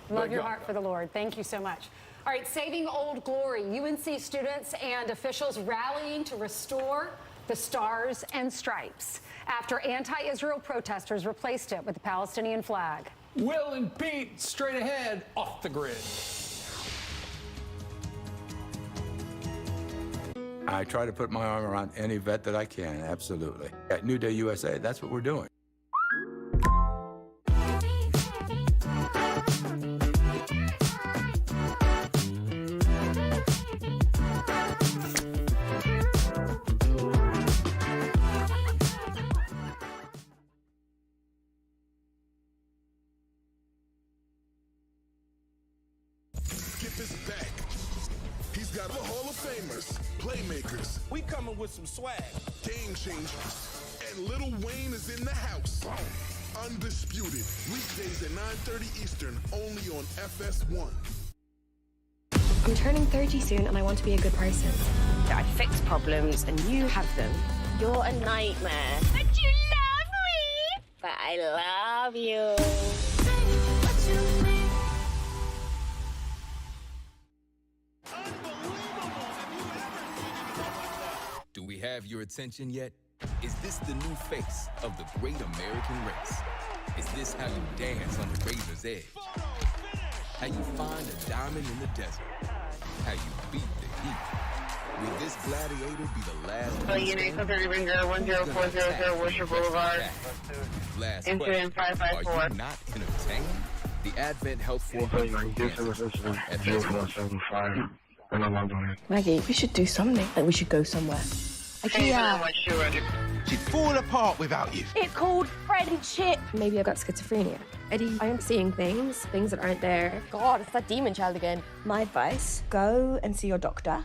Love your heart for the Lord. Thank you so much. All right, saving old glory. UNC students and officials rallying to restore the Stars and Stripes after anti-Israel protesters replaced it with the Palestinian flag. Will and Pete, straight ahead, off the grid. I try to put my arm around any vet that I can, absolutely. At New Day USA, that's what we're doing. Skip is back. He's got the Hall of Famers, playmakers. We coming with some swag. Game changers. And Lil Wayne is in the house. Undisputed. Weekdays at 9:30 Eastern, only on FS1. I'm turning 30 soon and I want to be a good person. I fix problems and you have them. You're a nightmare. But you love me! But I love you. Do we have your attention yet? Is this the new face of the great American race? Is this how you dance on the razor's edge? How you find a diamond in the desert? How you beat the heat? Will this gladiator be the last? Unit 1040 Worcester Boulevard. Last Incident question. 554. Are you not entertained? The Advent Health 400 Maggie, we should do something. Like we should go somewhere. She'd fall apart without you. It's called friendship. Maybe I've got schizophrenia. Eddie, I am seeing things that aren't there. God, it's that demon child again. My advice, go and see your doctor.